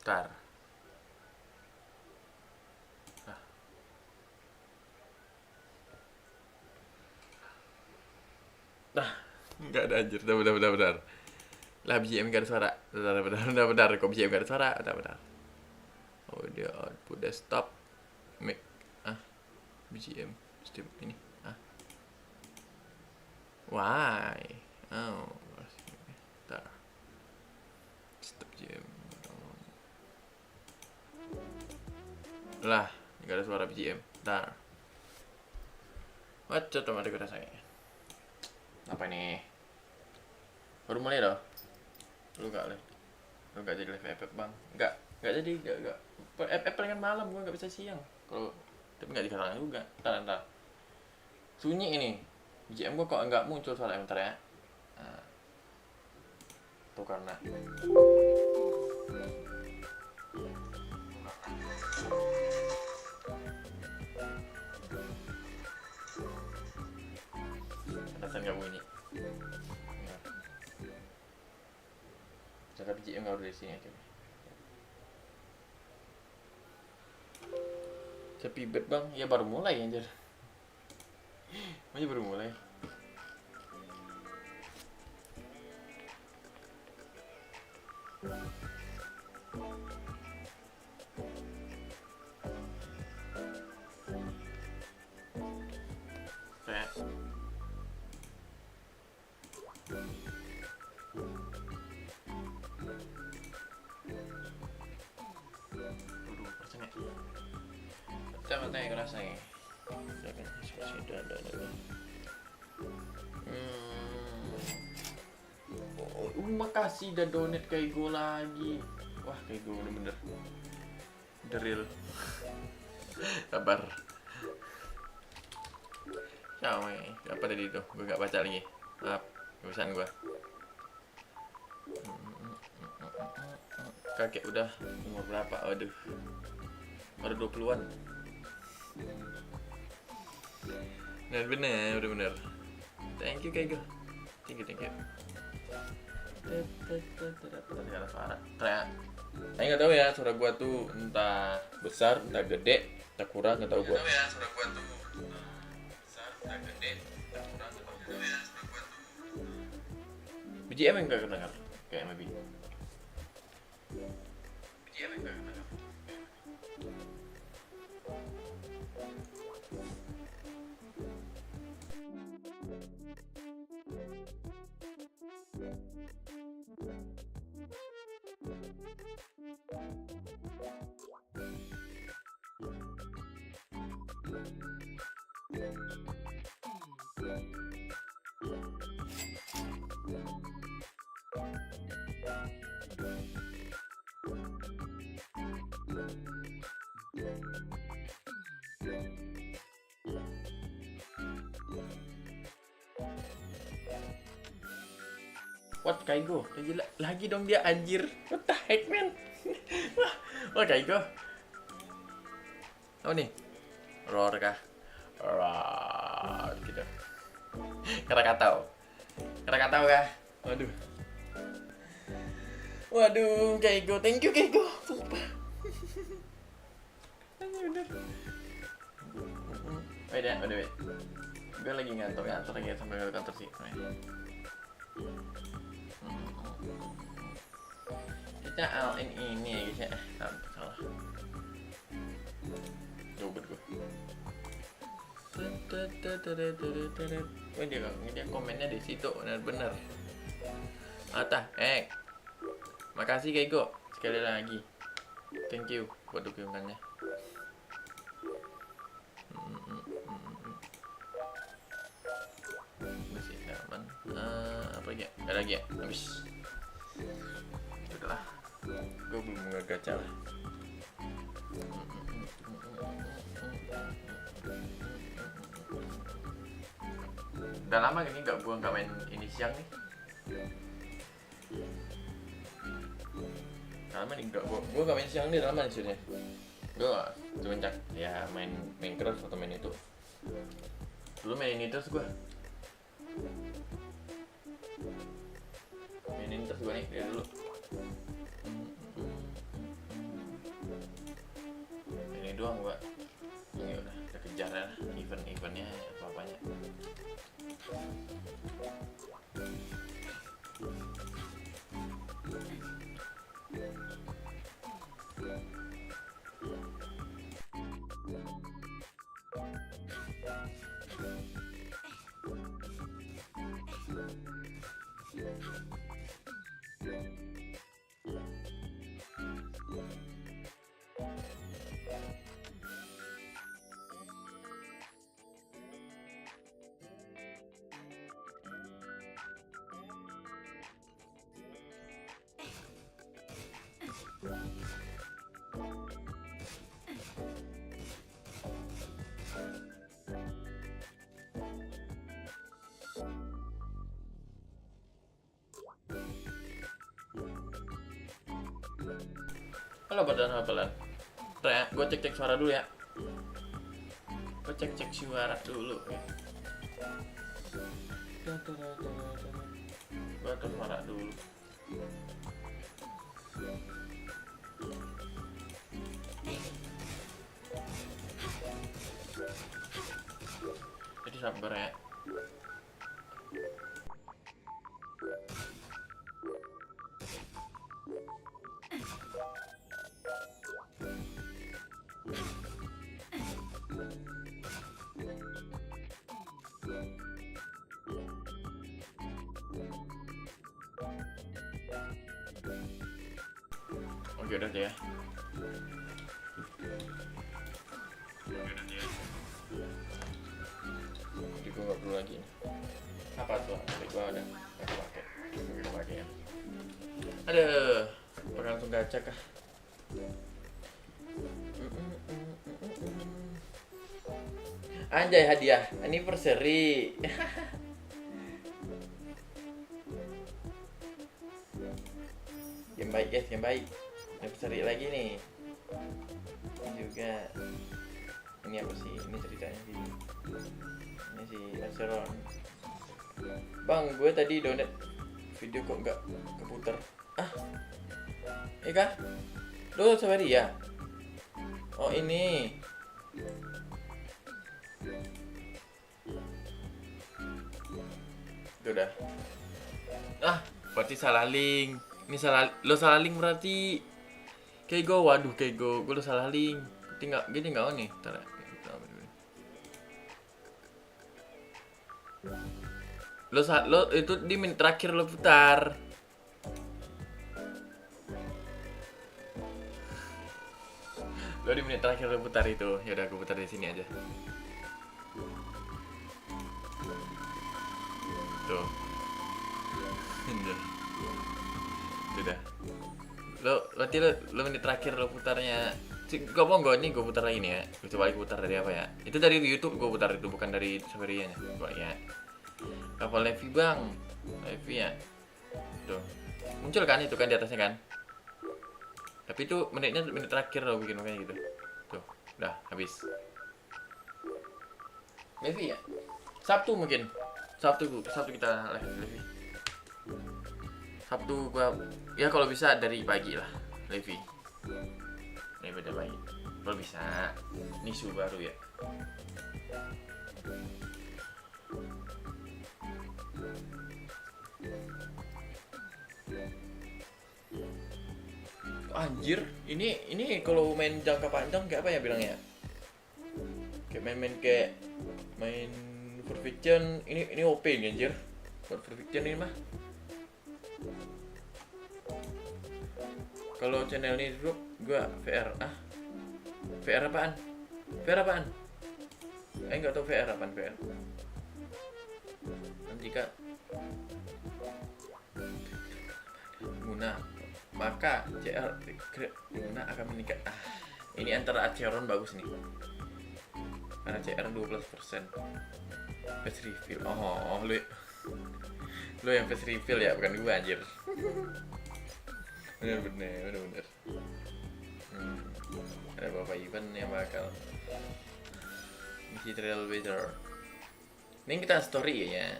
Bentar. Nah, nggak ada anjir. Bentar. Lah BGM nggak ada suara. Bentar. Kok BGM nggak ada suara? Bentar. Audio output desktop. Mic. BGM. Steam ini. Why? Oh. Bentar. Stop BGM. Lah, nggak ada suara BGM. Bentar. Wacot mati gue rasanya. Apa ini? Baru mulai dah. Lu gak jadi live FF bang? Gak jadi, gak. FF palingan malam, gue gak bisa siang. Kalau tapi gak dikatakan juga. Bentar. Sunyi ini. BGM gue kok nggak muncul soalnya, bentar ya. Tuh karena. Alasan nggak bunyi. Cara BGM nggak udah di sini aja. Sepi bet bang, ya baru mulai anjir. Masih baru mulai. Kayak Tanya kerasanya. Makasih udah donate kayak gue lagi. Wah, kayak gue bener-bener the real. Sabar. Ciao, apa tadi itu? Gue gak baca lagi. Maaf, kebiasaan gue. Kakek udah umur berapa? Waduh, baru 20-an. Bener. Thank you kakek. Thank you. Ada suara. Kayak saya nggak tahu ya, suara gua tuh entah besar, entah gede, entah kurang, nggak tahu gua. Nggak tahu ya, suara gua tuh besar, entah gede, entah kurang, nggak tahu gua. BGM yang nggak kedengar, kayak maybe. BGM yang nggak kedengar. What Kaigo? Lagi dong dia anjir. What the heck man? Wah Kaigo. Oh nih. Roar kah? Roar gitu. Krakatau kah? Waduh. Waduh, Kaigo, thank you Kaigo. Sumpah. Bener. Wait. Gue lagi ngantor lagi sambil ke kantor sih. Kita all in ini ya guys ya. Salah. Coba gue. Oh dia komennya di situ benar. Atah, makasih Kaigo sekali lagi. Thank you buat dukungannya. Masih aman. Apa lagi ya? Ada lagi ya? Habis. Udah lah. Gue belum ngegacha lah. Udah lama gini gue nggak main ini siang nih. Lama nih gue nggak main siang nih, lama nih sebenarnya. Gue cuma ya main keras atau main itu. Dulu main ini terus gue. Mainin terus gue nih dari dulu. Ini doang gue. Ya udah kejar ya eventnya apa-apanya. Halo badan. Ya, gue cek suara dulu ya. Gue cek suara dulu ya. Gue atur suara dulu. Jadi sabar ya. Oke udah ya. Jadi gue nggak perlu lagi nih. Apa tuh? Tapi gue udah nggak pakai ya. Aduh, pakai langsung gacha kah? Anjay, hadiah anniversary. Yang baik guys, yang baik. Anniversary lagi nih. Ini juga. Ini apa sih? Ini ceritanya sih. Ini si Arseron. Bang, gue tadi donat video kok nggak keputar. Iya kah? Lo sabar ya? Oh ini. Udah. Berarti salah link. Ini lo salah link berarti. Kaigo, waduh Kaigo, gue lo salah link. Gini nggak on nih. Bentar, lo itu di menit terakhir lo putar. Lo di menit terakhir lo putar itu. Ya udah, gue putar di sini aja. Tuh. Udah. Berarti lo menit terakhir lo putarnya. Gue mau nih gue putar lagi nih ya. Gue coba lagi putar dari apa ya? Itu dari YouTube gue putar itu, bukan dari Xperia-nya. Gue ya. Kapal Lebih bang. Lebih ya. Tuh. Muncul kan itu kan di atasnya kan. Tapi itu menit terakhir loh bikin makanya gitu. Tuh, udah habis. Levi ya? Sabtu mungkin. Sabtu kita Levi. Sabtu gua ya kalau bisa dari pagi lah, Levi. Daripada pagi. Kalau bisa. Nisu baru ya. Anjir, ini kalau main jangka panjang kayak apa ya bilangnya? Kayak main for fiction, ini OP nih anjir. For fiction ini mah. Kalau channel ini dulu gua VR. VR apaan? VR apaan? Enggak tahu VR apaan VR. Nanti Kak guna maka CR guna akan meningkat. Ini antara Aceron bagus nih. Karena CR 12%. Face reveal. Oh, lu yang face reveal ya, bukan gua anjir. Bener. Ada Bapak Ivan yang bakal misi trail better. Ini kita story ya.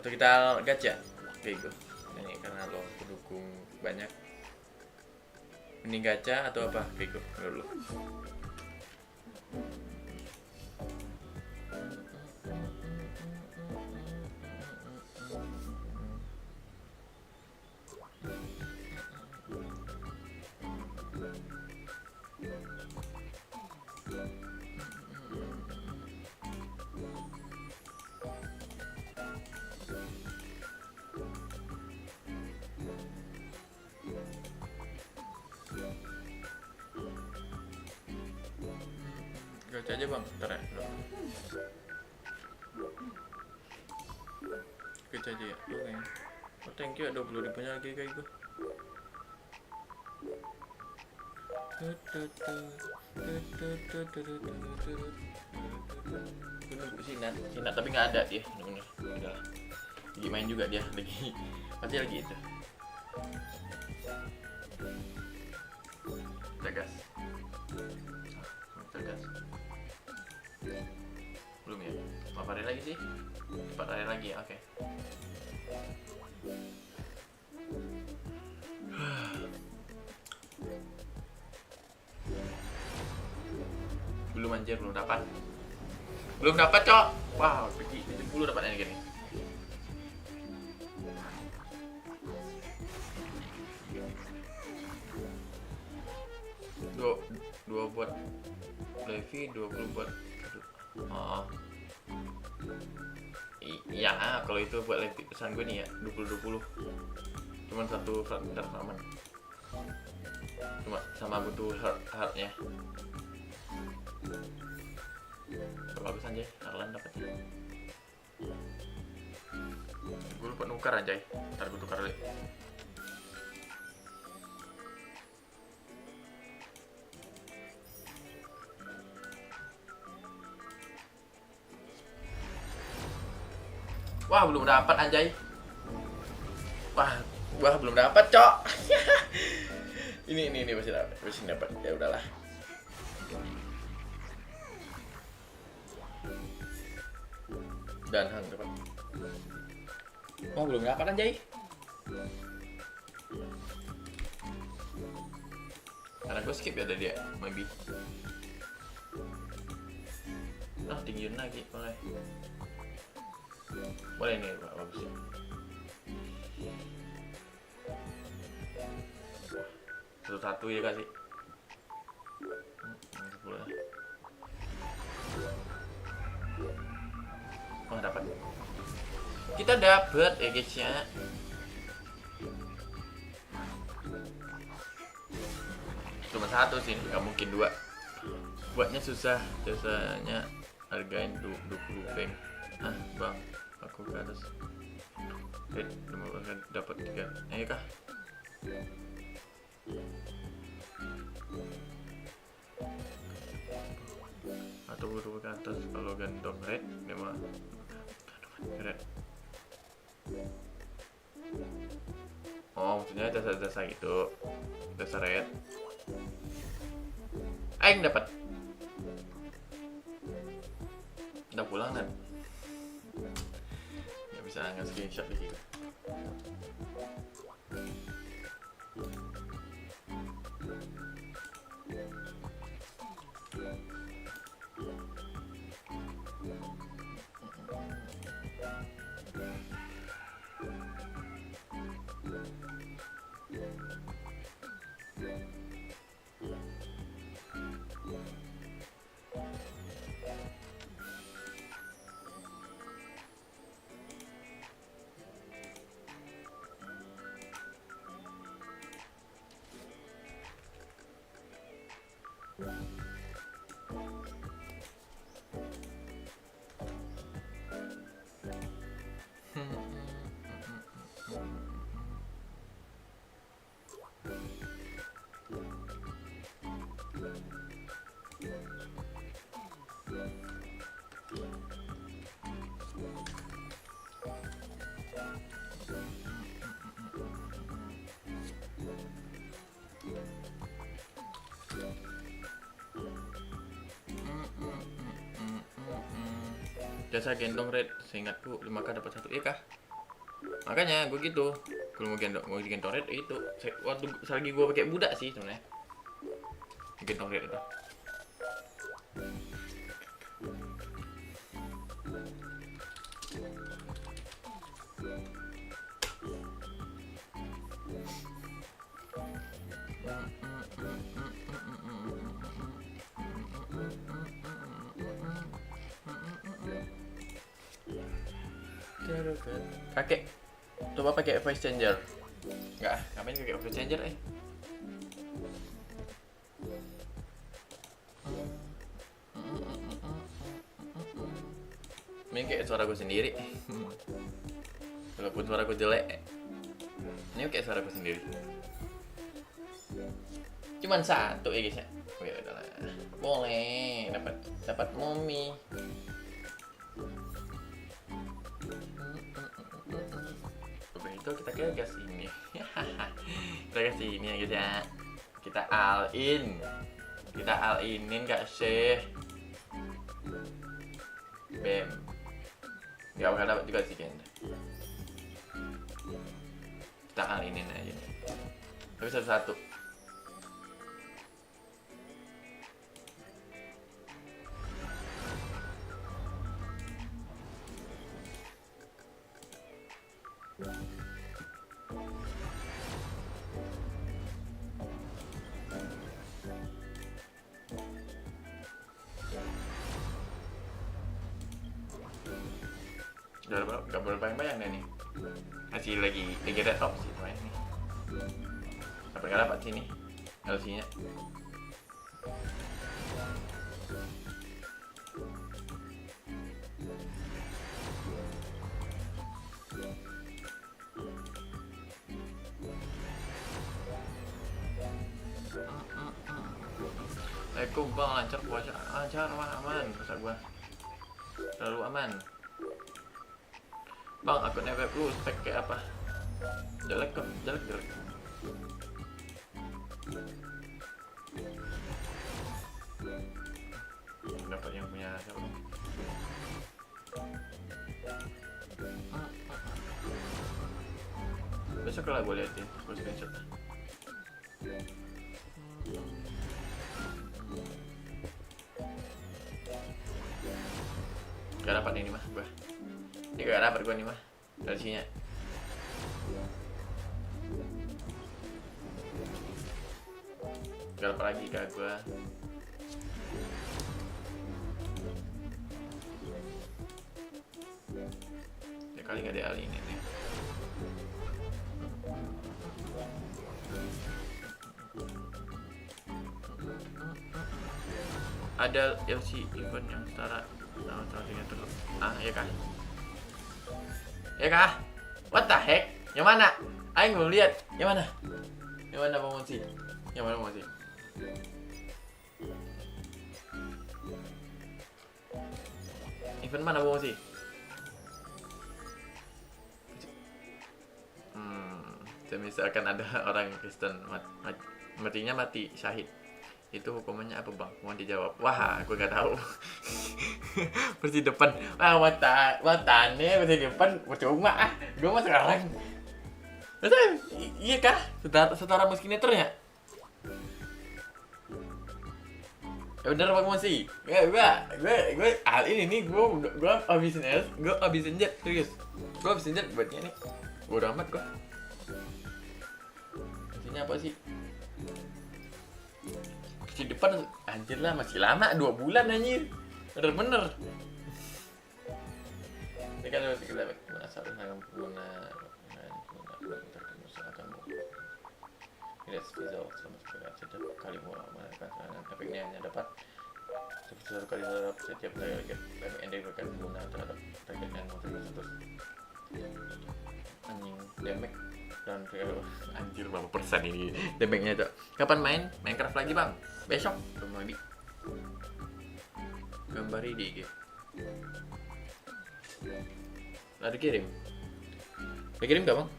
Atau kita gacha. Kayak gitu. Ini karena lo pendukung banyak. Mending gacha atau apa? Kayak gitu dulu. Gacha aja bang, ntar ya. Gacha aja ya, oke. Oh thank you, 20.000 nya lagi kayak gitu. Gue nunggu Sinat tapi nggak ada dia, bener-bener. Udah lah. Lagi main juga dia, pasti lagi itu. Tegas. Belum ya? Berapa hari lagi sih? 4 hari lagi ya, oke. Belum anjir, belum dapat. Belum dapat, Cok. Wow, pergi 70 dapatnya gini. Dua buat Levi, 20 buat iya, kalau itu buat Levi pesan gue nih ya 20-20. Cuman satu fragment aman. Cuma sama butuh heartnya. Bagus anjay, Arlan dapatnya. Gue lupa nukar anjay. Ntar gue tukar deh. Wah, belum dapat anjay. Wah belum dapat, Cok. ini pasti dapat. Ya udahlah. Dan hang dapat. Oh, belum dapat anjay. Karena gue skip ya tadi ya, maybe. Tinggiin lagi boleh. Boleh nih, Pak, bagus. Satu-satu ya kasih. Oh, dapat. Kita dapat ya guys ya. Cuma satu sih, nggak mungkin dua. Buatnya susah, biasanya hargain 20 bank. Bang, aku ke atas. Dapat 3. Ayo kah? Atau gue ke atas kalau gantong red memang red. maksudnya jasa gitu, jasa red. Aing dapat. Udah pulang kan? Nggak bisa nge-screenshot di situ. Jasa gendong red, seingatku 5k dapat 1. Iya kah? Makanya gue gitu. Kalau mau gendong red itu waktu lagi gue pakai budak sih sebenarnya. Gendong red itu. Kakek, coba pakai voice changer. Enggak, ngapain pakai voice changer Ini kayak suara gue sendiri. Walaupun suara gue jelek, ini kayak suara gue sendiri. Cuman 1 ya guys ya. Oke, udah lah. Boleh dapat momi. Itu kita kasih ini. Kita kasih ini ya guys ya. Kita all inin gak sih? Bam. Gak bakal dapat juga sih kayaknya. Kita all inin aja. Tapi satu-satu. Udah gak boleh bayang-bayang deh nih. Masih lagi red top sih main nih. Gak dapat sini LC-nya. Assalamualaikum bang, lancar puasa. Lancar aman puasa gua. Terlalu aman. Bang, akun FF lu spek kayak apa? Jelek kok, jelek. Dapat yang punya siapa dong? Besok lah gue liatin, gue screenshot. Gak dapat ini mah gue. Ini gak dapat gue nih mah LC-nya. Gak dapat lagi kak gue. Ya kali gak ada ini nih. Ada LC event yang setara sama dengan terus. Ya kah? Ya kah? What the heck? Yang mana? Aing belum lihat. Yang mana? Yang mana promosi? Yang mana promosi? Event mana promosi? Misalkan ada orang Kristen mati syahid, itu hukumannya apa bang? Mau dijawab? Wah, aku nggak tahu. Versi depan, watane versi depan percuma gue mah sekarang. Betul, iya kah? Setara muskinator ya? Ya bener bang masih. Gue hal ini nih gue habisin jet serius. Gue habisin jet buatnya nih. Udah amat gue. Maksudnya apa sih? Di depan anjir lah, masih lama 2 bulan anjir. Bener. Ini kan harus kita merasa tentang tidak visual sama sekali setiap kali melakukan serangan. Efeknya hanya dapat satu kali terhadap setiap target yang diberikan pengguna terhadap target yang tersebut. Anjing damage dan anjir berapa persen ini damage-nya itu. Kapan main Minecraft lagi bang? Besok lagi gambar di IG ada kirim gak bang?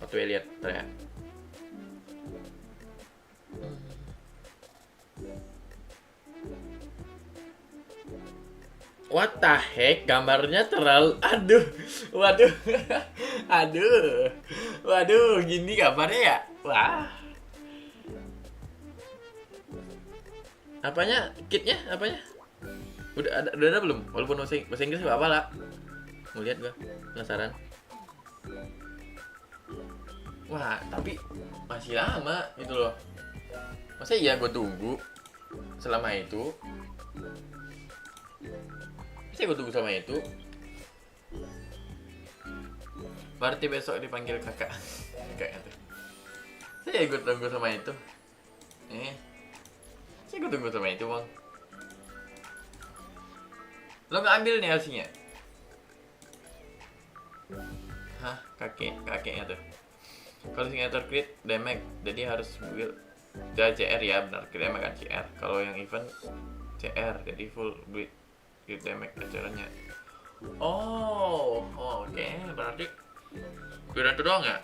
Waktu lihat ya. What the heck, gambarnya terlalu waduh gini gambarnya ya. Wah, apanya, kitnya apanya udah ada belum? Walaupun bahasa Inggris gak apa lah, mau lihat gua penasaran. Wah, tapi masih lama gitu loh. Masa iya gue tunggu selama itu? Berarti besok dipanggil kakak. Kakaknya tuh. Saya gue tunggu sama itu. Saya gue tunggu sama itu bang. Lo nggak ambil nih LC-nya? Hah, kakeknya tuh. Kalau signature crit damage, jadi harus build CR ya, benar, crit damage kan CR. Kalau yang event CR, jadi full build crit damage acaranya. Oke, berarti build itu doang ya?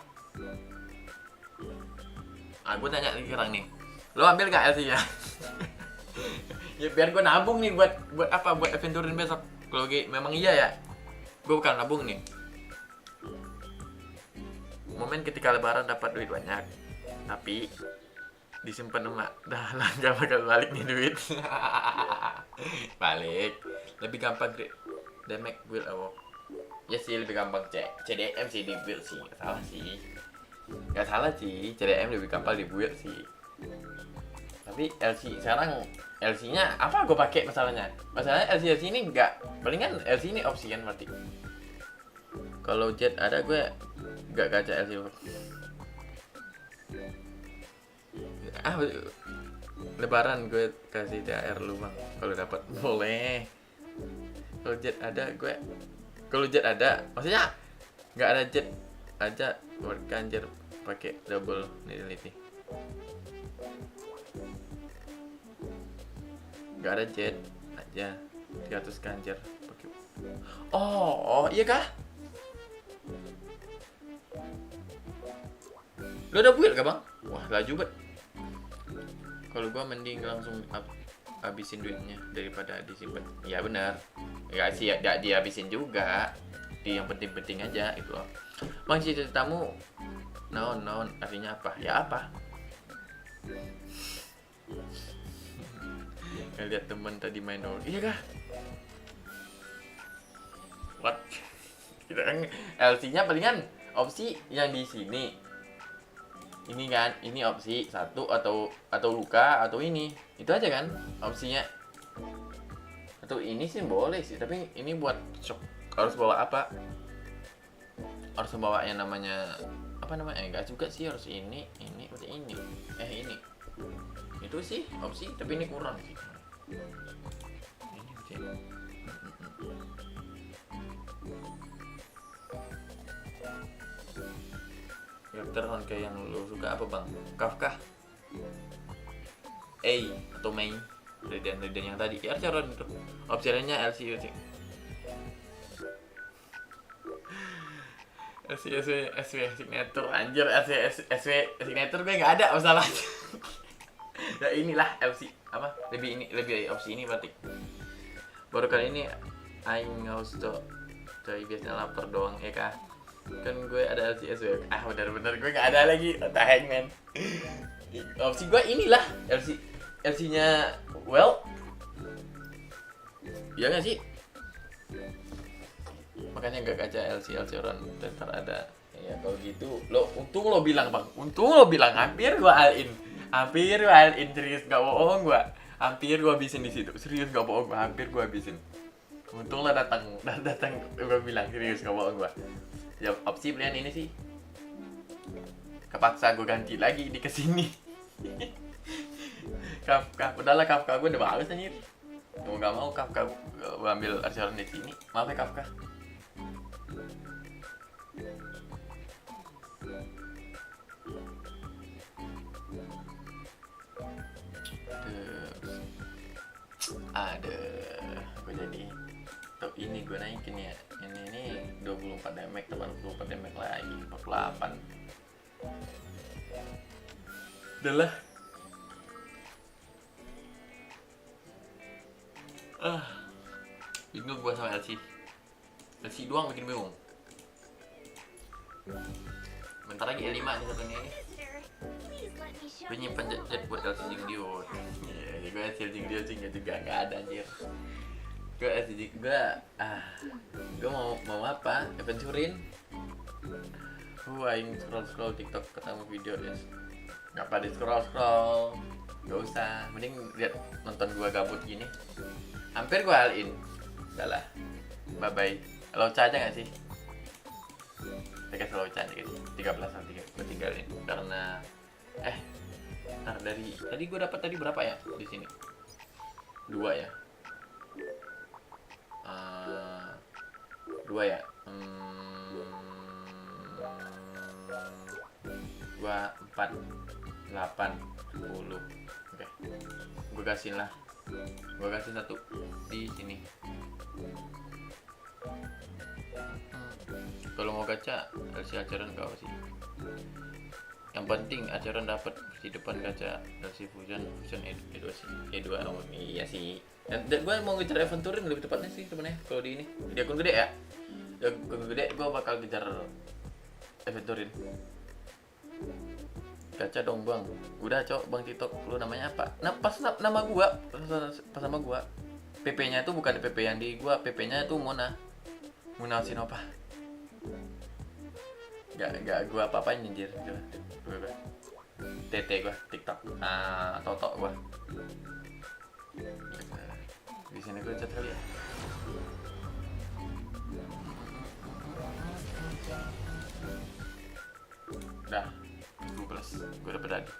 Gue tanya lagi sekarang nih, lo ambil gak LC-nya? Ya biar gue nabung nih buat apa? Buat adventurein besok. Kalau memang iya ya, gue bukan nabung nih. Momen ketika lebaran dapat duit banyak, tapi disimpan emak. Dah lah, gak bakal balik nih duit. Balik. Lebih gampang damage build awok. Ya sih lebih gampang CDM sih di build sih. Gak salah sih. CDM lebih gampang di build sih. Tapi LC sekarang LC-nya apa gue pakai masalahnya? Masalahnya LC ini enggak. Palingan LC ini opsi kan berarti. Kalau jet ada gue gak gacha LC. Lebaran gue kasih THR lu bang. Kalau dapat boleh. Kalau jet ada, maksudnya nggak ada jet aja buat kanjer pakai double nih. Nggak ada jet aja 300 kanjer pakai. Iya kah? Lu udah build gak bang? Wah laju banget. Kalau gua mending langsung habisin duitnya daripada disimpan. Ya benar. Ya sih ya dihabisin juga. Di yang penting-penting aja itu loh. Bang ceritamu naon artinya apa? Ya apa? Lihat temen tadi main dong. Iya kah? What? Kita kan LC-nya palingan opsi yang di sini. Ini kan, ini opsi satu atau luka atau ini. Itu aja kan opsinya. Atau ini sih boleh sih, tapi ini buat shock. Harus bawa apa? Harus bawa yang namanya apa namanya? Enggak juga sih, harus ini berarti ini. Ini. Itu sih opsi, tapi ini kurang sih. Ini berarti. Karakter Honkai yang lu suka apa bang? Kafka? Atau Mei? Reden yang tadi. Ya cara itu. Opsi lainnya LC. SW signature anjir, SW signature gue nggak ada masalahnya. Ya inilah LC apa lebih opsi ini berarti baru kali ini aing ngaus coy biasanya lapar doang ya kah kan gue ada LC SW bener-bener gue nggak ada lagi taheng men. Opsi gue inilah LC nya well ya nggak sih, makanya nggak kaca LC orang ntar ada ya kalau gitu untung lo bilang hampir gue all in serius gak bohong gue hampir gue habisin di situ serius gak bohong gue hampir gue habisin untung lo datang gue bilang serius gak bohong gue ya opsi pilihan ini sih kepaksa gue ganti lagi di kesini. Udahlah Kafka gue udah bagus anjir. Mau gak mau Kafka gue ambil arsiran di sini. Maaf ya Kafka. Ada gue jadi tuh ini gue naikin ya. Ini 24 damage, 84 damage lagi, 48. Udah lah. Bingung gue sama LC doang bikin bingung. Bentar lagi L5 nih satunya ini. Gue nyimpan jet buat LC Jing Diod. Ya, gue LC Jing Diod juga nggak ada anjir. Gue LC Jing gue mau apa? Adventurein. Aing scroll TikTok ketemu video ya. Ngapa di scroll? Gak usah, mending lihat nonton gua gabut gini. Hampir gua all in. Udahlah. Bye bye. Loca aja gak sih? Pakai loca aja gitu. 13 nanti gua tinggalin karena ntar dari tadi gua dapat tadi berapa ya di sini? 2 ya. 2 ya. 2, 4, 8, 10. Oke. Gue kasihin lah. Gue kasih 1 di sini. Kalau mau gacha, LC acaran gak apa sih? Yang penting acaran dapat di depan gacha LC Fusion E2 oh, iya sih. Dan gue mau ngejar Adventurein lebih tepatnya sih sebenarnya kalau di ini. Di akun gede ya. Di akun gede gue bakal ngejar Adventurein. Gacha dong bang, udah cok bang TikTok lu namanya apa? Nah pas nama gua, pas nama gua, PP-nya tuh bukan PP yang di gua, PP-nya tuh Mona Sinopa. Gak gua apa-apain anjir. TT gua TikTok, Toto gua. Di sini gua chat kali ya. Dah 12, gue dapet tadi.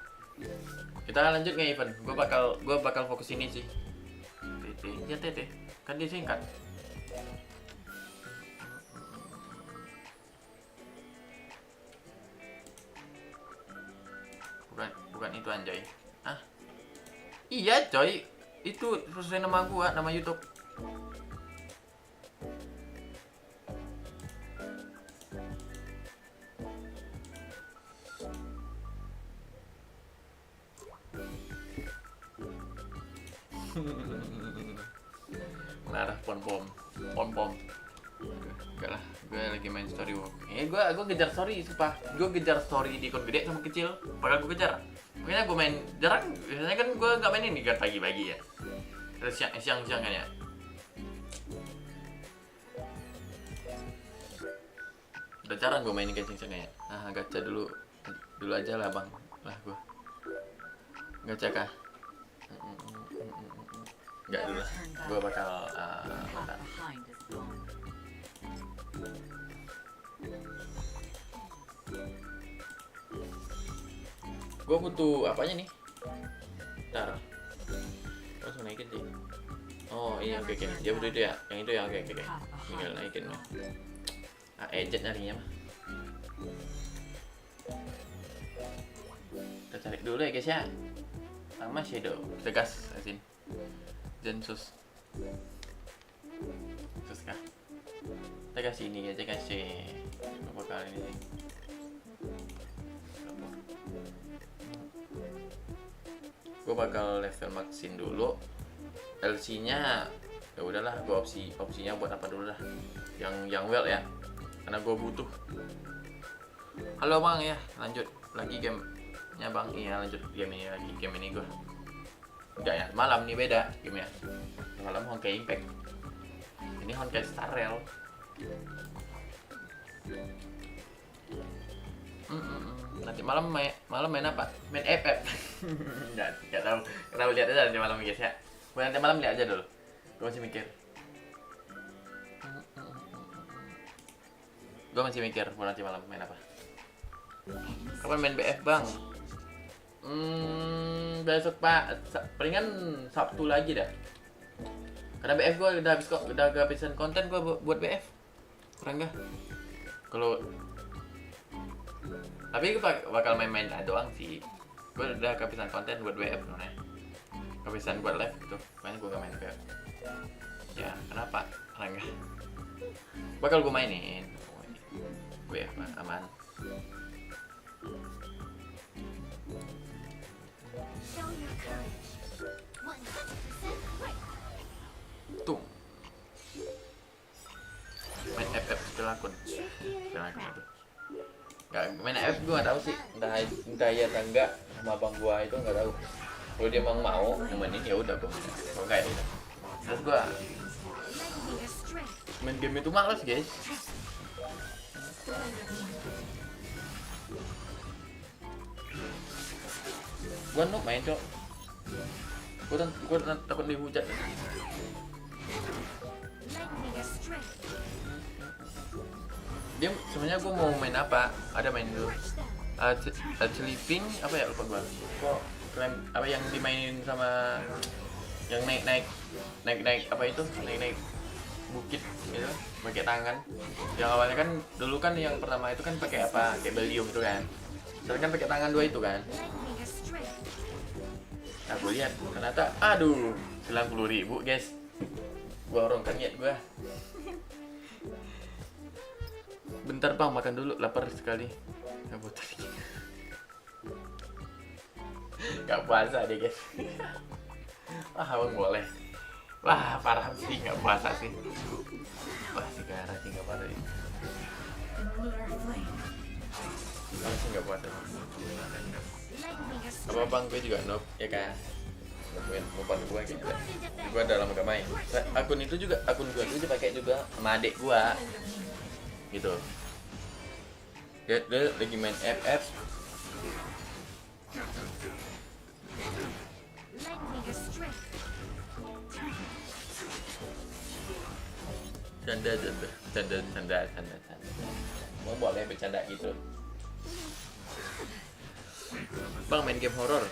Kita lanjut nggak event? Gue bakal fokus ini sih. TT, kan dia singkat. Bukan itu anjay. Iya coy, itu sesuai nama gua, nama YouTube. Menarah pom enggak lah, gue lagi main story walk. Gue kejar story, sumpah. Gue kejar story di akun gede sama kecil. Padahal gue kejar. Makanya gue main jarang. Biasanya kan gue nggak main ini kan pagi-pagi ya. Terus siang kan ya. Udah jarang gue mainin siang ya. Gacha dulu aja lah bang. Lah gue. Gacha kah? Enggak dulu lah. Gue bakal gue butuh apanya nih? Ntar langsung naikin sih. Oh iya oke. Dia butuh itu ya? Yang itu ya oke. Tinggal naikin mah. Ejet nyarinya mah. Kita cari dulu ya guys ya. Sama shadow tegas asin. Jensus kah? Kita kasih ini aja kasih. Apakah kali ini. Gue bakal level maxin dulu. LC-nya ya udahlah, gue opsinya buat apa dulu lah. Yang well ya. Karena gue butuh. Halo Bang ya, lanjut lagi gamenya Bang. Iya, lanjut game ini lagi. Game ini gue enggak ya, malam nih beda game ya. Malam Honkai Impact. Ini Honkai Star Rail. Nanti malam main apa? Main FF. Enggak tahu. Kita lihat aja nanti malam guys ya. Gue nanti malam lihat aja dulu. Gue masih mikir. Buat nanti malam main apa. Kapan main BF Bang? Besok Pak. Palingan Sabtu lagi dah. Karena BF gue udah kehabisan konten gue buat BF. Kurang gak? Kalau tapi gue bakal main-main doang sih. Gue udah kehabisan konten buat BF sebenarnya. Kehabisan buat live gitu. Makanya gue gak main BF. Ya kenapa? Kurang gak? Bakal gue mainin. BF aman. Tuh. Main FF setelah akun itu. Gak main FF gue gak tahu sih. Entah ya atau enggak sama abang gue itu gak tahu. Kalau dia emang mau nemenin ya udah gue. Kalau enggak ya udah. Terus gue main game itu malas guys. Gue nuk main cok. Gue takut dihujat. Dia sebenarnya gue mau main apa? Ada main dulu. Sleeping apa ya lupa gue. Kok klaim apa yang dimainin sama yang naik apa itu? Naik bukit gitu pakai tangan. Yang awalnya kan dulu kan yang pertama itu kan pakai apa? Kayak belium itu kan. Sekarang kan pakai tangan dua itu kan. Nah gue lihat ternyata aduh 90.000 guys. Gue orang kaget gue. Bentar Bang makan dulu, lapar sekali. Gak puasa deh guys. Wah abang boleh. Wah parah sih gak puasa sih. Wah si Karna sih gak parah ini. Langsung gak puasa. Apa Bang gue juga noob ya kan. Bukan gue gitu. Gue dalam gak main. Akun gue itu dipakai juga sama adik gue. Gitu. Dia lagi main FF. Canda. Mau boleh bercanda gitu. Bang main game horror,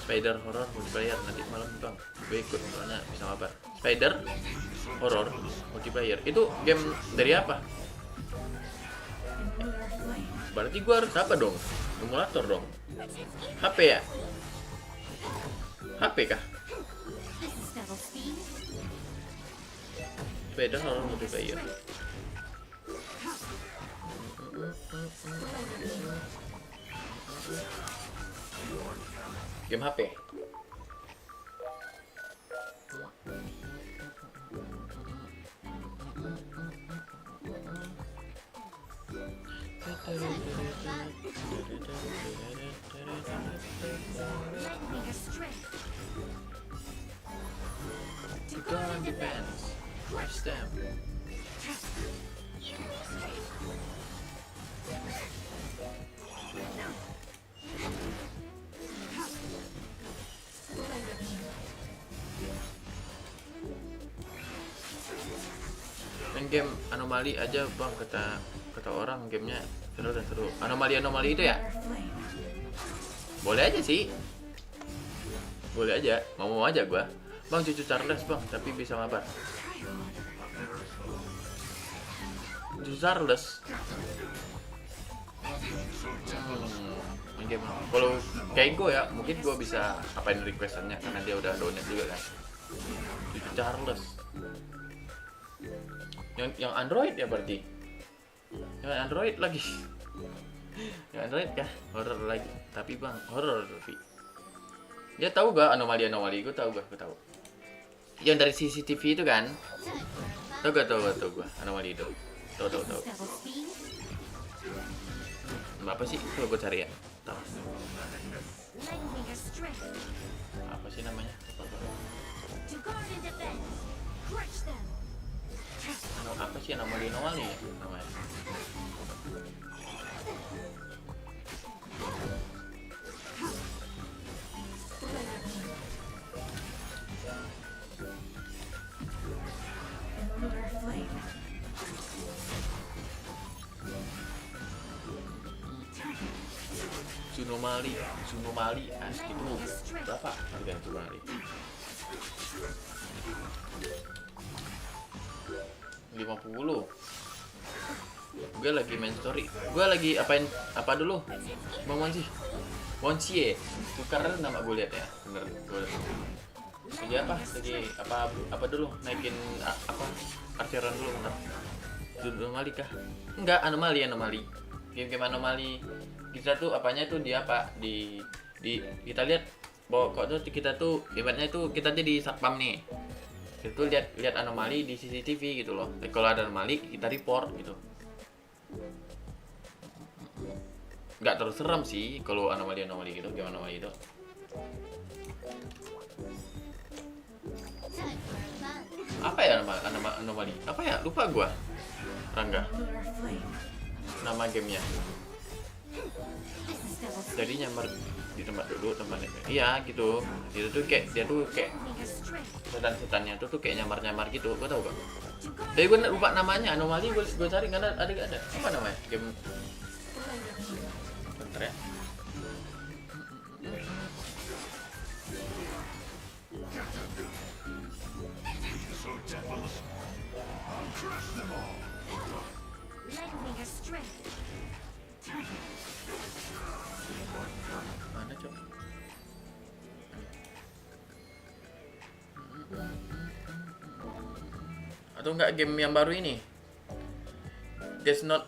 spider horror multiplayer nanti malam Bang. Gue ikut soalnya bisa ngabar. Spider horror multiplayer itu game dari apa? Berarti gua harus apa dong? Emulator dong. HP ya? HP kah? Spider horror multiplayer. Game HP. The gun depends. Watch them. Main game anomali aja Bang, kata orang gamenya seru dan seru. Anomali itu ya? Boleh aja sih. Boleh aja, mau aja gua. Bang cucu Charles Bang, tapi bisa mabar. Cucu Charles. Main game. Kalau kayak gue ya, mungkin gue bisa apain requestannya karena dia udah donate juga kan. Cucu Charles. Yang Android ya berarti. Yang Android lagi. Ya Android kah? Horror lagi. Tapi bang, horror tapi. Dia tahu gak anomali? Gue tahu gak? Gue tahu. Yang dari CCTV itu kan? Tahu gak gue anomali itu? Tahu. Apa sih? Coba gue cari ya. Tahu. Apa sih namanya? Apa sih anomali ya namanya? Tsunomali asli itu berapa harga Tsunomali? 50. Gue lagi main story. Gue lagi apa dulu? Bang Moncie. Tukar nama gue lihat ya. Bener. Gue lagi apa dulu? Naikin apa? Archeran dulu bentar. Anomali kah? Enggak, anomali. Game anomali. Kita tuh apanya tuh dia apa? Di kita lihat bahwa kok tuh kita tuh ibaratnya tuh kita jadi satpam nih. Itu lihat anomali di CCTV gitu loh. Kalau ada anomali kita report gitu. Nggak terus seram sih kalau anomali gitu, game anomali itu. Apa ya anomali? Apa ya? Lupa gua. Rangga. Nama gamenya. Jadi nyamar di tempat iya gitu. Itu tuh kayak dia tuh kayak setan-setannya tuh kayak nyamar gitu. Gua tahu gak? Tapi gue lupa namanya. Anomali gue cari nggak ada. Apa namanya? Game. Bentar ya. Mana coba? Atau enggak game yang baru ini? That's not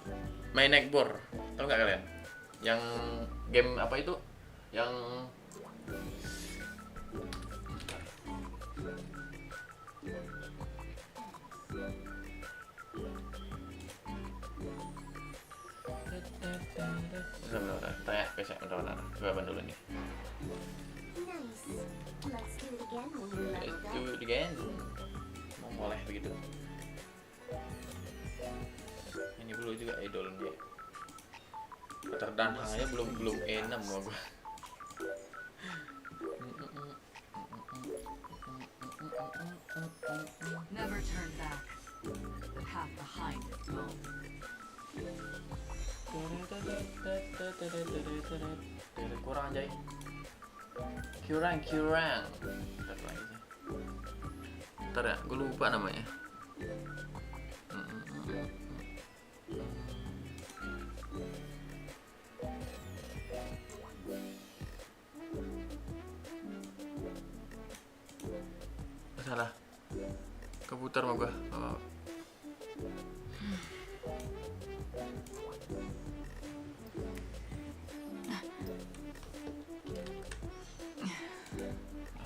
my neckbore. Tahu nggak kalian? Yang game apa itu? Yang Tanya besok bentar. Coba dulu nih. Let's do it again. Mau boleh begitu. Ini dulu juga idolnya. Terdan hanya belum E6 gua. Never turn back. The path behind is gone. Kurang aja. Kurang. Ntar ya, gue lupa namanya. Salah. Keputar sama gue.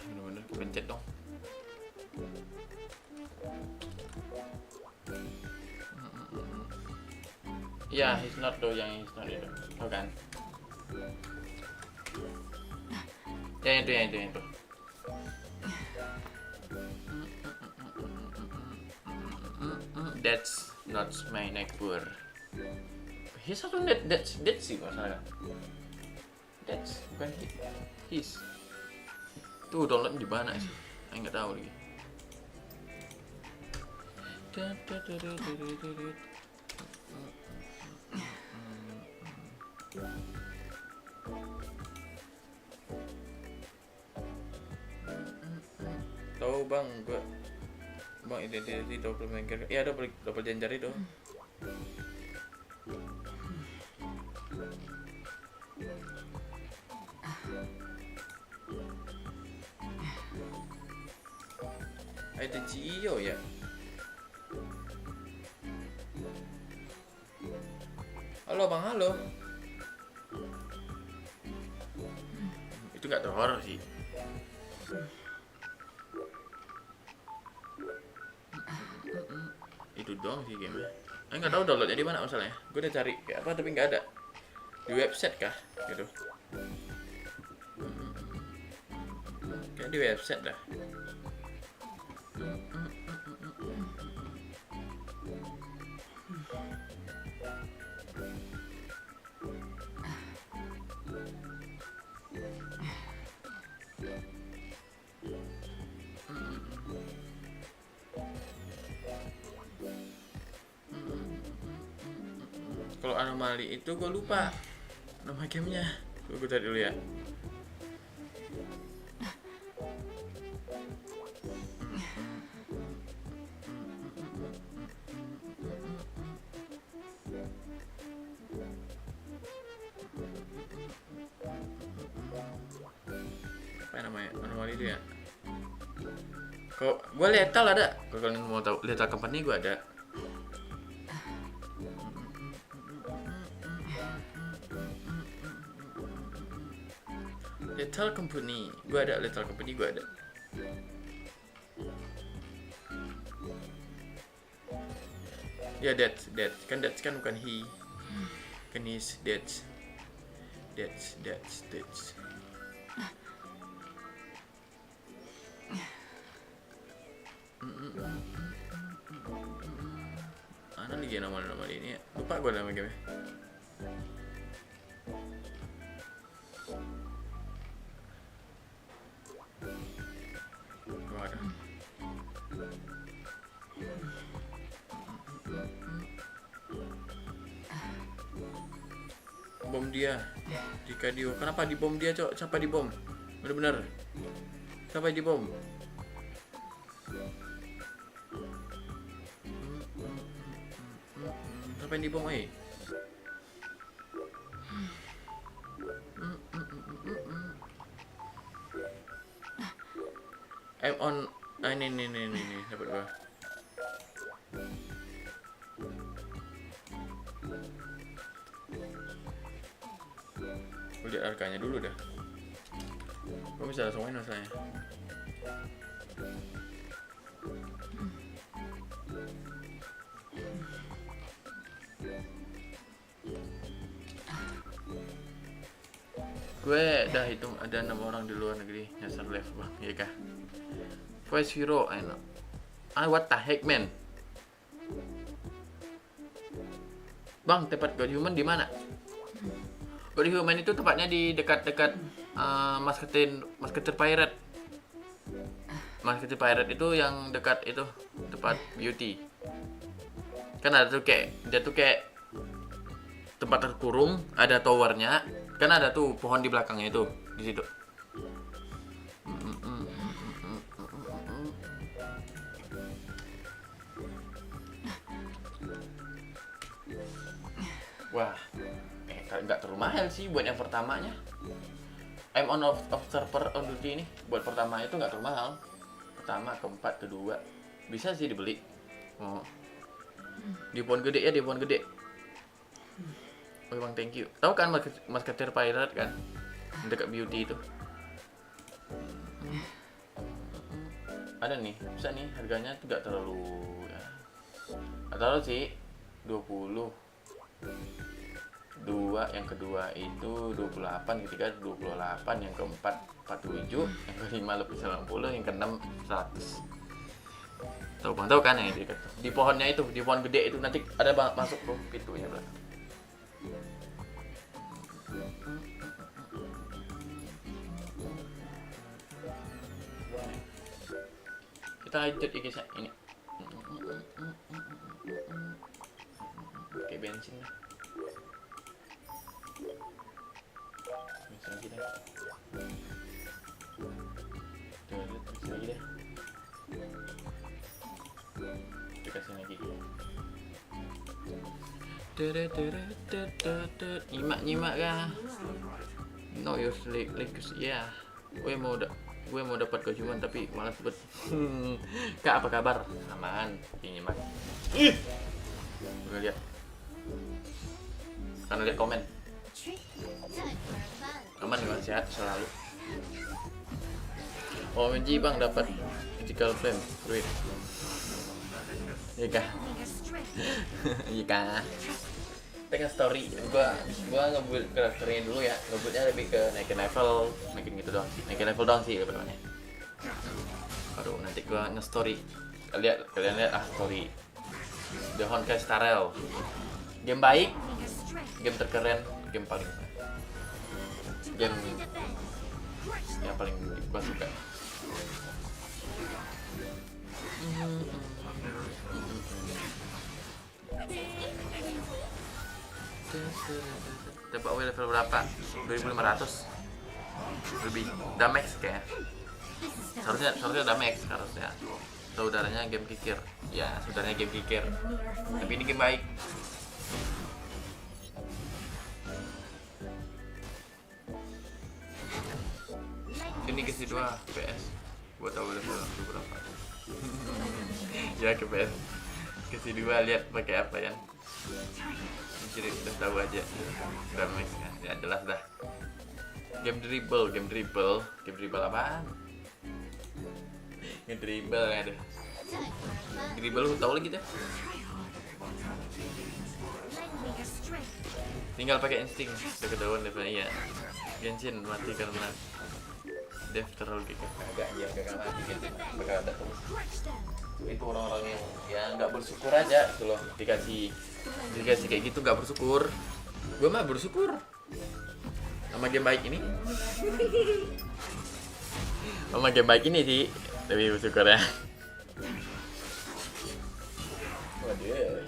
Bener-bener kepencet dong. Ya, he's not itu. Tau kan? Yang itu. That's not my neckbore. He's satu that's sih masalah. That's bukan his. Tuh download di mana sih? Saya nggak tahu lagi. Tahu bang, bang identity double maker. Iya double janjar itu. Ada Gio ya. Halo bang, halo. Itu nggak terhoror sih. Itu doang sih gamenya. Nggak tahu downloadnya di mana masalahnya. Gue udah cari kayak apa tapi nggak ada. Di website kah? Gitu. Kayak di website dah. Kalau anomali itu gue lupa nama gamenya. Gue cari dulu ya. Apa namanya? Anomali itu ya. Kok gue Lethal ada. Kalau kalian mau tahu Lethal Company gue ada. Lethal Company, gue ada Lethal Company, gue ada. Ya that's kan bukan he, kan he's that's. Mana lagi nama ini ya? Lupa gue nama game. Bom dia jika dia kenapa dibom dia cok, siapa dibom bener-bener siapa dibom siapa yang dibom I'm on ini dapat gua. Gue lihat harganya dulu dah. Gue bisa langsung main masalahnya. Gue dah hitung ada 6 orang di luar negeri nyasar live bang, iya kah? Voice Hero, enak. What the heck man? Bang, tempat God Human di mana? God Human itu tempatnya di dekat-dekat Masketir Pirate. Masketir Pirate itu yang dekat itu tempat beauty. Kan ada tuh kayak dia tuh kayak tempat terkurung, ada towernya, kan ada tuh pohon di belakangnya itu di situ. Wah, nggak terlalu mahal sih buat yang pertamanya. I'm on of server on duty ini buat pertama itu nggak terlalu mahal. Pertama, keempat, kedua bisa sih dibeli. Oh. Di pohon gede ya, di pohon gede. Oh bang, thank you. Tahu kan Masketir Pirate kan? Dekat beauty itu. Ada nih, bisa nih harganya tuh nggak terlalu ya. Nggak terlalu sih, 20. Yang kedua itu 28, ketiga 28, yang keempat 47, yang kelima lebih 90, yang keenam 100. Tahu bang, tahu kan yang di pohonnya itu, di pohon gede itu nanti ada masuk tuh pintunya belakang. Kita lanjut ya ini. Pakai bensin lah. Bensin lagi deh. Bensin lagi deh. Kita kasih lagi. Nyimak kah? No use like ya. Gue mau dapat kejuan tapi malas bet. Kak, apa kabar? Aman, nyimak. Gue lihat. karena lihat komen. Aman gak? Sehat selalu. OMG bang, dapat critical flame fruit. Iya kah? Iya kah? Tengah story, gua ngebuild karakternya dulu ya. Ngebuildnya lebih ke naikin level, naikin gitu doang. Naikin level doang sih sebenarnya. Aduh, nanti gua nge-story. Kalian lihat story The Honkai Starel. Game baik, game terkeren, game paling game yang paling gua suka. Dapat awal level berapa? 2500 lebih. Udah max kayaknya. Seharusnya udah max harusnya. Saudaranya game kikir. Ya, saudaranya game kikir. Tapi ini game baik. Ini ke situ PS. Gua tahu level berapa. Ya ke PS. Ke situ lihat pakai apa ya. Jadi udah tahu aja. Udah max kan. Ya jelas dah. Game dribble apaan? Ngedribble ya deh. Dribble lu tahu lagi deh. Tinggal pakai insting. Udah ketahuan levelnya ya. Genshin mati karena dev terlalu gitu. Agak ya gak mati gitu. Bakal ada terus. Itu orang-orang yang ya nggak bersyukur aja gitu loh. Dikasih kayak gitu nggak bersyukur. Gue mah bersyukur sama game baik ini. Sama game baik ini sih lebih bersyukur ya. Waduh.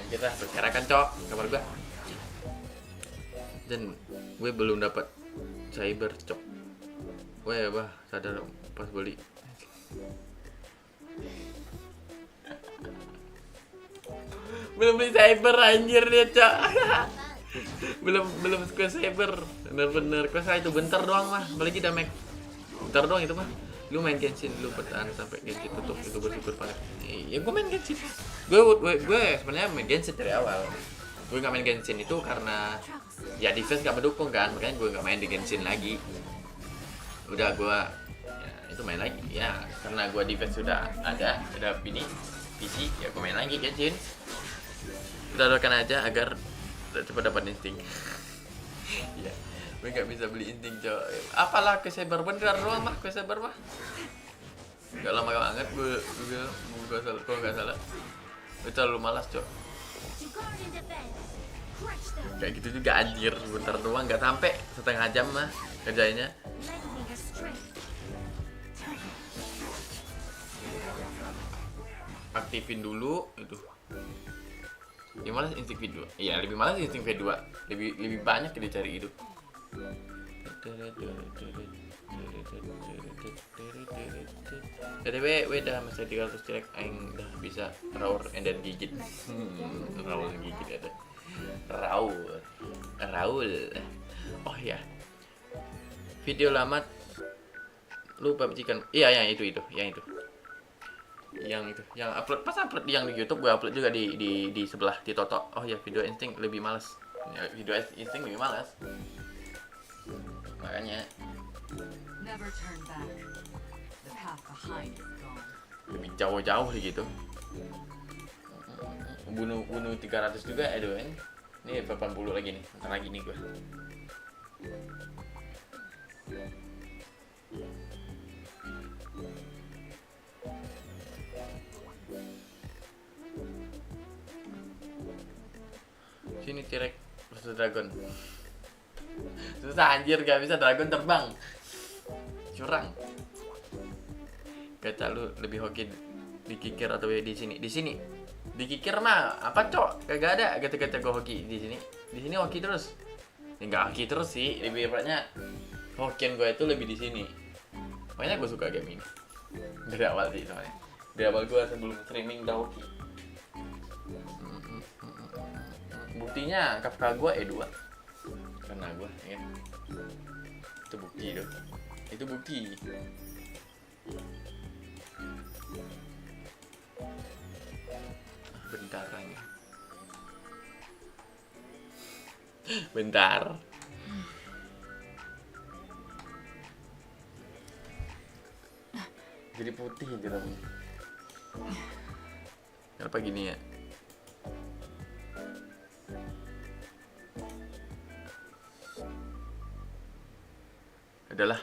Kita bicarakan cok kabar gua. Dan gue belum dapat cyber cok. Gue bah sadar pas beli. Belum beli cyber anjir dia cok. belum ke cyber bener-bener kuasa itu bentar doang mah, apalagi damage bentar doang itu mah. Lu main Genshin lu bertahan sampai Genshin tutup itu bersyukur banget. Ya gue main Genshin, gue sebenarnya main Genshin dari awal. Gue nggak main Genshin itu karena ya defense nggak mendukung kan, makanya gue nggak main di Genshin lagi. Udah gue ya, itu main lagi ya karena gue defense sudah ada ini PC ya gue main lagi Genshin. Kita doakan aja agar cepat dapat insting. Ya, gue nggak bisa beli insting cok. Apalah ke cyber bener doang mah, ke cyber mah. Gak lama banget gue salah, kalau nggak salah. Gue terlalu malas cok. Kayak gitu juga anjir, bentar doang nggak sampai setengah jam mah kerjanya. Aktifin dulu itu. Lebih malas insting V2. Iya, lebih malas insting V2. Lebih banyak dicari itu. BTW, dah masa 300 jelek aing dah bisa raur and then gigit. Raul gigit ada. Raul. Oh ya. Video lama lupa becikan. Iya, yang itu. Yang upload yang di YouTube gue upload juga di sebelah di Toto. Oh ya, video insting lebih malas. Ya, video insting lebih malas. Makanya lebih jauh-jauh gitu. Bunuh 300 juga aduh kan. Ini 80 lagi nih. Bentar lagi nih gue. Sini T-Rex versus Dragon. Susah anjir, gak bisa Dragon terbang. Curang. Gacha lu lebih hoki dikikir atau di sini? Di sini. Dikikir mah apa cok? Kagak ada gacha-gacha gue hoki di sini. Di sini hoki terus. Enggak hoki terus sih, lebih tepatnya hokian gue itu lebih di sini. Makanya gue suka game ini. Dari awal sih soalnya. Dari awal gue sebelum streaming udah hoki. Buktinya Kafka gue E2 karena gue ya. Itu bukti tuh. Itu bukti. Bentar lagi. Bentar. Jadi putih gitu rambutnya. Kenapa gini ya? Udahlah.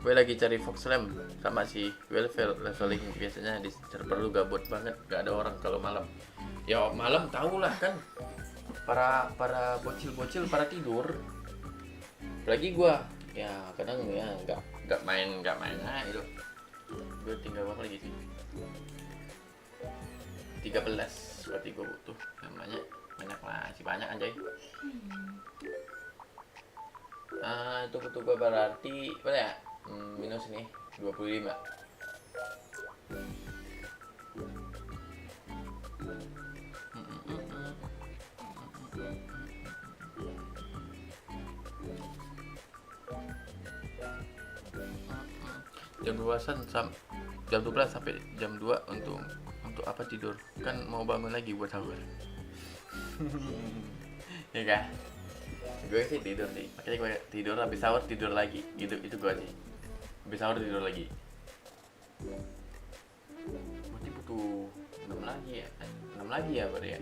Gue lagi cari Fox Lamp sama si leveling biasanya di server lu gabut banget, gak ada orang kalau malam. Ya malam tau lah kan, para bocil pada tidur. Apalagi gue, ya kadang ya nggak main aja itu. Gue tinggal berapa lagi sih? 13 berarti gue butuh namanya banyak lah, masih banyak anjay. Itu gue berarti berapa ya? Minus nih 25. Jam 12-an jam 12 sampai jam 2 untuk apa tidur? Kan mau bangun lagi buat sahur. Ya kan? Gue sih tidur nih, makanya gue tidur habis sahur tidur lagi, gitu itu gue sih. Habis sahur tidur lagi. Berarti butuh 6 lagi ya? 6 lagi ya berarti ya?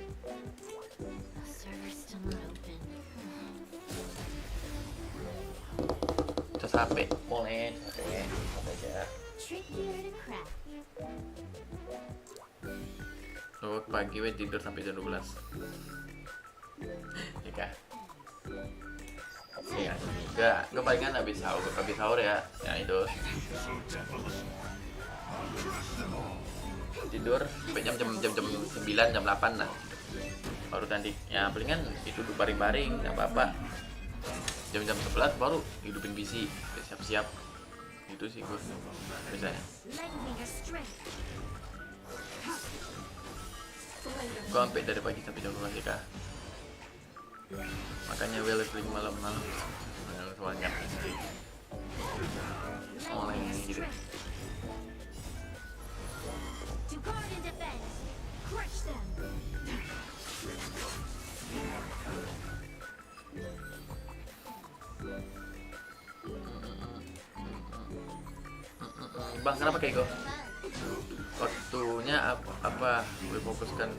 Cas HP, boleh, cas HP aja. So, pagi gue tidur sampai jam 12. Ya kan? Iya, gue palingan habis sahur ya itu tidur sampai jam 9 jam 8 lah, baru nanti ya palingan itu baring-baring nggak apa-apa. Jam 11 baru hidupin PC, siap-siap gitu sih gue biasanya. Gue sampai dari pagi sampai jam 12 ya. Makanya gue leveling malam-malam semangat online gitu. Bang, kenapa kayak gue? Waktunya apa? Gue fokuskan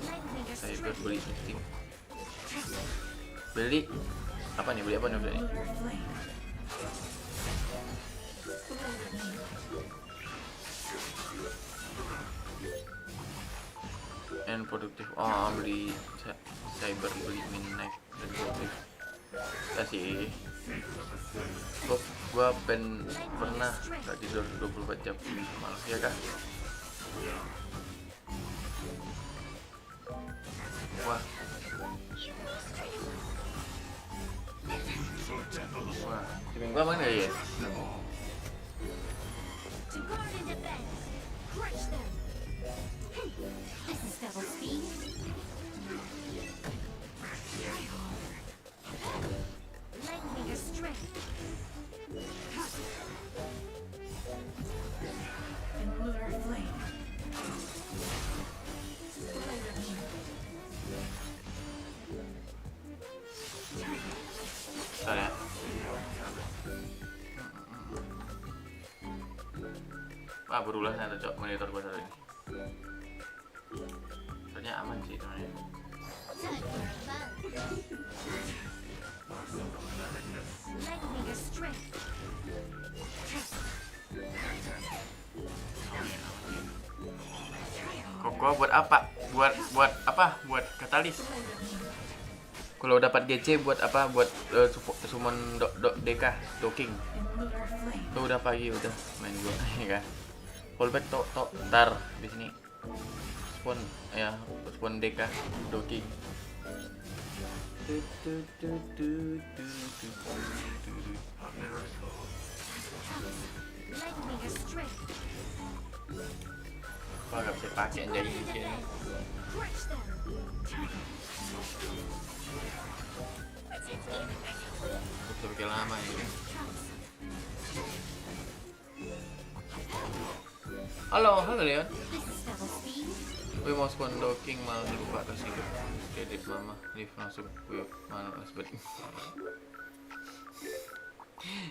saya beli Steam. Beli apa nih? Beli apa nih? And produktif. Oh, beli cyber, beli midnight dan produktif. Kasih. Gua pernah gak tidur 24 jam malah ya kah? Wah, tim gua mana ya? Bentar ya. Berulah ternyata cok monitor gua satu ini. Soalnya aman sih temennya. Koko buat apa? Buat apa? Buat katalis. Kalau dapat GC buat apa? Buat summon DK docking. Tuh udah pagi udah main gua ya kan. Fallback tok ntar di sini. Spawn DK docking. Wah, gak bisa pakai jadi ini. Bisa pakai lama ini. Halo Leon. Gue mau spawn docking malah lupa kasih edit mama live langsung gue malas banget.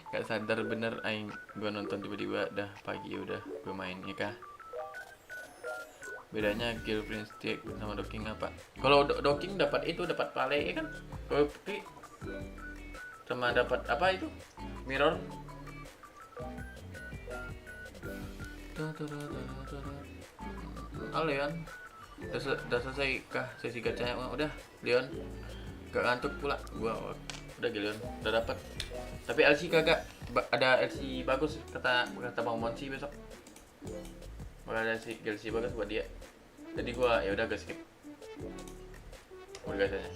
Gak sadar bener aing gue nonton tiba-tiba dah pagi udah gue main ya kah. Bedanya girlfriend stick sama docking apa? Kalau docking dapat itu dapat pale ya kan? Kalau stick sama dapat apa itu? Mirror. Halo Leon, udah selesai kah sesi gacanya? Udah Leon, gak ngantuk pula gua. Udah Leon, udah dapat. Tapi LC kagak, ada LC bagus kata Bang Monsi besok. Bakal ada LC bagus buat dia. Jadi gua ya udah gak skip. Udah gacanya.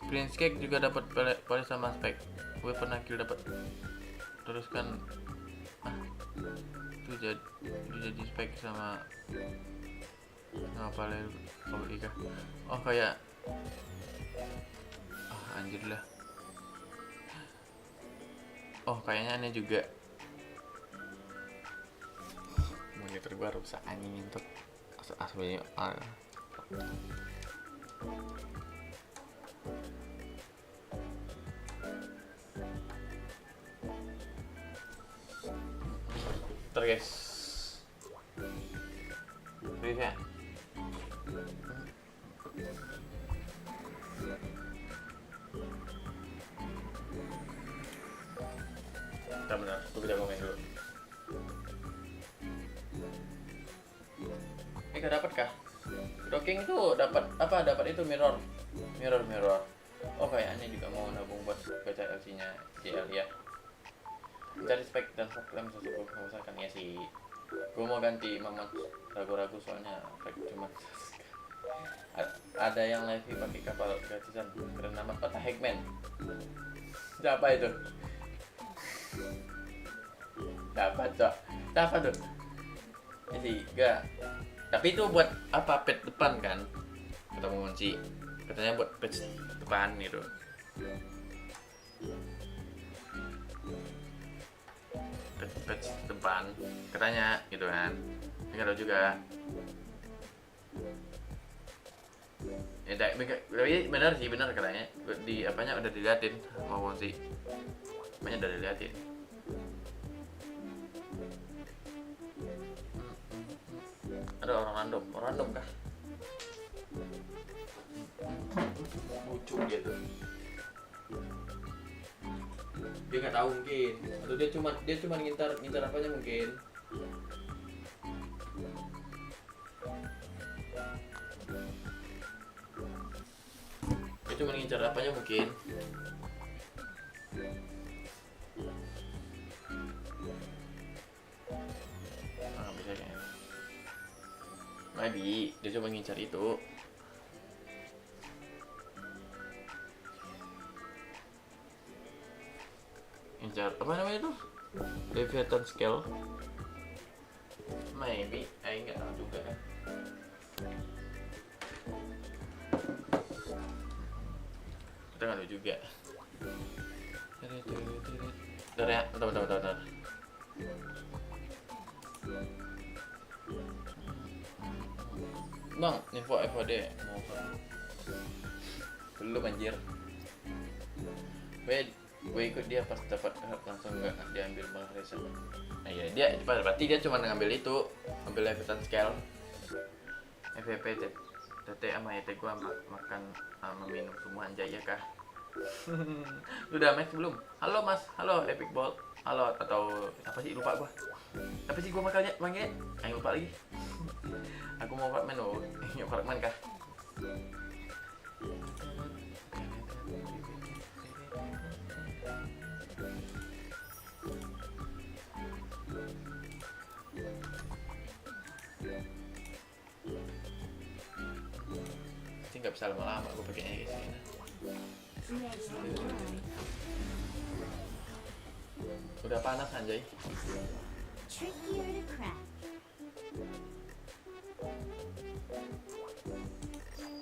Prince Cake juga dapat pale sama spek. Gue pernah kill dapat. Terus kan itu jadi spek sama pale Ika. Oh kayak anjir lah. Oh kayaknya aneh juga. Monitor gua rusak anjing untuk aslinya. Ntar guys. Please ya. Bentar, gue bisa komen dulu. Gak dapat kah? Docking tuh dapat apa? Dapat itu mirror. Oh kayaknya juga mau nabung buat baca LC-nya JL ya. Cari spek dan program sesuatu misalkan ya sih. Gue mau ganti Mamat ragu-ragu soalnya cuma ada yang live pakai kapal gratisan keren amat. Apa Hackman? Siapa itu? Dapat tuh ini enggak, tapi itu buat apa pet depan kan kata Monsi, katanya buat pet depan gitu. Pet depan katanya gitu kan, nggak tahu juga ya. Benar sih katanya di apanya udah diliatin sama Monsi, apanya udah diliatin. Ada orang random kah? Lucu dia tuh. Dia nggak tahu mungkin, atau dia cuma ngintar apanya mungkin. Dia cuma ngincar apanya mungkin. Bisa kayaknya. Maybe dia cuma ngincar itu. Ngincar apa namanya tuh? Leviathan scale. Maybe, nggak tahu juga kan. Kita nggak tahu juga. Bentar ya, bentar. Bang, info FOD mau belum anjir. Gue ikut dia pas dapat langsung nggak diambil malah reset. Nah ya dia berarti dia cuma ngambil itu, ngambil Leviathan scale, FVP, TT sama ET gue makan sama minum semua anjay ya kah. Udah max belum? Halo mas, halo Epic Bolt, halo atau apa sih lupa gue. Apa sih gue manggilnya? Ayo lupa lagi. Aku mau fragment loh. Yuk fragment kah? Ini nggak bisa lama-lama gue pakainya guys. Udah panas anjay. trickier to crack.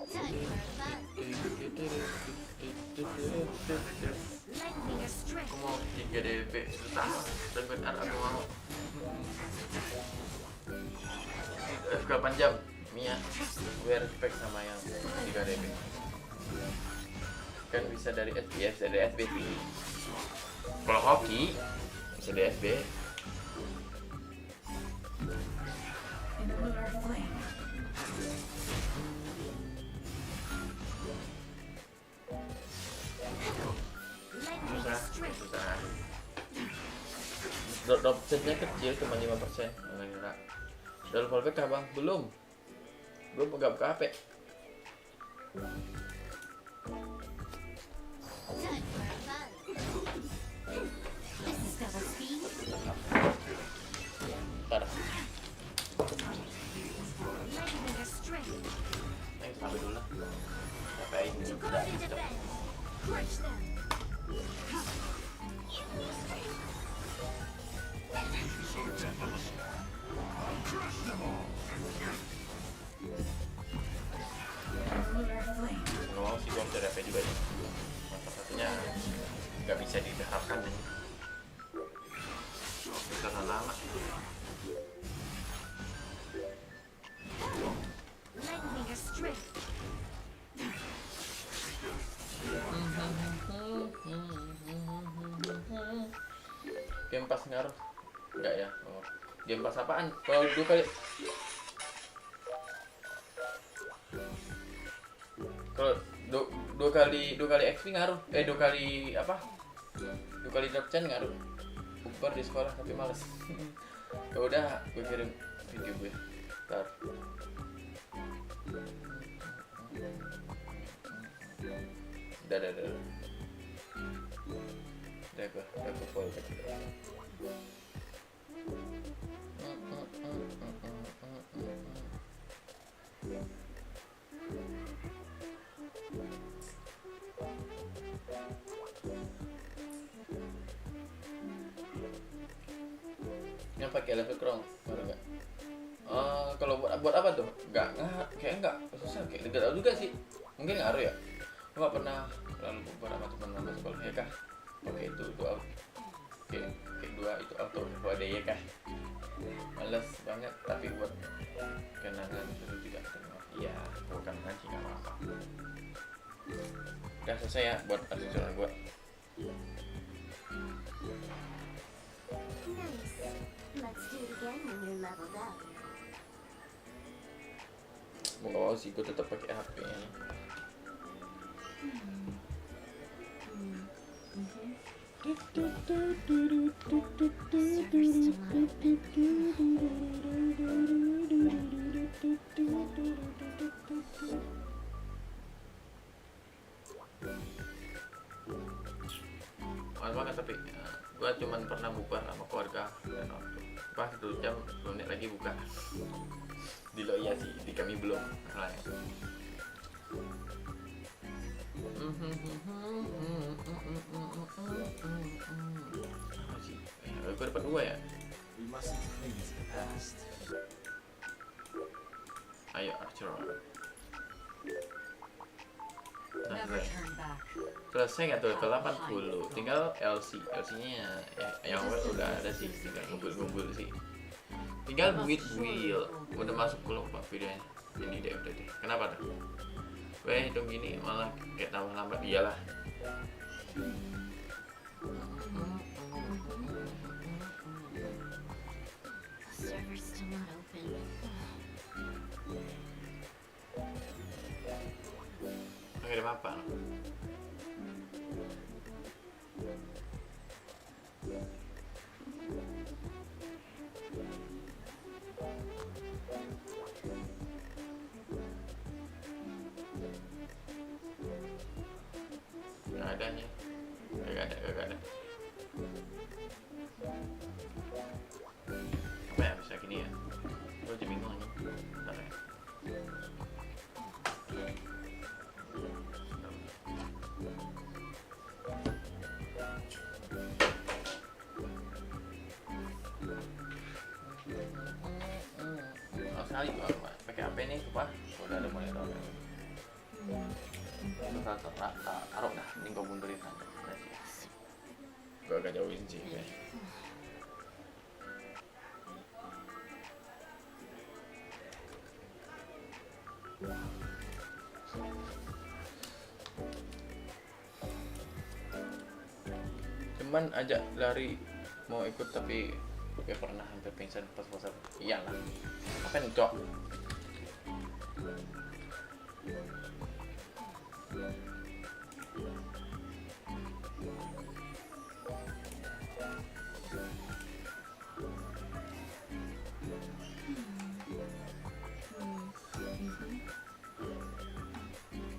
Time for fun. Lightning or strength. Aku mau 3 DP susah dan benar aku mau FK panjang Mia, gue respect sama yang 3 DP kan bisa dari SBS, dari SB kalau hoki bisa dari SB. susah drop setnya kecil cuma 5%. Enggak kira udah level PK bang? belum buka HP. Time for fun. This is double speed. Parah. Lightning or strength. Sampai dulu lah. Ngapain To udah guard and defend. Crush them. Nggak mau sih, gue bisa DP juga ya. Masa satunya nggak bisa diharapkan nih. Bisa lama. Lightning or strength. Game Pass ngaruh? Enggak ya? Oh. Game Pass apaan? Kalau 2 kali kalau 2 kali XP ngaruh. 2 kali apa? 2 kali drop chain ngaruh. Bubar di sekolah tapi males. Ya udah, gue kirim video gue. Ntar. Udah. Udah gue follow ke dia. Yang pakai level crown, baru nggak? Kalau buat apa tuh? Kayak enggak, susah kayak tidak tahu juga sih. Mungkin ngaruh ya. Gue nggak pernah lalu beberapa teman-teman sekolah ya kah? Pakai itu out. Kayak 2 itu auto ada ya kah? Males banget tapi buat kenangan itu tidak terima. Iya, bukan mancing nggak apa-apa. Udah selesai ya buat aksesoris gue. Nice. Let's do it again when you're leveled up. Mau sih gue tetap pakai HP ini. Mahal banget tapi gue cuman pernah buka sama keluarga dan waktu pas 1 jam 2 menit lagi buka. Di lo iya sih, di kami belum masalahnya. Gue dapat 2 ya. We mustn't cling to the past. Ayo Archer. Never turn back. Selesai nggak tuh ke 80. Tinggal LC nya ya, yang awal udah ada sih, tinggal ngumpul sih. Tinggal build udah masuk belum pak videonya. Ini deh udah deh. Kenapa tuh? Weh dong gini malah kayak tambah lambat. Iyalah. The server's still not open. Nggak ada apa-apa. Nggak adanya. Gak ada. Apa ya bisa gini ya? Gue aja bingung nih. Bentar ya. kali pakai HP nih apa udah ada monitor itu kan taruh dah mending kau mundurin aja gue agak jauhin sih kayak. Cuman ajak lari mau ikut tapi gue pernah hampir pingsan pas puasa. Iyalah. Apa nih, Cok?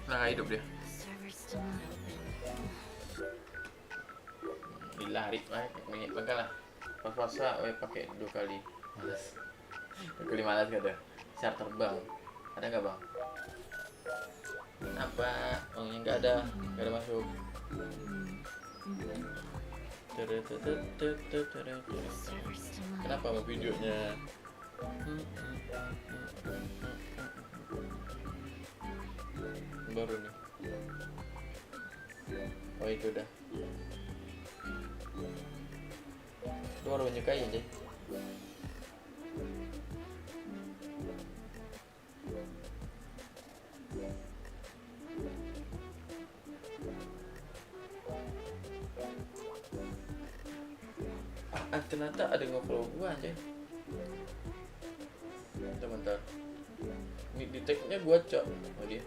Nah, hidup dia. Server's still not open. Lari banyak banget lah. Pas puasa pakai 2 kali. Malas. 2 kali malas kata. Share terbang. Ada nggak bang? Kenapa? Uangnya nggak ada masuk. Server's still not Kenapa mau videonya? Baru nih. Oh itu udah. Lu baru menyukai aja. Ternyata ada yang nge-follow gua aja. Bentar. Ini di tag-nya gua, Cok. Oh dia.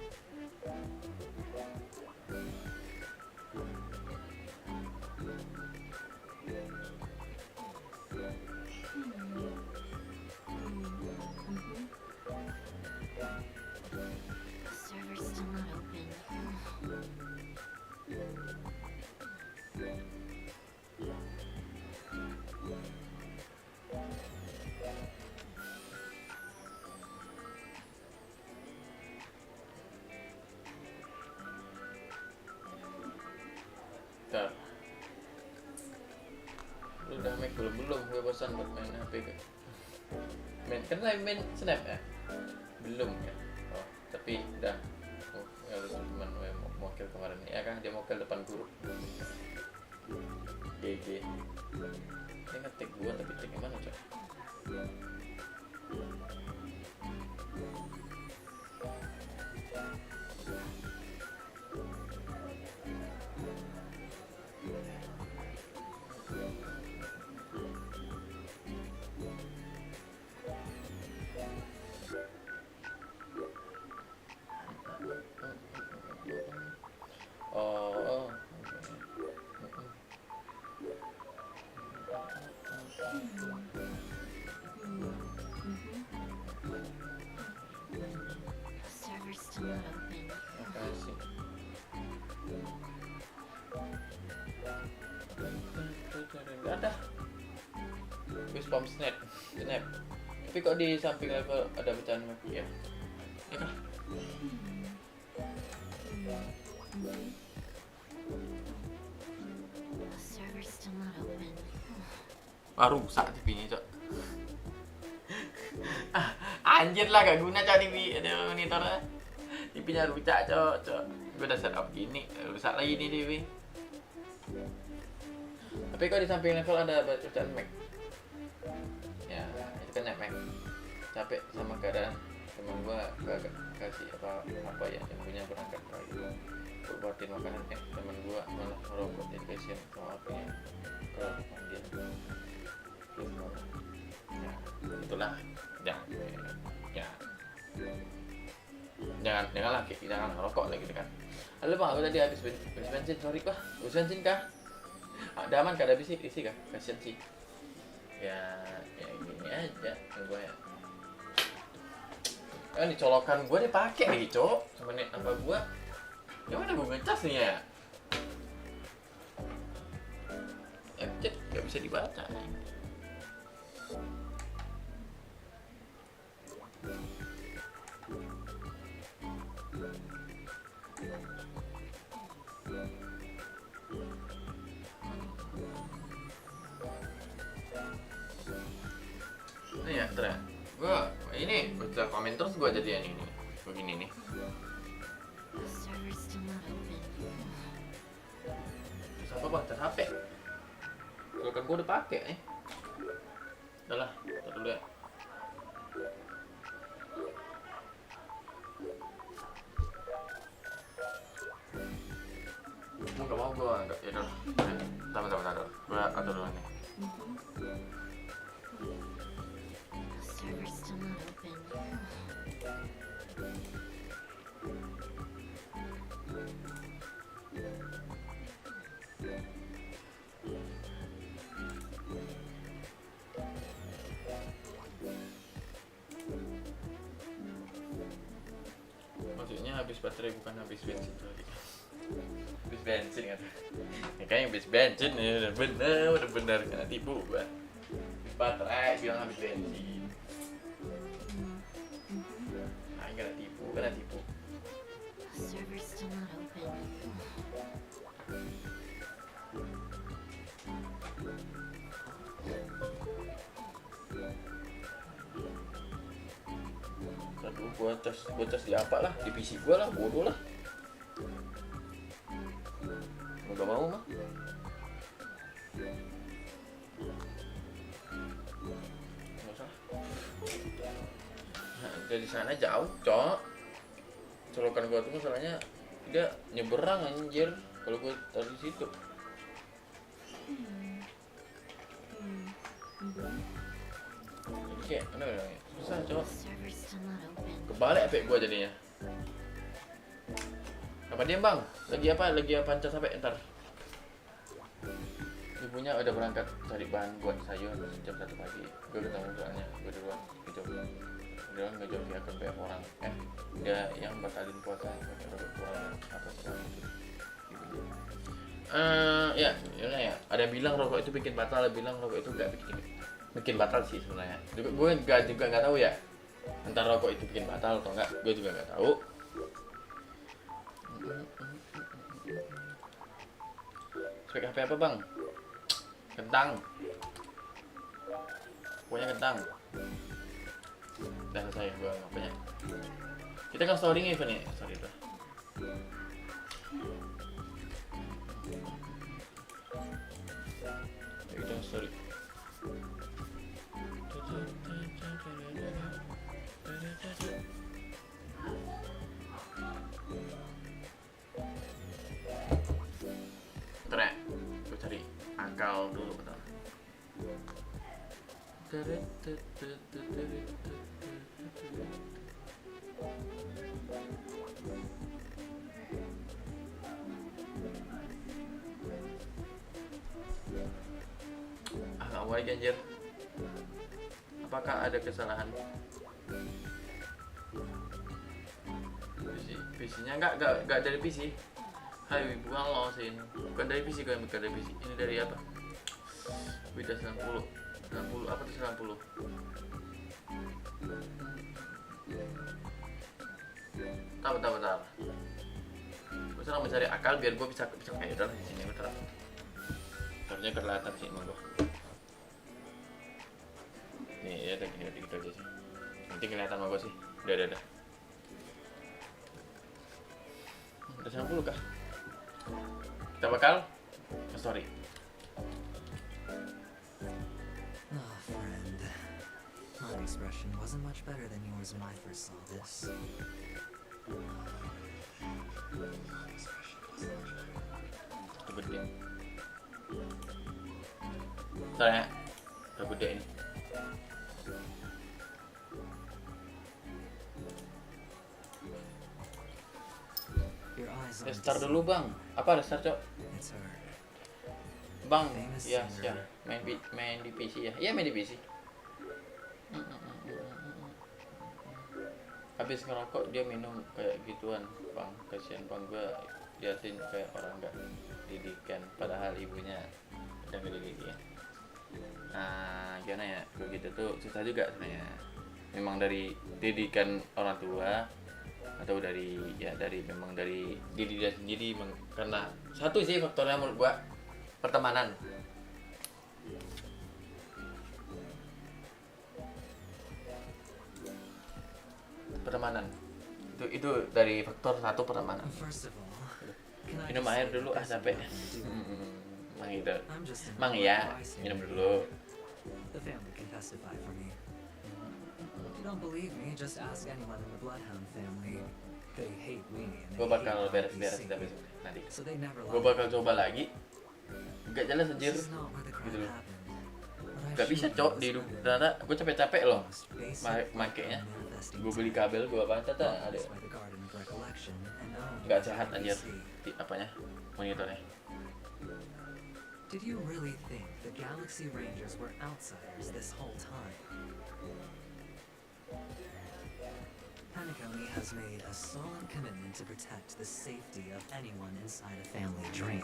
server's still not open. Bentar. Lu udah make belum? Gue bosan buat main HP kan. Main snap ya? Belum ya? Oh, tapi udah. Oh, ya lu cuma mau kill kemarin ya kan? Dia mau kill depan guru. GG. Dia nge-tag gua tapi tag gimana, Cok? Oh. Server's still not open. Makasih. Gak ada. Gue spam snap. Tapi kok di samping level ada pecahan mic ya? Ya kan? Server's still not open. Rusak TV-nya, Cok. Anjir lah, gak guna, Cok, TV. Ada monitornya. TV-nya rusak, Cok. Gue udah setup gini, rusak lagi nih TV. Tapi kok di samping level ada bacaan Mac. Ya, itu kan Mac. Capek sama keadaan teman gua gak kasih apa ya yang punya berangkat lagi. Gua buatin makanan teman gua malah merokok jadi kasihan sama apinya. Kalau panggil. Ya, itulah. Jangan lagi, jangan ngerokok lagi gitu kan. Halo bang, aku tadi habis bensin, sorry pak. Habis bensin kah? Ada aman kah? Ada isi kah? Kasian sih. Ya gini aja gue ya. Ini colokan gue dipakai lagi, Cok. Sama nih apa gue? Ya mana gue ngecas nih ya? Chat gak bisa dibaca. Ini ya, bentar ya. Gue bisa komen terus gua jadi yang ini begini nih. The server's still not open. Terus apa bang? Cas HP. Kalau kan gua udah pakai Udah lah, tar dulu ya. Gak mau gua enggak ya udah. Bentar. Gua atur dulu nih. The server's still not open. Maksudnya habis baterai bukan habis bensin tadi. Habis bensin kan? Ya kayaknya habis bensin ya udah bener kena tipu gua. Habis baterai bilang habis bensin. Nah, kena tipu. The server's still not open. Aduh, gua tes di apa lah, di PC gua lah, bodoh lah. Gak mau mah. Nggak usah. Nah, dari sana jauh, cok. Colokan gua tuh masalahnya dia nyeberang anjir. Kalau gua taruh di situ. Jadi kayak mana bilangnya? Susah, cok. The server's still not open. Kebalik HP gua jadinya. Apa diam bang? Lagi apa cas sampai ntar. Ibunya udah berangkat cari bahan buat sayur jam 1 pagi. Gue ketemu soalnya, gue duluan ngejok. Duluan ngejok ya ke banyak orang. Dia yang batalin puasa pakai rokok kurang apa kurang itu. Ya, ya. Ada yang bilang rokok itu bikin batal, ada yang bilang rokok itu gak bikin batal sih sebenarnya. Gue juga nggak tahu ya. Antara rokok itu bikin batal atau enggak, gue juga nggak tahu. Spek HP apa bang? Kentang. Pokoknya kentang. Udah selesai gue ngapanya. Kita kan story event nih, sorry tuh. Kita story. Bentar ya, gue cari akal dulu bentar. Gak mau lagi anjir. Apakah ada kesalahan? PC-nya enggak dari PC. Hai, buang losin. Bukan dari PC, bukan dari PC. Ini dari apa? Beda 90 apa tuh 90? Bentar. Gue sedang mencari akal biar gue bisa kayak udah di sini bentar. Harusnya kelihatan sih emang gue. Nih ya gitu aja sih. Nanti kelihatan sama gue sih. Udah. Udah 90 kah? Kita bakal story. Oh, friend. My expression wasn't much better than yours when I first saw this. Itu gede. Bentar ya. Udah gede ini. Your eyes Restart dulu bang. Apa restart cok? It's her. Bang, ya, main di PC ya. Iya main di PC. Habis ngerokok dia minum kayak gituan, bang. Kasian bang, gue liatin kayak orang nggak didikan. Padahal ibunya udah ngedidik dia. Nah, gimana ya? Begitu tuh susah juga sebenarnya. Memang dari didikan orang tua atau dari diri dia sendiri. Karena satu sih faktornya menurut gua, pertemanan. pertemanan. Itu dari faktor satu pertemanan. First of all, can I Minum just air say dulu that this capek. is what I do? Mang itu. I'm just an Mang ordinary ya, bystander. minum dulu. The family can testify for me. If you don't believe me, just ask anyone in the Bloodhound family. They hate me and Gue they bakal hate beres-beres RPC. kita besok nanti. So they never Gue lie. bakal coba lagi. Gak jelas anjir. This is not where the crime Gitu loh. happened. What I Gak bisa should cok do di is hidup. Ternyata gue capek-capek loh. most basic Makainya. manifesting Gue beli kabel, gue apa ternyata ada. by the Garden of Recollection and owned Gak by sehat anjir. RPC. Apanya? Monitornya. Did you really think the Galaxy Rangers were outsiders this whole time? Penacony has made a solemn commitment to protect the safety of anyone inside a family dream.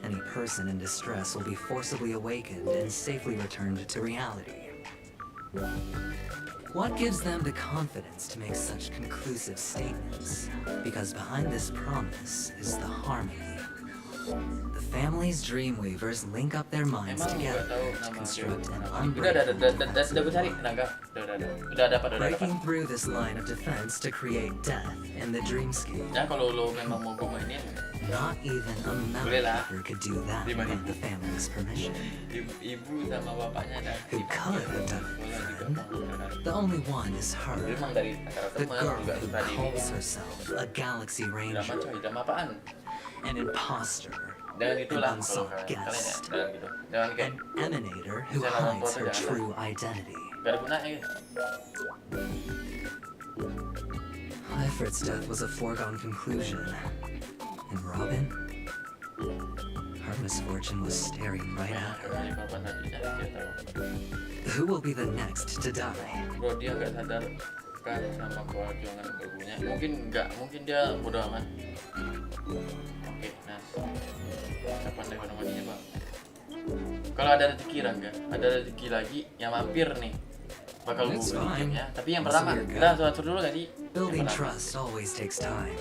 Any person in distress will be forcibly awakened and safely returned to reality. What gives them the confidence to make such conclusive statements? Because behind this promise is the harmony. The family's Dreamweavers link up their minds Emang gue together tahu to nama construct an udah unbreakable gue defensive cari wall. tenaga. Udah dapat. Breaking through this line of defense to create death in the dreamscape. Ya kalau lo memang mau gue mainin, Not even a Boleh lah. Membantu could do that 5.000. without the family's permission. ibu sama bapaknya ada. Who could have done it, friend? The only one is her, Memang dari antara the teman girl juga who suka diri. calls herself a Galaxy Drama Ranger, coy, drama apaan? an imposter, Jangan an gitulah kalau unsought kalian ya. guest, Jangan gitu. Jangan kayak an emanator who Bisa nonton hides her jangan. true identity. gak ada gunanya gitu. Alfred's death was a foregone conclusion. And Robin? Her misfortune was staring right Nah, at her. dari korban tadi ya, dia tahu. Who will be the next to die? Bro dia nggak sadar kan sama perjuangan ibunya. Mungkin dia bodoh amat. Oke, Nas. Kapan deh namanya bang? Kalau ada rezeki Rangga, ada rezeki lagi yang mampir nih. Bakal gue It's beliin fine. ya. Tapi yang I'll pertama, see your kita gut. atur dulu gak sih? Building Yang pertama. trust always takes time.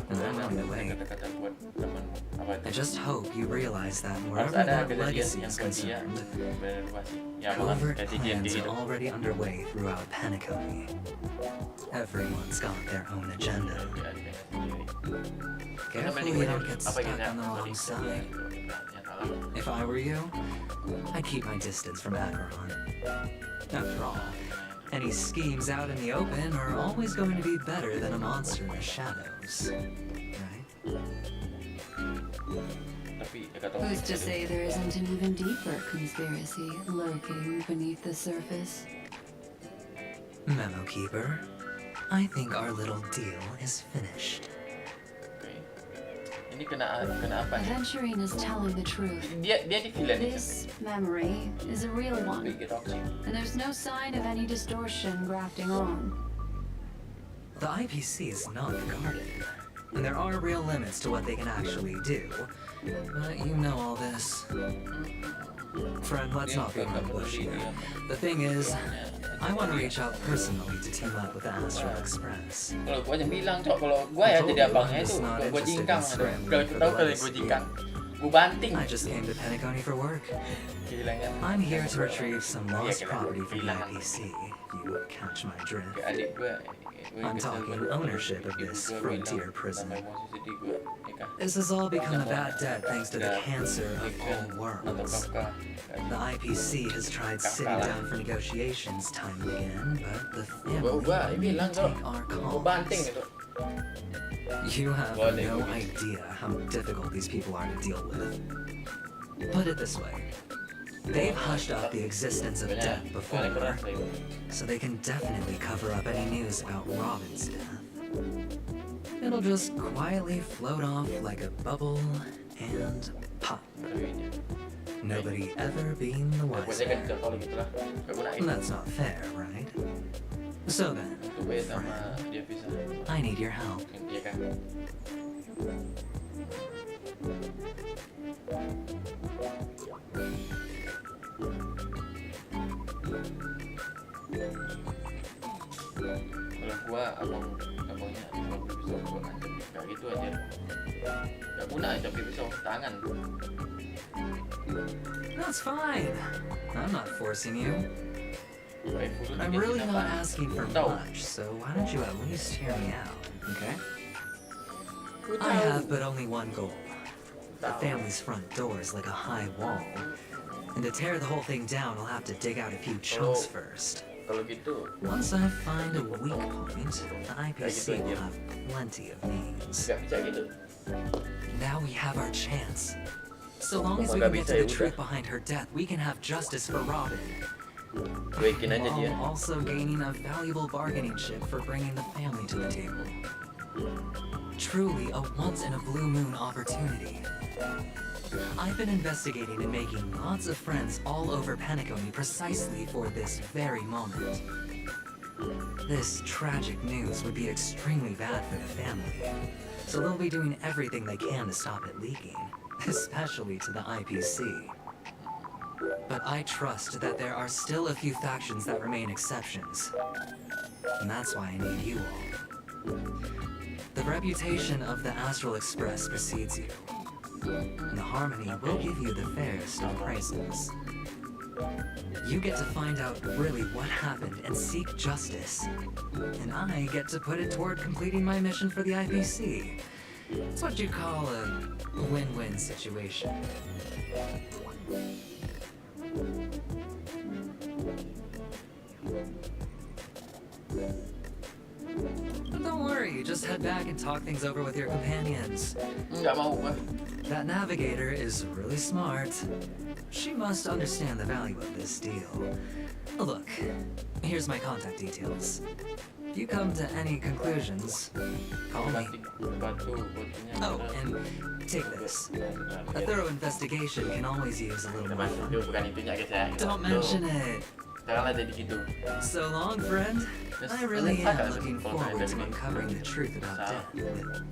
Ada along the way. kata-kata buat temanmu. Apa I itu? just hope you realize that Harus wherever ada that kejadian legacy yang is buat dia concerned, berenovasi. Ya bukan covert kejadian plans kayak are gitu. already underway throughout Penacony. Everyone's got their own agenda. Ya, dikasih sendiri. Careful Mending you banyak don't get apa stuck gitu ya, on the kalau wrong di- side. yang salah. If I were you, I'd keep my distance from Acheron. After all, any schemes out in the open are always going to be better than a monster in the shadows. Right? Tapi ya kata Who's to say there isn't an even deeper conspiracy lurking beneath the surface? Memo Keeper, I think our little deal is finished. Oke. Ini kena apa nih? Aventurine is telling the truth. Dia di villain itu. This memory is a real one, Big toxic. and there's no sign of any distortion grafting on. The IPC is not guarded, and there are real limits to what they can actually do. But you know all this. Friend, let's not beat around the bush here. The thing is, I want to reach out personally to team up with the Astral Express. Kalau gua aja bilang cok, kalau gua ya jadi abangnya itu gua jingkang. Kalau kita tahu kali gua jingkang, gua banting. I just came to Penacony for work. Kehilangan. I'm here to retrieve some lost Iya, property from the kehilangan. IPC, if you catch my drift. Kayak adik gua. I'm talking ownership of this frontier prison. Tambah emosi sedih gua, ya kan? This has all become a bad debt thanks to the cancer of all Nonton worlds. Kafka. The IPC has tried sitting down for negotiations time and again, but the family Gua won't bilang cok, take our gua banting calls. gitu. You have Boleh, no boleh. idea how difficult these people are to deal with. Put it this way. They've hushed up the existence of death before, Kali keras lah itu. so they can definitely cover up any news about Robin's death. It'll just quietly float off like a bubble and pop. Berwinnya. Nobody ever being the Gua aja kan wiser. kalau gitu lah. Gak gunain. That's not fair, right? So then, Itu gue sama dia bisa. I need your help. Iya kan? Kalau gua abangnya mobil pisau gua ngancam kayak gitu aja. Gak guna aja pisau tangan. That's fine. I'm not forcing you. I'm really not asking for much, so why don't you at least hear me out, okay? I have but only one goal. The family's front door is like a high wall. And to tear the whole thing down, I'll have to dig out a few chunks first. Kalau gitu, Once I find a weak point, the IPC will have plenty of means. nggak bisa gitu. Now we have our chance. So long as we Nggak can get bisa, to ya the truth udah. behind her death, we can have justice for Robin. Cuekin aja dia. While also gaining a valuable bargaining chip for bringing the family to the table. Truly a once-in-a-blue-moon opportunity. I've been investigating and making lots of friends all over Penacony precisely for this very moment. This tragic news would be extremely bad for the family, so they'll be doing everything they can to stop it leaking, especially to the IPC. But I trust that there are still a few factions that remain exceptions, and that's why I need you all. The reputation of the Astral Express precedes you. And the Harmony will give you the fairest of prices. You get to find out really what happened and seek justice. And I get to put it toward completing my mission for the IPC. It's what you call a win-win situation. But don't worry, just head back and talk things over with your companions. Nggak mau gua. That navigator is really smart. She must understand the value of this deal. Look, here's my contact details. If you come to any conclusions, call me. Membantu, buat punya. Oh, and take this. A thorough investigation can always use a little more fun. Itu bukan itunya guys ya. Don't mention it. Janganlah jadi gitu. So long, friend. I really am looking forward to uncovering the truth about death.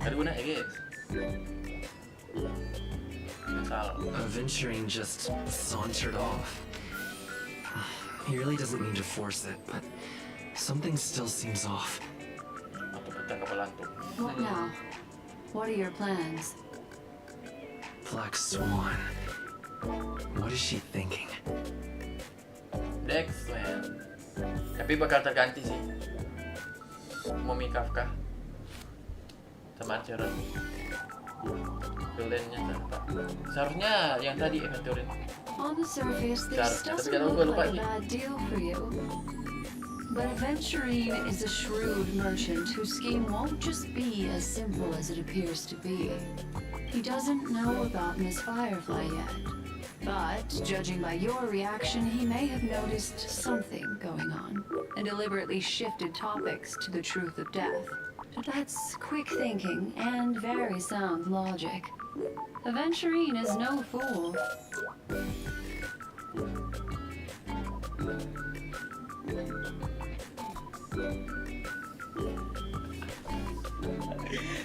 Tadi guna ya guys. Salah. Aventurine just sauntered off. He really doesn't mean to force it, but something still seems off. Atau pecah kepala antum. What now? What are your plans? Black Swan. What is she thinking? Dex man. Tapi bakal terganti sih. Momi Kafka sama Archeron. Villainnya siapa? Seharusnya yang tadi Aventurine. On the surface, this Tapi doesn't kalau look gua lupa like a nih. bad deal for you. But Aventurine is a shrewd merchant whose scheme won't just be as simple as it appears to be. He doesn't know about Miss Firefly yet. But, judging by your reaction, he may have noticed something going on and deliberately shifted topics to the truth of death. But that's quick thinking and very sound logic. Aventurine is no fool.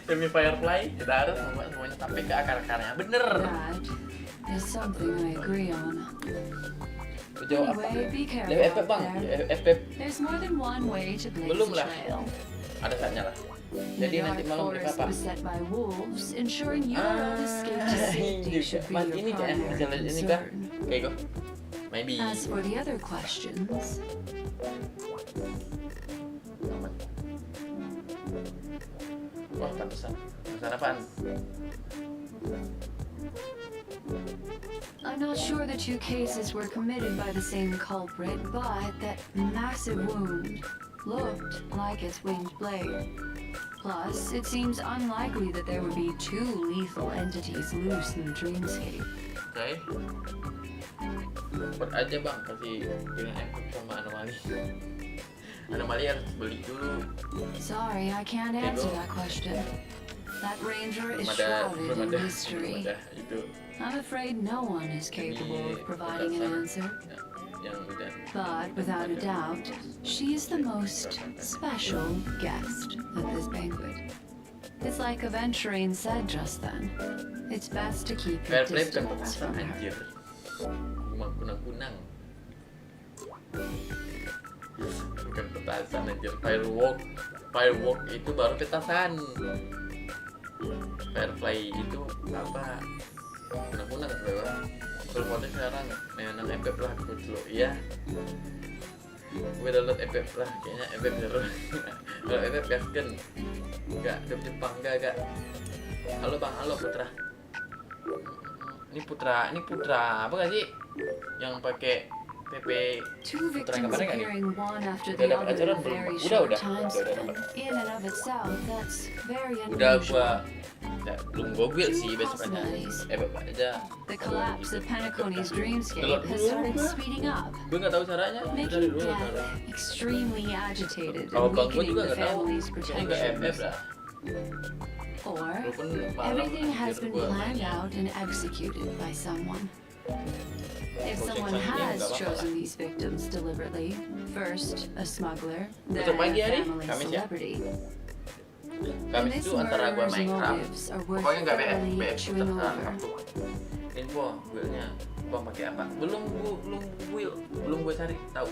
Demi Firefly, kita harus membuat semuanya sampai ke akar-akarnya. Bener. That is something I agree on. Jawab apa? Anyway, be careful Lebih FP out bang, there. FP There's more than one way to blaze Belum a lah. trail. ada saatnya lah. The Jadi dark nanti malam kita forest apa? beset by wolves, ensuring your own escape to safety should be Mas your ini kayak primary jalan ini kah? concern. Kayak go. Maybe. As for the other questions, Aman. Wah, pantesan. Pantesan apaan? I'm not sure the two cases were committed by the same culprit, but that massive wound looked like its winged blade. Plus, it seems unlikely that there would be two lethal entities loose in the dreamscape. Oke. Cepet aja bang, kasih pilihan efek sama anomali. Anomali harus beli dulu. Sorry, I can't answer that question. That ranger is shrouded in mystery. Itu I'm afraid no one is capable of providing an answer. yang udah. But without a doubt, she is the most special guest at this banquet. It's like Aventurine said just then. It's best to keep your Fair play bukan distance petasan from her. anjir. Cuma kunang-kunang. Bukan petasan anjir. Firework itu baru petasan. Firefly itu apa? Kunang-kunang bawah. Teleponnya sekarang menang MP lah dulu. Iya. Gue download FF lah, kayaknya FF seru. Kalau FF gasken. Enggak, dub Jepang enggak. Halo Bang, halo Putra. Ini Putra, apa gak sih? Yang pakai PP Two Putra victims kemarin gak nih? appearing one after Udah the dapat other ajaran in belum? very Udah short dapat. time span. In and of itself, that's very Udah unusual. belum gue build sih besoknya. Bapak aja. The collapse of Penacony's dreamscape has started speeding up, Gue nggak tahu caranya. Dari making dulu nggak tahu. death extremely agitated Kalau and bang gue weakening juga the nggak tahu. family's Kayaknya nggak FF protections. lah. Or Walaupun malam everything has anjir been gua planned mainnya. out and executed by someone. If Project someone Sunnya has nggak apa-apa chosen lah. these victims deliberately, first a smuggler, then Besok pagi a hari, family Kamis ya? celebrity. And Kamis this itu antara gue murderer's Minecraft. motives are worth Pokoknya nggak thoroughly BF chewing terserah over. aku. Info buildnya bang pakai apa? Belum gue cari tahu.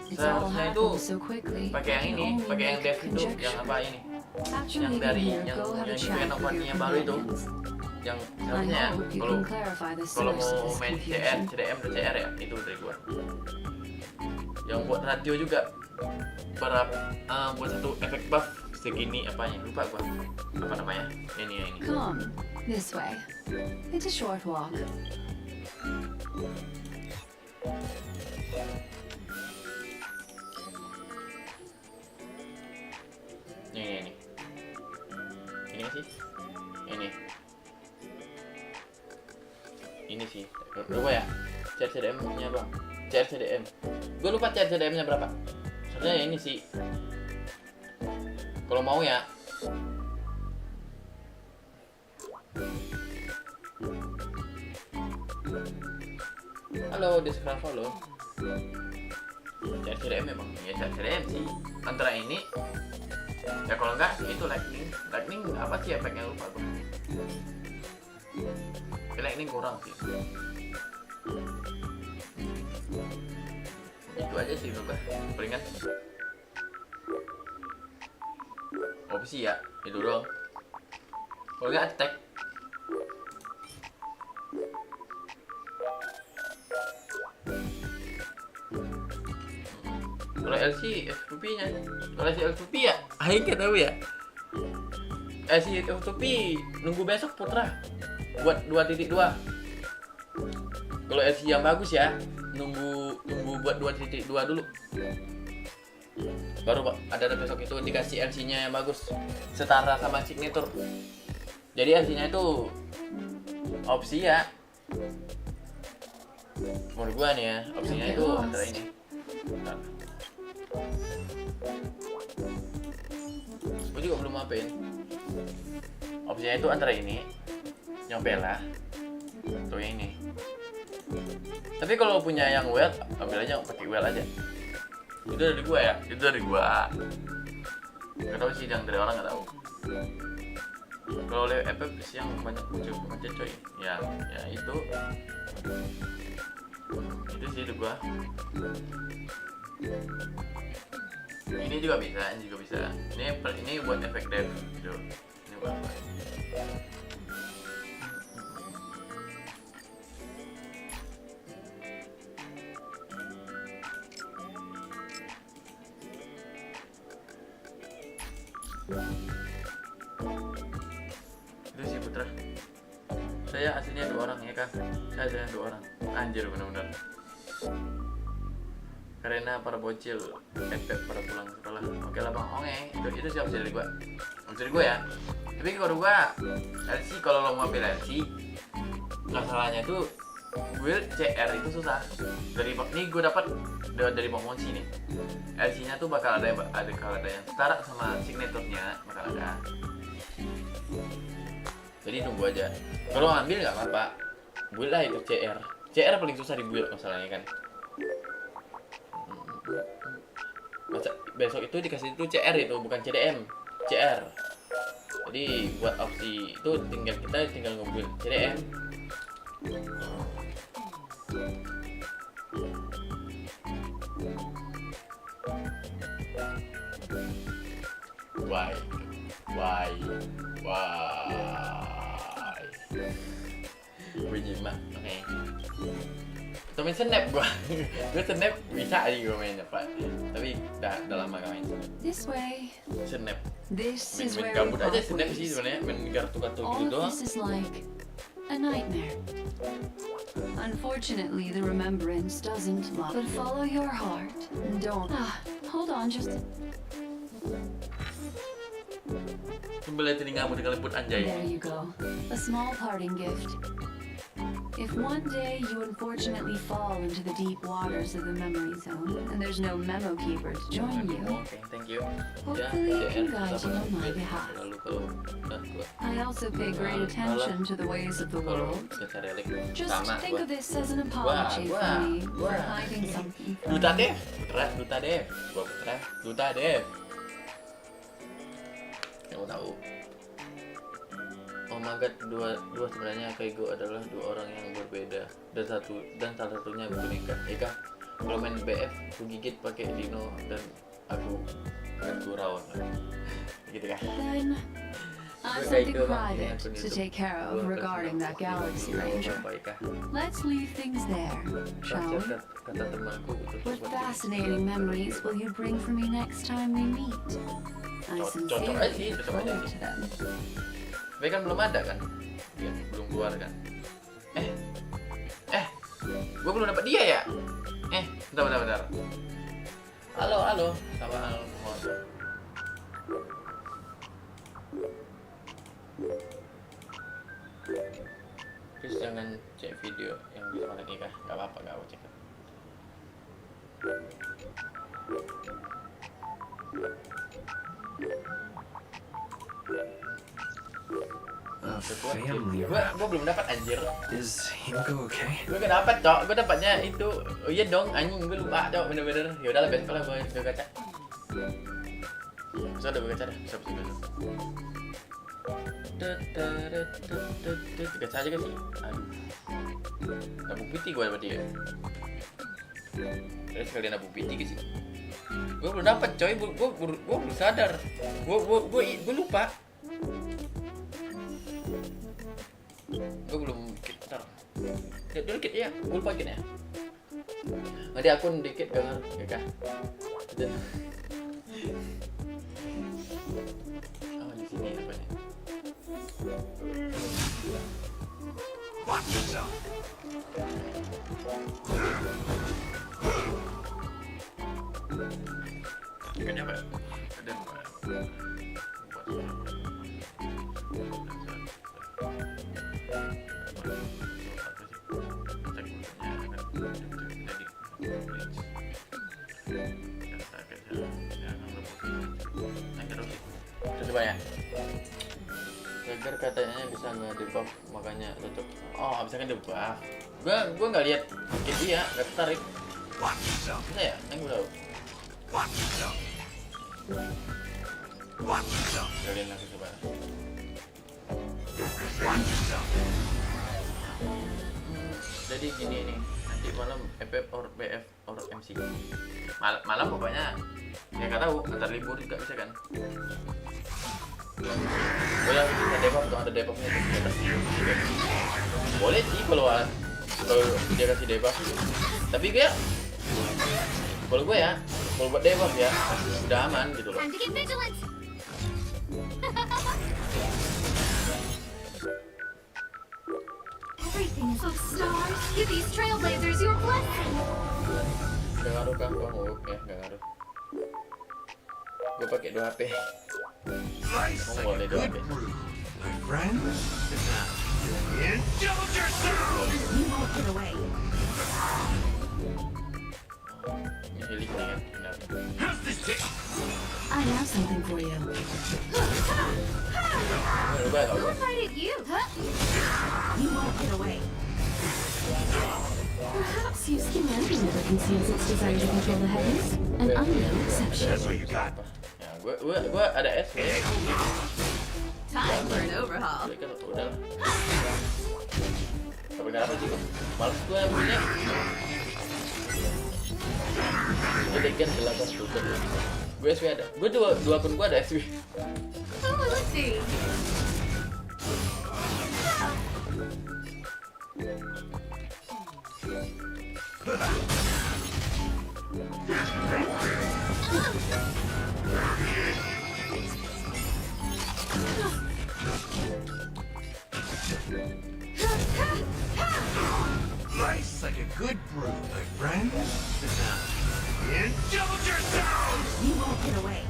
It's all Seharusnya itu happened so quickly. pakai yang I can ini, only pakai yang make dev itu, yang conjecture. apa ini? After yang leaving dari here, yang go have a yang chat with Inovasinya your baru itu, companions. yang I seharusnya hope you kalau can clarify the kalau source of mau this main confusion. CDM dan CR ya itu dari gua. Yang buat radio juga buat satu efek buff segini apanya lupa gua apa namanya ini. Come this way. It's a short walk. Ini sih ini sih lupa ya CR nya bang CR gue lupa CR nya berapa sebenarnya ini sih kalau mau ya halo diskon follow CR memang ya CR sih antara ini ya kalau enggak itu lightning apa sih efeknya lupa gue lightning kurang sih itu aja sih berubah palingan opsi ya itu doang kalau enggak attack kalau LC F2P nya kalau LC F2P ya aing nggak tahu ya LC F2P nunggu besok Putra buat 2.2 kalau LC yang bagus ya nunggu buat 2.2 dulu baru ada besok itu dikasih LC nya yang bagus setara sama signature jadi LC nya itu opsi ya menurut gua nih ya opsinya itu antara ini bentar. Gue juga belum maafin opsinya itu antara ini yang Bella atau yang ini tapi kalau punya yang well ambil aja pakai well aja itu dari gua ya itu dari gua nggak tahu sih yang dari orang nggak tahu kalau oleh FF sih yang banyak muncul aja coy ya itu sih itu gua ini juga bisa ini buat efek dev gitu ini buat apa itu sih Putra saya aslinya 2 orang ya kan saya aslinya 2 orang anjir benar-benar karena para bocil efek para pulang sekolah oke lah bang itu sih opsi dari gua ya tapi kalau gua LC kalau lo mau ambil LC masalahnya tuh build CR itu susah dari ini gua dapat dari Bang Monsi nih LC nya tuh bakal ada yang setara sama signaturnya bakal ada jadi tunggu aja kalau ambil nggak apa-apa build lah itu CR paling susah di build masalahnya kan besok itu dikasih itu CR itu bukan CDM CR jadi buat opsi itu kita tinggal nge-build CDM why gue nyimak oke Atau main snap gua. Gua snap bisa aja gua main apa. Tapi udah lama gak main snap. This way. Snap. This Main is where we gabut aja part snap sih ways. sebenarnya, main kartu-kartu All gitu of doang. this is like a nightmare. Unfortunately, the remembrance doesn't lie. But follow your heart and don't. Hold on, just. Sebelah telingamu dengan lembut anjay. There you go. A small parting gift. If one day you unfortunately fall into the deep waters of the memory zone and there's no memo keeper to join you, Oke, thank you. hopefully I can guide you on my behalf. Lalu kalau gua I also pay great attention to the ways of the kalau world. gacha relik Just sama think gua. of this as an apology for me for hiding something from Duta you. Dev, Duta Dev, gua putra, Duta Dev. Yang gua tahu. Oh my god, dua sebenarnya Kaigo adalah dua orang yang berbeda dan salah satunya boneka. Eka, kalau main BF, aku gigit pakai dino dan aku akan gurau. Gitu kan? Then, I've something private to take care of regarding that Galaxy Ranger. Let's leave things there, shall we? Kata temanku itu What fascinating memories will you bring for me next time we meet? I Cocok aja sih, sincerely cocok look aja forward sih. to them. Tapi kan belum ada kan? Dia belum keluar kan? Gue belum dapat dia ya? Bentar. Halo, sama Almotor. Please jangan cek video yang di mana nikah, nggak apa-apa, nggak aku cek. A family Gue wrap. belum dapat anjir. Is Himiko okay? Gue gak dapat cok, gue dapatnya itu. Oh iya dong, anjing gue lupa cok, bener-bener. Ya udahlah besok lah gue gacha. Besok udah gue gacha dah, besok. Gacha aja kan sih. Aduh. Nabung piti gue dapat dia. Terus sekalian nabung piti gitu sih. Gue belum dapat coy, gue belum sadar. Gue lupa. Gue belum ntar lihat dulu dikit ya, gue lupa dikit ya. Nanti akun dikit gak ngaruh ya kah? Oh di sini apa nih? Watch yourself. Ikannya apa? Ada apa? Coba ya. Gagar katanya bisa nge-debuff, makanya cocok. Oh, bisa nge-debuff. Gua nggak lihat bikin dia, nggak tertarik. Bisa ya? Gue tahu. Kalian langsung coba. Jadi gini nih, nanti malam FF or BF or MC. Malam pokoknya ya nggak tahu, antar libur juga bisa kan. Gue yang bisa debuff, tuh ada debuffnya tuh. Boleh sih kalau dia kasih debuff. Tapi gue kalau buat debuff ya udah aman gitu loh. Time to get vigilant! Everything is of stars. Give these trailblazers your blessing. Gak ngaruh kah? Gua nguruk ya, gak ngaruh. Gue pakai 2 HP. Oh, boleh 2 HP. My friends? Indulge yourself! You won't get away. Ini healing nih kan, benar. I have something for you. Lupa ya Who kalau invited you? Huh? You won't get away. Perhaps you've seen anything that conceals its desire to control the heavens, and I'm no exception. That's what you got. ya, gue ada SP. Time for an overhaul. Tapi kan udah lah. Tapi gak apa sih gue. Males gue punya. Gue kan gelagas juga. Gue SP ada. Gue dua akun gue ada SP. Oh, let's see. Life's like a good brew, my friend. Indulge yourselves! You won't get away.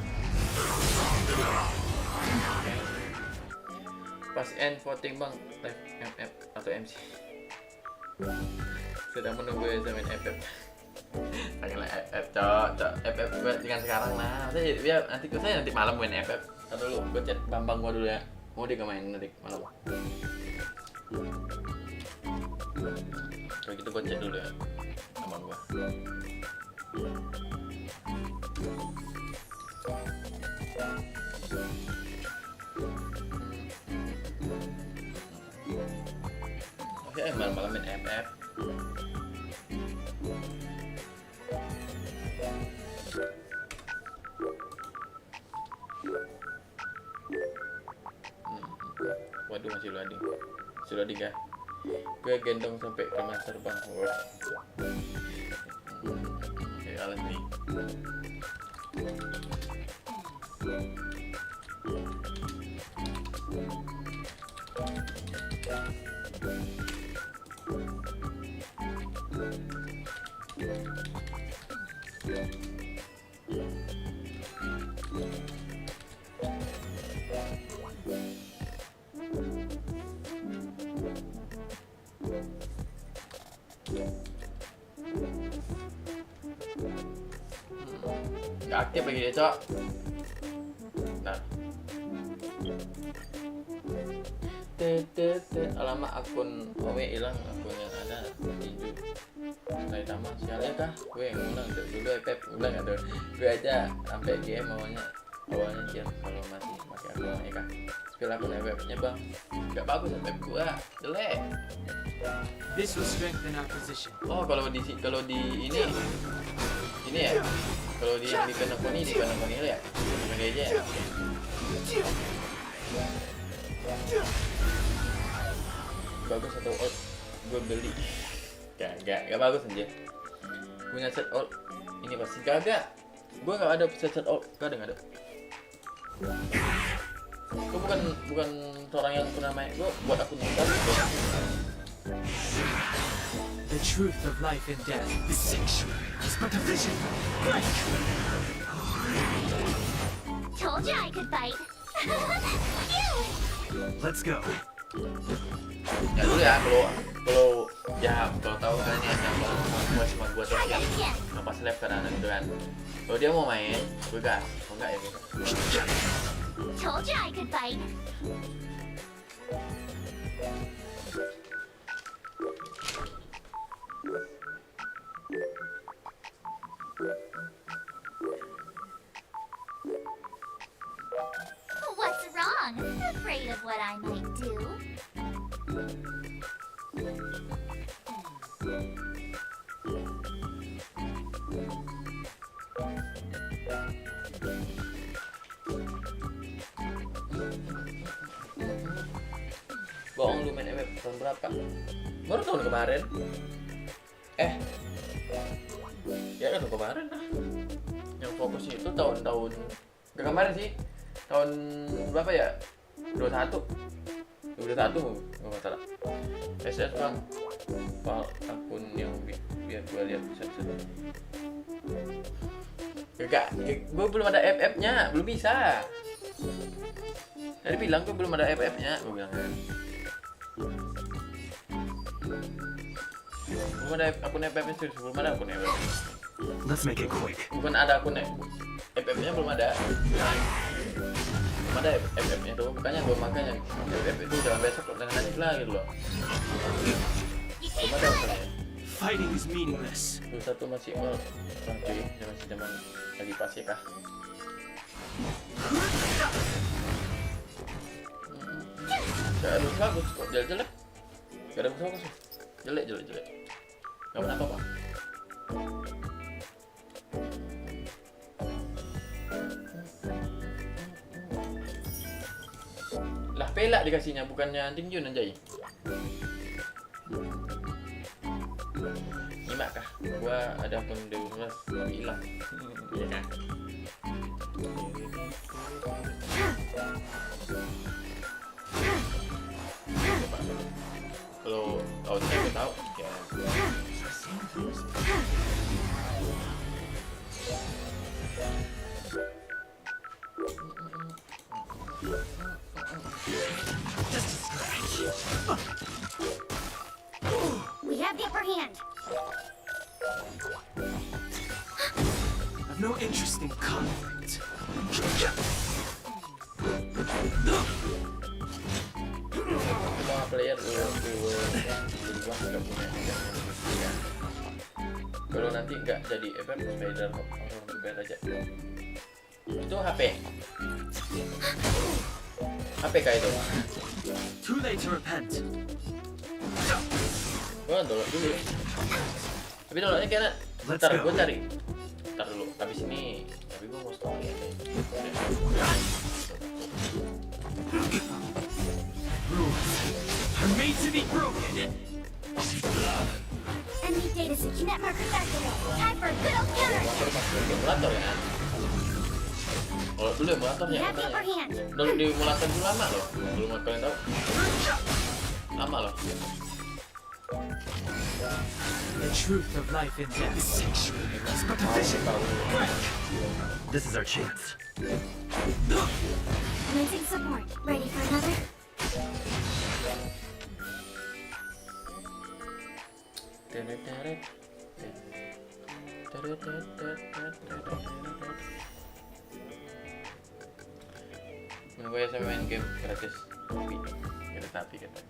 Pas end voting bang, live FF atau MC. Sedang menunggu ya main FF. Pengenlah FF, cok FF buat dengan sekarang lah. Maksudnya ya nanti malam main FF. Ntar dulu, gue chat Bambang gua dulu ya. Mau dia main nanti malam. Kalau gitu gue chat dulu ya, Bambang gua. Oke, malam-malam main FF. Waduh, masih loading ya. Gue gendong sampai ke master bang. Kayak alas nih. Nggak aktif lagi ya, cok. Nah, alamak akun Ome hilang, akun yang ada tinju. Saitama sialnya kah? Gue yang ngulang dulu FF ulang nggak tuh? Gue aja sampai game awalnya kian kalau masih pakai akun Ome kah? Spill akun FF-nya bang, nggak bagus FF gua, jelek. This will strengthen our position. Oh kalau di ini ya, kalau di yang di Penokoni ya, Penokoni aja ya. Bagus atau out, gue beli. Gak bagus aja. Punya set out, ini pasti kagak. Gue nggak ada set out, gak ada. Gue bukan orang yang pernah main. Gue buat akun nonton. The truth of life and death. This sanctuary is but a vision. Told you I could fight. Let's go. Ya dulu ya, kalau tahu kan ya yang cuma gue tuh yang pas lab karena gitu kan. Kalau dia mau main, gue gas. Kalau enggak ya gue. Told you I could fight. What's wrong? Afraid of what I might do? Bohong, lu main FF tahun berapa? Baru tahun kemarin. Ya kan kemarin lah. Yang fokusnya itu tahun-tahun gak kemarin sih. Tahun berapa ya? 21 nggak salah. SS bang, akun yang biar gue lihat set-set. Gue belum ada FF-nya, belum bisa. Tadi bilang gue belum ada FF-nya, gue bilang kan. Belum ada akun FF-nya serius, belum ada akun FF. Let's make it quick. Bukan ada akun FF-nya belum ada. Belum ada FF-nya tuh, makanya FF itu jangan besok dengan lanjut lagi gitu loh. Belum ada akunnya. Fighting is meaningless. Dulu satu masih cuy, masih zaman lagi pas ya kah? Gak ada bagus kok, jelek. Gak ada bagus kok, jelek. Gak pernah apa-apa. Lah pelak dikasihnya, bukannya Tinjun anjay. nyimak kah? Gua ada akun di rumah hilang. Iya kan? Coba. Kalau saya tahu ya. We have the upper hand. I've no interest in conflict. Semua player berubah nggak punya ya. Kalau nanti nggak jadi event spider orang berbeda aja. Itu HP kayak itu. Too late to repent. Gua download dulu. Tapi downloadnya kayaknya ntar gue cari. Ntar dulu. Habis ini. Tapi gue mau story aja. Rules are made to be broken. Enemy data Kinet markers activated. Time for a good old counter. Emulator ya. Kalau dulu emulatornya. We have the upper hand. Download di emulator dulu lama loh. Belum kalian tahu. Lama loh. The truth of life and death. But the vision. This is our chance. Commencing support. Ready for another? Menunggu ya saya main game gratis. Tapi kata.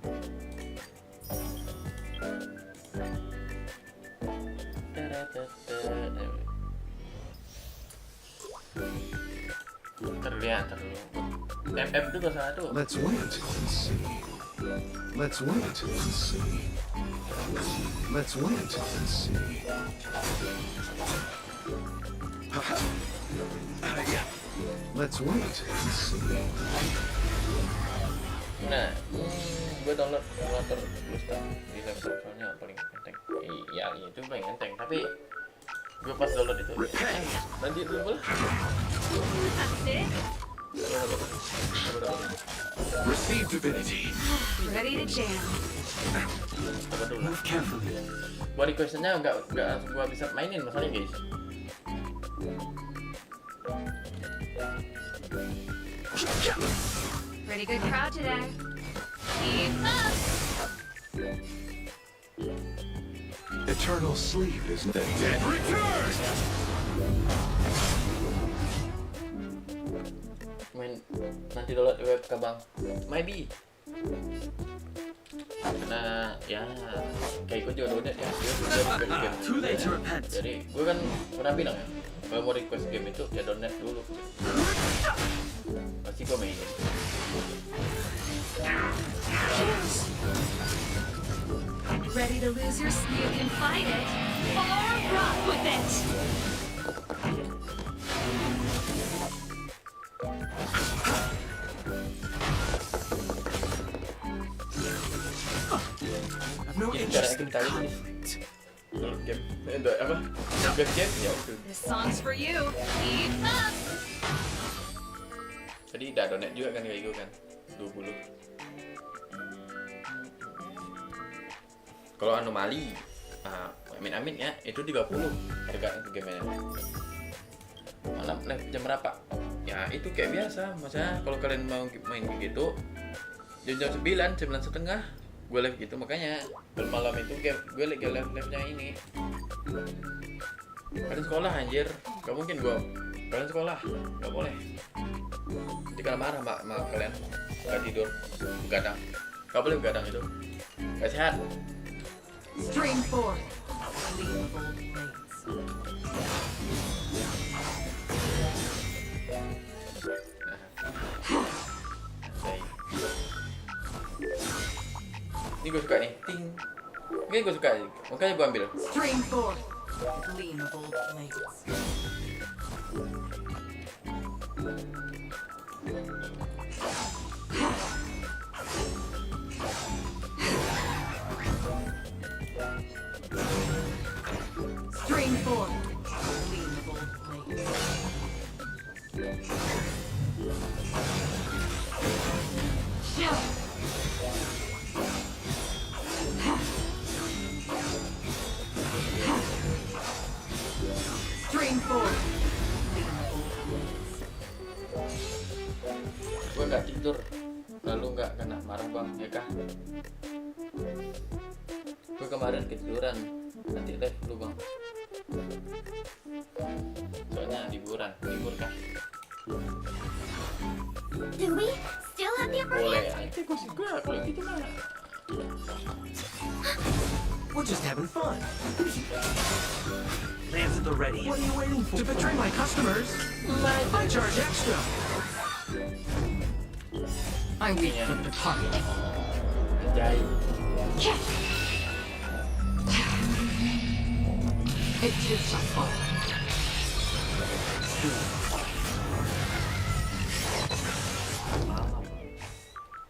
Terlihat terlalu. FF itu salah tuh. Let's wait and see. Let's wait and see. Let's wait and see. Let's wait and see. Nah, gue download emulator Bluestar di laptop soalnya paling enteng. Iya, itu paling enteng. Tapi gue pas download itu, nanti dulu lah. Receive divinity. Ready to jam. Coba dulu. Move carefully. Buat requestnya nggak langsung gue bisa mainin masalahnya guys. Pretty good crowd today. Keep up. Eternal sleep is the dead return. Main nanti download di web kabang. Maybe. Karena ya kayak gue juga download ya. Too late to repent. Jadi gue kan pernah bilang ya, kalau mau request game itu ya download dulu. Pasti gue mainin. Ready to lose your you can fight it or rock with it. I've no interest in conflict. Download game, apa? Download game ya itu. This song's for you. Keep up. Tadi udah download juga kan kayak gue kan 20. Kalau anomali, amin ya itu 30 harga itu gamenya. Malam live jam berapa? Ya itu kayak biasa, maksudnya kalau kalian mau main gitu jam 9:30 gue live gitu, makanya kalau malam itu gue live-nya ini. Kalian sekolah anjir, gak mungkin kalian sekolah, gak boleh. Nanti kalau marah sama kalian gak tidur, begadang, gak boleh begadang itu, gak sehat. Stream 4. Ini gue suka nih, ting. Ini gue suka, makanya gue ambil. Stream 4. Gleamable blades. bang, ya kah? Gue kemarin ketiduran, nanti live dulu bang. Soalnya libur kah? Do we still have the upper Boleh, hand? nanti gue sih kalau gitu mah. We're just having fun. Hands at the ready. What are you waiting for? To betray my customers, I charge extra. I wait for the department. Jai. It is my fault.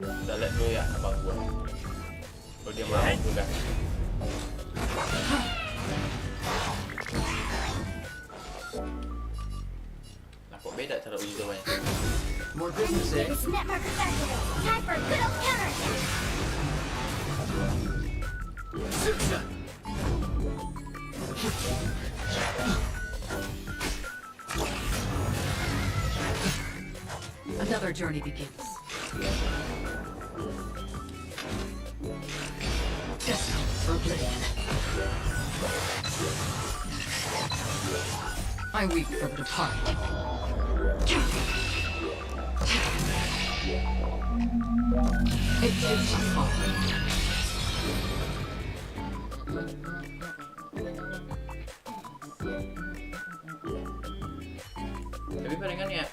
Udah liat dulu ya abang gua. Kalau dia mau juga. Nah kok beda cara uji cobanya? More business, eh? This network festival. Time for a good old counter attack. Another journey begins. Destined for oblivion. I weep for the departed. It is my fault. Tapi palingan ya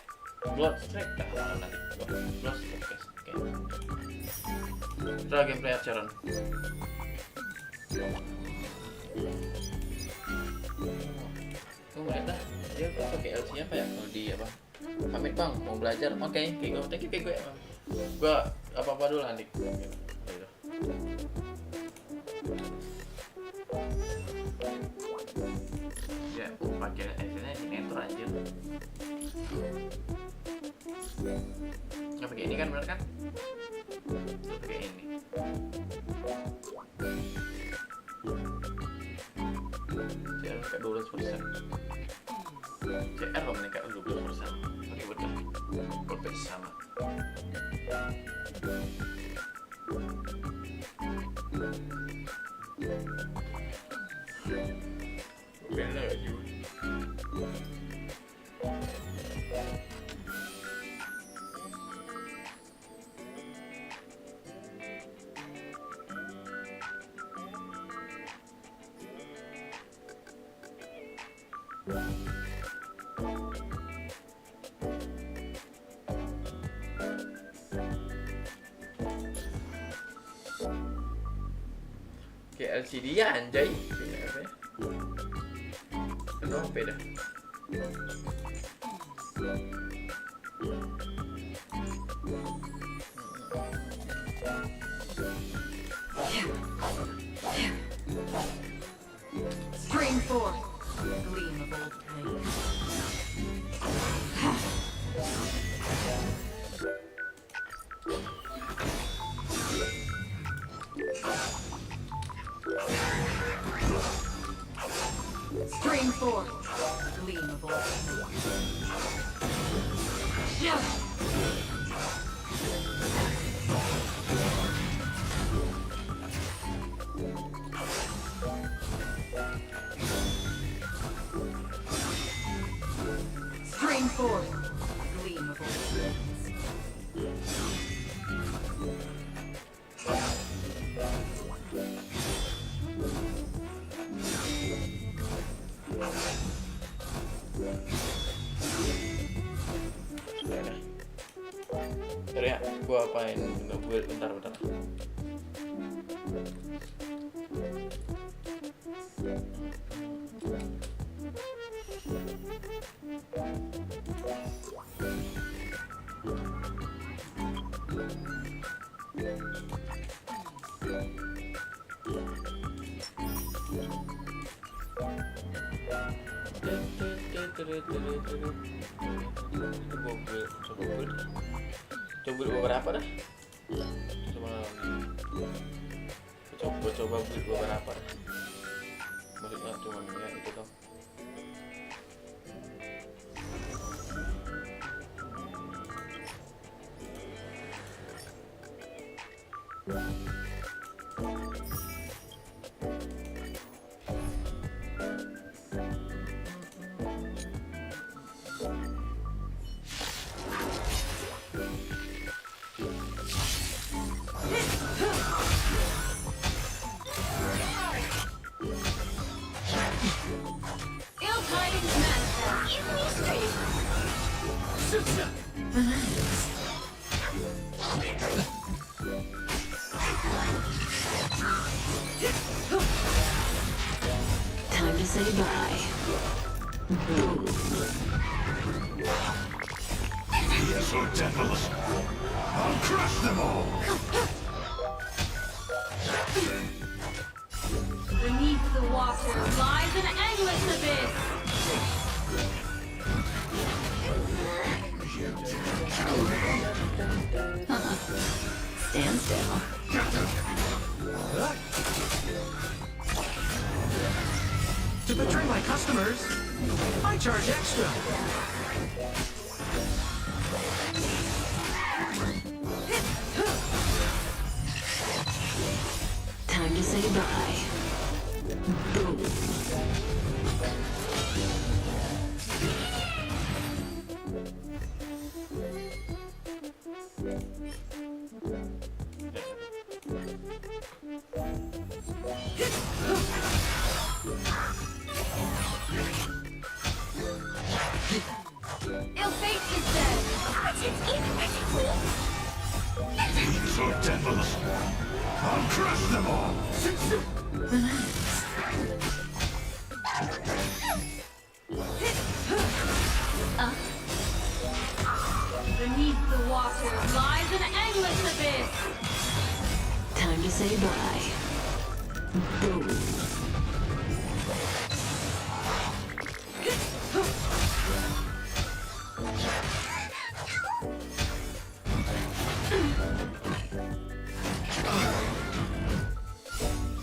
Blood Strike dah malam nanti. Blood Strike guys. Oke. Terus gameplay acaran. Gue ngeliat dah dia pakai LC apa ya kalau di apa? Pamit bang mau belajar. Oke, kayak gue thank you kayak gue. Gue apa dulu Andik. Ya, pakai LC-nya sinetron anjir. Nggak pakai ini kan bener kan? Pakai ini. CR meningkat 12%. CR kalau meningkat 12%. Oke betul. Voltage sama. Beda ya juga. Kayak LCD ya anjay. Kayak apa ya? Kenapa beda? Spring forth, gleam of old flame. Spring forth, gleam of old flame. Spring forth, gleam of old flames. Bentar ya, gua apain dulu, bentar. Coba beberapa dah. Coba beli beberapa dah. Maksudnya cuma ya itu toh. Ill tidings manifest. Give me strength. Time to say bye. You're so devilish. I'll crush them all. Beneath the water lies an endless abyss. Stand still. To betray my customers, I charge extra. Time to say bye. Boom. Ill fate is dead. You're so devilish. I'll crush them all. Beneath the water lies an endless abyss. Time to say bye. Boom.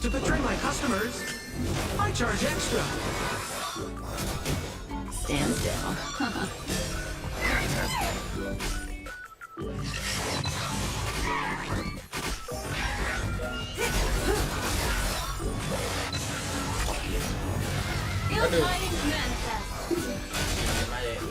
To betray my customers, I charge extra. Stand still. Ill tidings manifest. Diam aja ya.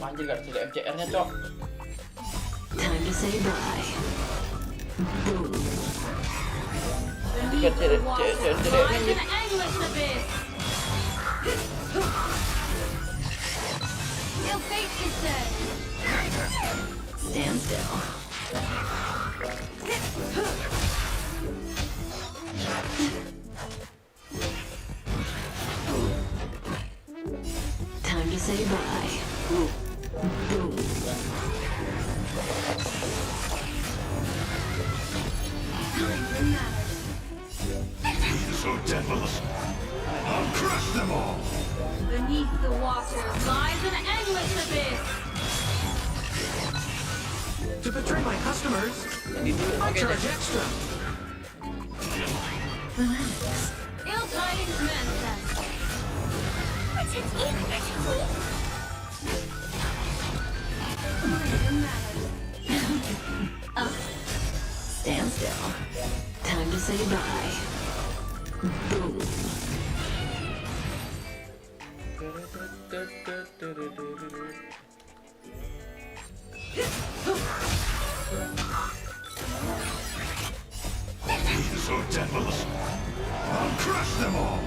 Anjir gak ada MCR-nya, Cok. Time to say bye. Boom. Beneath the water lies an endless abyss. Ill fate is dead. Stand still. Time to say bye. Boom. You're so devilish. I'll crush them all. Beneath the water lies an endless abyss. To betray my customers, I charge extra. Ill tidings manifest. Stand still. Time to say bye. Boom. You're so devilish. I'll crush them all.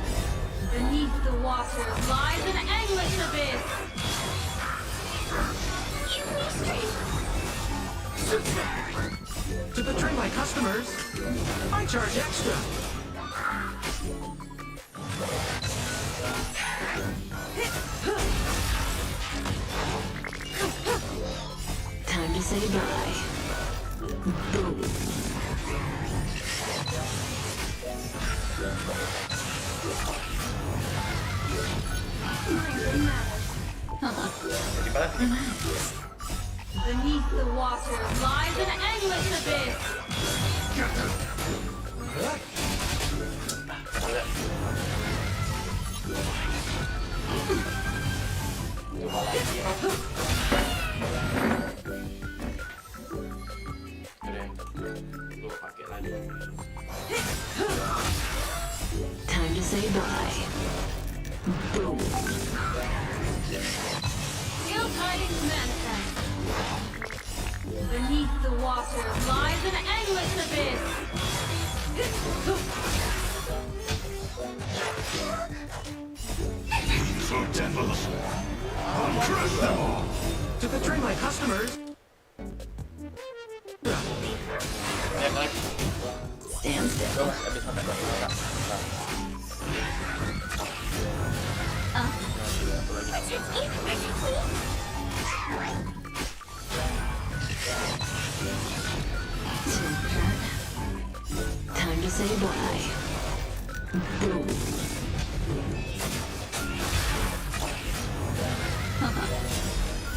Beneath the water lies an endless abyss. To betray my customers, I charge extra. Time to say bye. Boom. Jadi balas. Beneath the water lies an endless abyss. Boleh. Coba lagi ya. Lu pakai lagi. Time to say bye. Boom. Ill tidings manifest. Beneath the water lies an endless abyss. So devils. I'll crush them all. To betray my customers. Lihat lagi. Stand still. Gue masih habis makan bang. Time to say bye. Boom.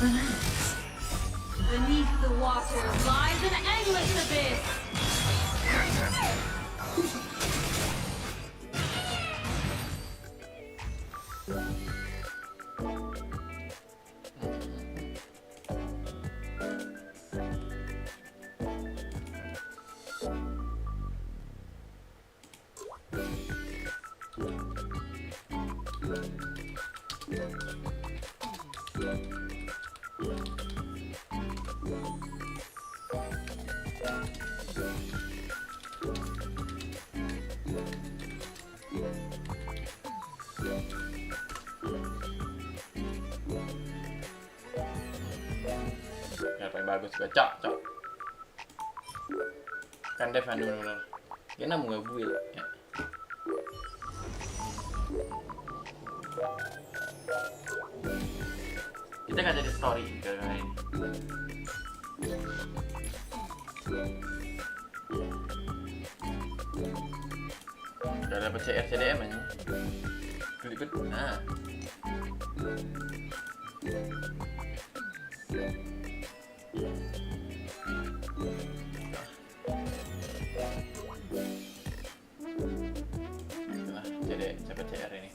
Relax. Beneath the water lies an endless abyss. Ya paling bagus juga, cok. Kan Dev anu bener. Dia namu nggak buil ya. Kita nggak jadi story gara-gara ini. Udah dapet CR CDM aja. Kelipet. Nah. Itulah jadi dapat CR ini.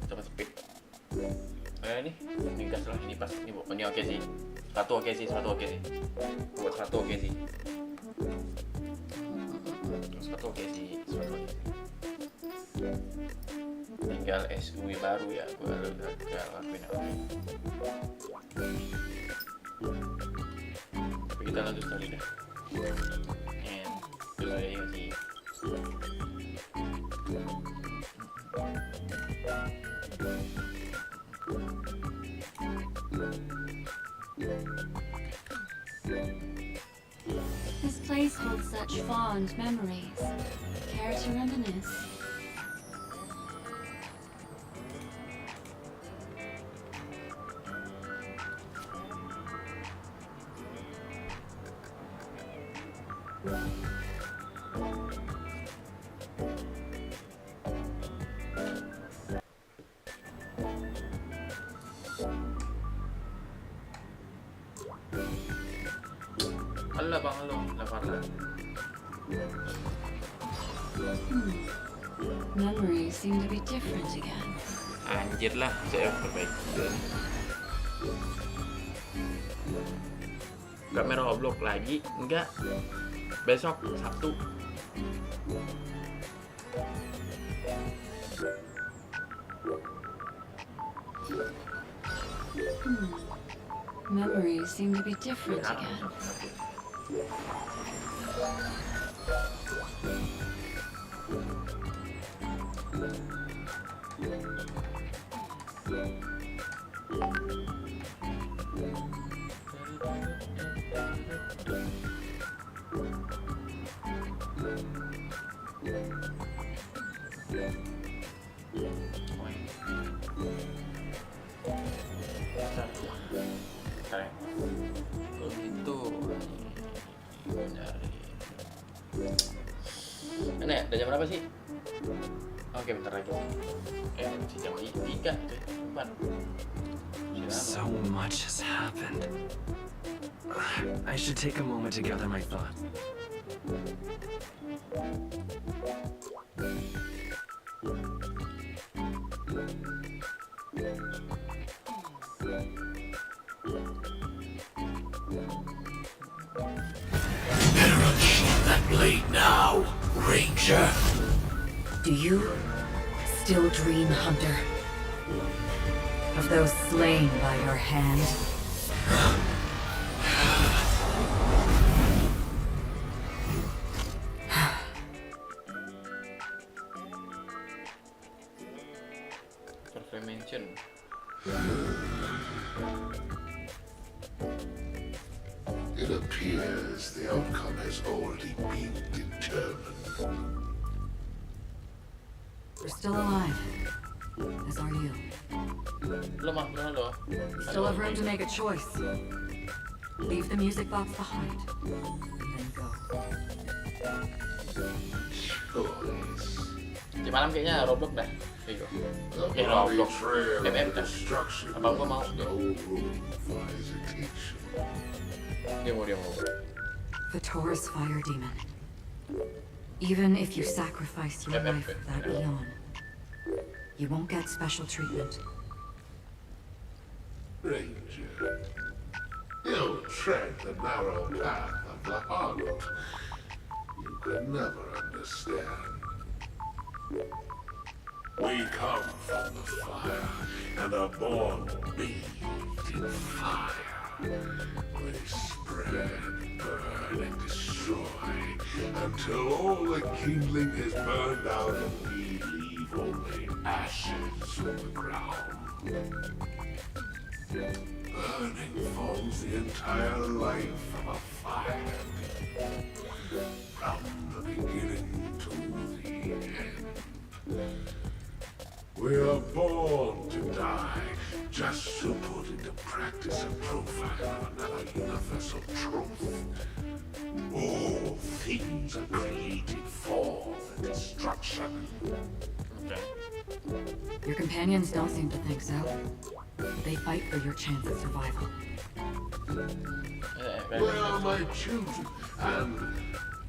Dapat speed. Ini gas lah, ini pas ini bu. Ini oke sih. Satu oke sih. Buat satu oke sih. Satu oke sih. Tinggal SUV baru ya, gue udah lakuin apa. Tapi kita lanjut story dah. And terus saya sih. This place holds such fond memories. Care to reminisce? Halo bang, halo, lapar lah. Memories seem to be different again. Anjir lah, saya perbaiki. Gak merah oblok lagi, enggak. Besok Sabtu. Memories seem to be different again. Keren. Kalau gitu dari mana ya? Udah jam berapa sih? Oke, bentar lagi. Masih jam 3 tuh. 4. So much has happened. I should take a moment to gather my thoughts. That blade now, Ranger. Do you still dream, Hunter? Of those slain by your hand? Perfect mention. It appears the outcome has already been determined. You're still alive. As are you. Belum ada. Still have room to make a choice. Leave the music box behind. And then go. Choice. Di malam kayaknya Roblox dah. Gitu. The Okay, bloody Roblox. trail FF of dah. destruction Abang gua mau. leaves no room for hesitation. Dia mau. The Taurus Fire Demon. Even if you sacrifice your life for that eon, you won't get special treatment. Ranger, you tread the narrow path of the harlot. You can never understand. We come from the fire and are born bathed in fire. We spread, burn, and destroy until all the kindling is burned out and we leave only ashes on the ground. Burning forms the entire life of a fire, from the beginning to the end. We are born to die, just to put into practice a profile of another universal truth. All things are created for the destruction. Okay. Your companions don't seem to think so. They fight for your chance at survival. They are my children, and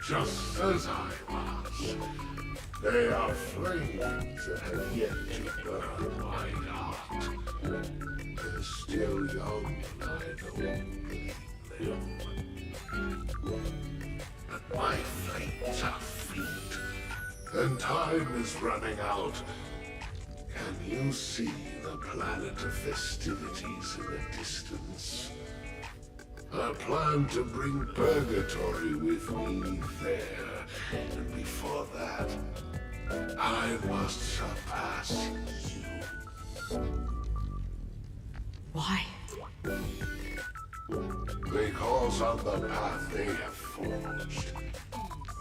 just as I was, they are flames that have yet to burn my heart. They're still young, and I don't believe them. But my flames are faint, and time is running out. Can you see the planet of festivities in the distance? I plan to bring purgatory with me there, and before that, I must surpass you. Why? Because on the path they have forged,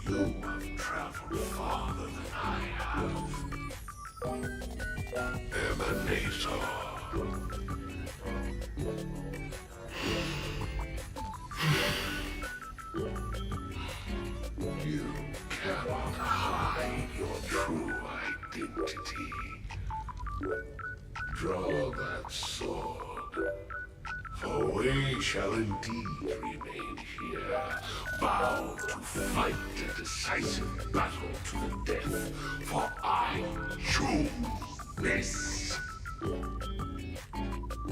you have traveled farther than I have. Emanator. You cannot hide your true identity. Draw that sword, for we shall indeed remain here, bound to fight a decisive battle to the death, for I choose this.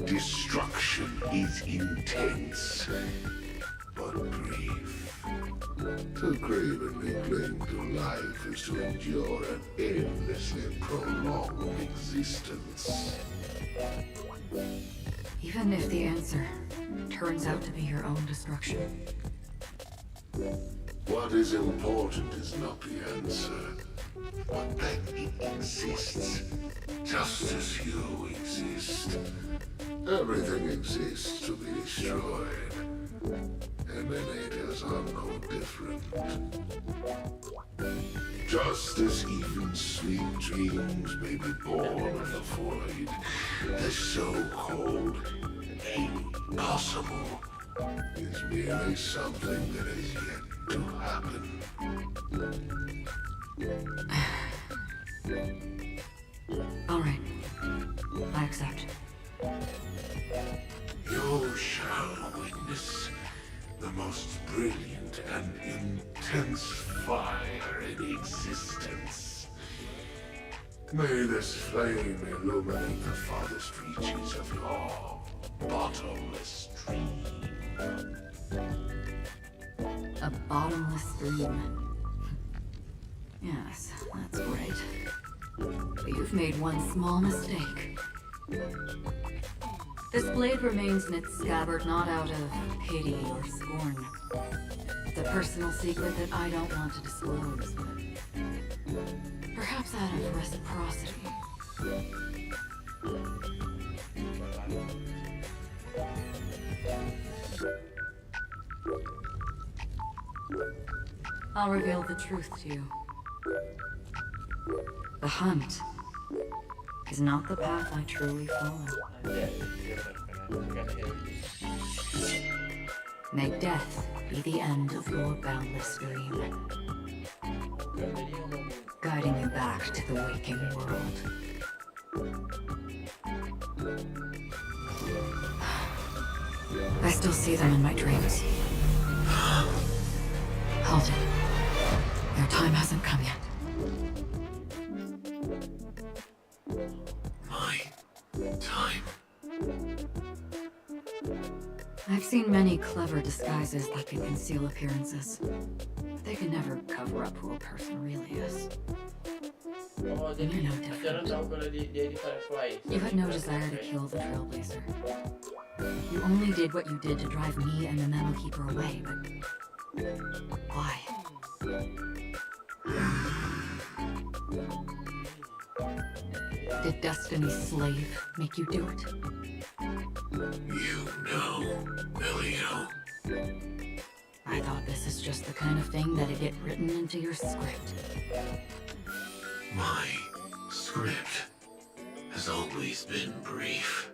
Destruction is intense, but brief. To cravenly cling to life is to endure an endlessly prolonged existence. Even if the answer turns out to be your own destruction. What is important is not the answer, but that it exists, just as you exist. Everything exists to be destroyed. Emanators are no different. Just as even sweet dreams may be born of the void, the so-called impossible is merely something that has yet to happen. All right. I accept. You shall witness brilliant and intense fire in existence. May this flame illuminate the farthest reaches of your bottomless dream. A bottomless stream. Yes, that's great. But you've made one small mistake. This blade remains in its scabbard not out of pity or scorn. It's a personal secret that I don't want to disclose, but perhaps out of reciprocity. I'll reveal the truth to you. The hunt is not the path I truly follow. May death be the end of your boundless dream, guiding you back to the waking world. I still see them in my dreams. Hold it. Your time hasn't come yet. My time. I've seen many clever disguises that can conceal appearances. But they can never cover up who a person really is. Oh, And you're no different. tahu kalau dia di Firefly. You had no desire to kill the Trailblazer. You only did what you did to drive me and the Memo Keeper away, but... why? Did Destiny's slave make you do it? You know, Elio. I thought this is just the kind of thing that'd get written into your script. My script has always been brief.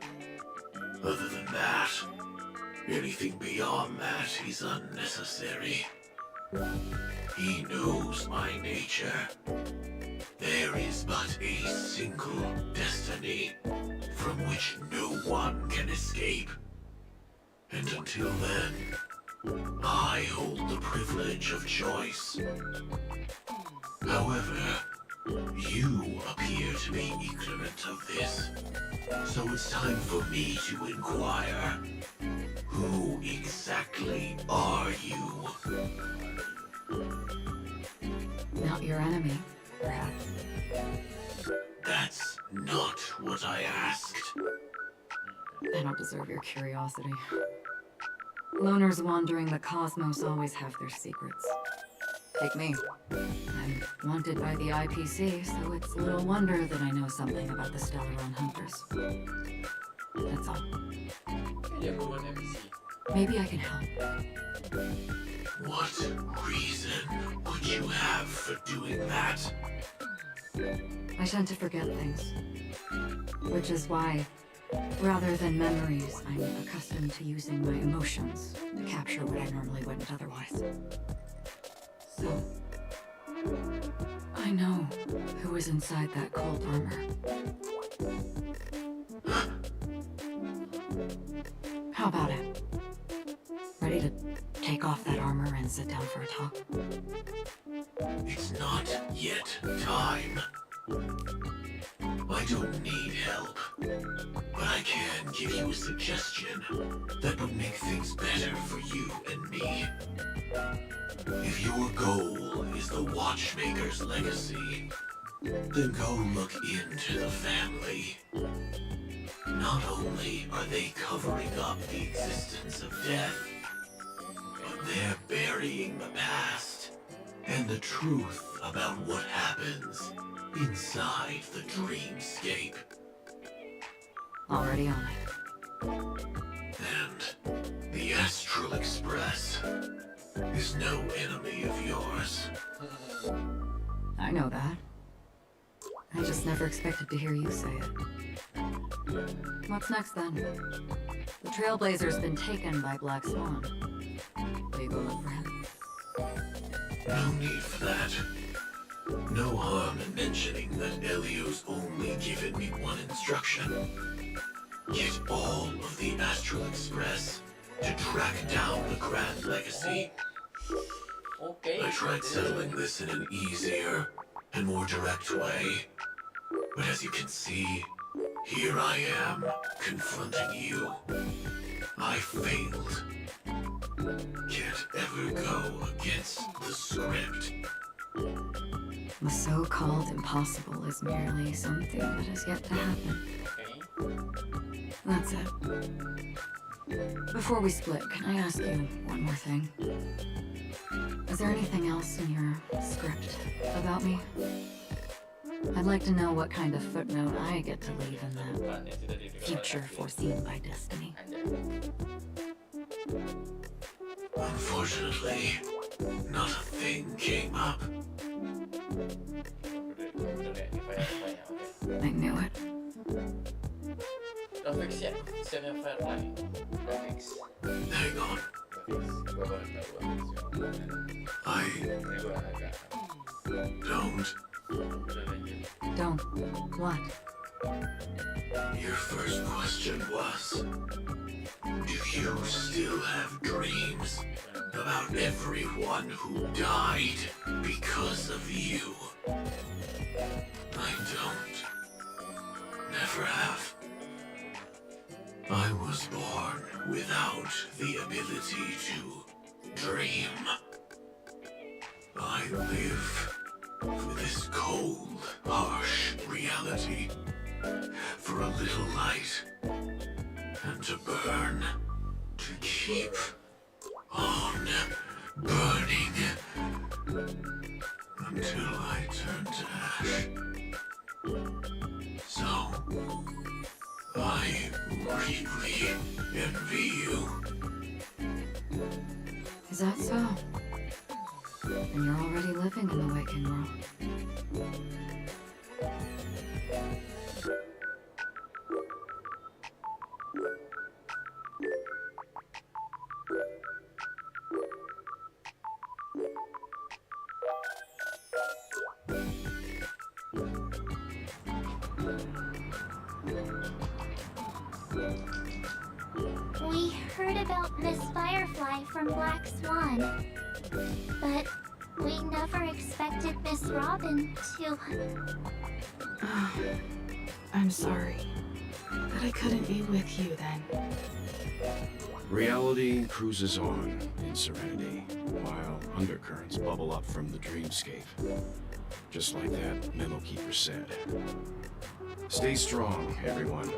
Other than that, anything beyond that is unnecessary. He knows my nature. There is but a single destiny from which no one can escape. And until then, I hold the privilege of choice. However, you appear to be ignorant of this, so it's time for me to inquire. Who exactly are you? Not your enemy, perhaps. That's not what I asked. I don't deserve your curiosity. Loners wandering the cosmos always have their secrets. Take me. I'm wanted by the IPC, so it's little wonder that I know something about the Stellaron Hunters. That's all. Dia keluar MC. Maybe I can help. What reason would you have for doing that? I tend to forget things. Which is why, rather than memories, I'm accustomed to using my emotions to capture what I normally wouldn't otherwise. So, I know who is inside that cold armor. How about it? Ready to take off that armor and sit down for a talk? It's not yet time. I don't need help, but I can give you a suggestion that would make things better for you and me. If your goal is the Watchmaker's legacy, then go look into the family. Not only are they covering up the existence of death, but they're burying the past and the truth about what happens inside the dreamscape. Already on it. And the Astral Express is no enemy of yours. I know that. I just never expected to hear you say it. What's next then? The Trailblazer's been taken by Black Swan. Will you go look for him? No need for that. No harm in mentioning that Elio's only given me one instruction. Get all of the Astral Express to track down the Grand Legacy Okay. I tried settling this in an easier and more direct way. But as you can see, here I am, confronting you. I failed. Can't ever go against the script. The so-called impossible is merely something that has yet to happen. Okay. That's it. Before we split, can I ask you one more thing? Is there anything else in your script about me? I'd like to know what kind of footnote I get to leave in that Yang sudah di future foreseen by destiny. Unfortunately, not a thing came up. I knew it. Graphics ya, desain yang Firefly. Graphics. Hang on, Gua baru tahu graphics. I Ini gua agak. don't. Udah lanjut. Don't. What? Your first question was, do you still have dreams about everyone who died because of you? I don't. Never have. I was born without the ability to dream. I live for this cold, harsh reality. For a little light, and to burn, to keep on burning, until I turn to ash. So, I really envy you. Is that so? And you're already living in the waking world. We heard about Miss Firefly from Black Swan, but we never expected Miss Robin to... I'm sorry that I couldn't be with you then. Reality cruises on in serenity, while undercurrents bubble up from the dreamscape. Just like that memo keeper said. Stay strong, everyone.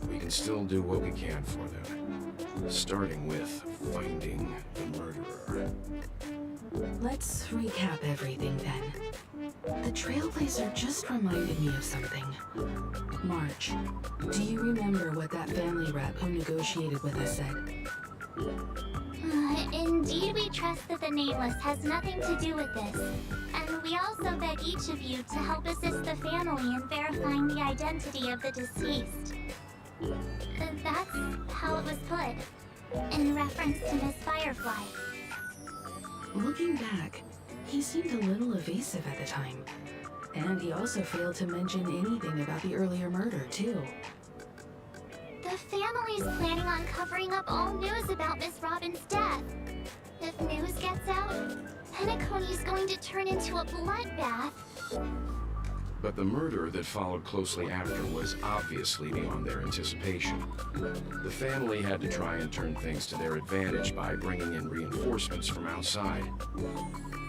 We can still do what we can for them. Starting with finding the murderer. Let's recap everything then. The Trailblazer just reminded me of something. March, do you remember what that family rep who negotiated with us said? Indeed, we trust that the Nameless has nothing to do with this. And we also beg each of you to help assist the family in verifying the identity of the deceased. That's how it was put, in reference to Miss Firefly. Looking back, he seemed a little evasive at the time. And he also failed to mention anything about the earlier murder, too. The family's planning on covering up all news about Miss Robin's death. If news gets out, Penacony's going to turn into a bloodbath. But the murder that followed closely after was obviously beyond their anticipation. The family had to try and turn things to their advantage by bringing in reinforcements from outside.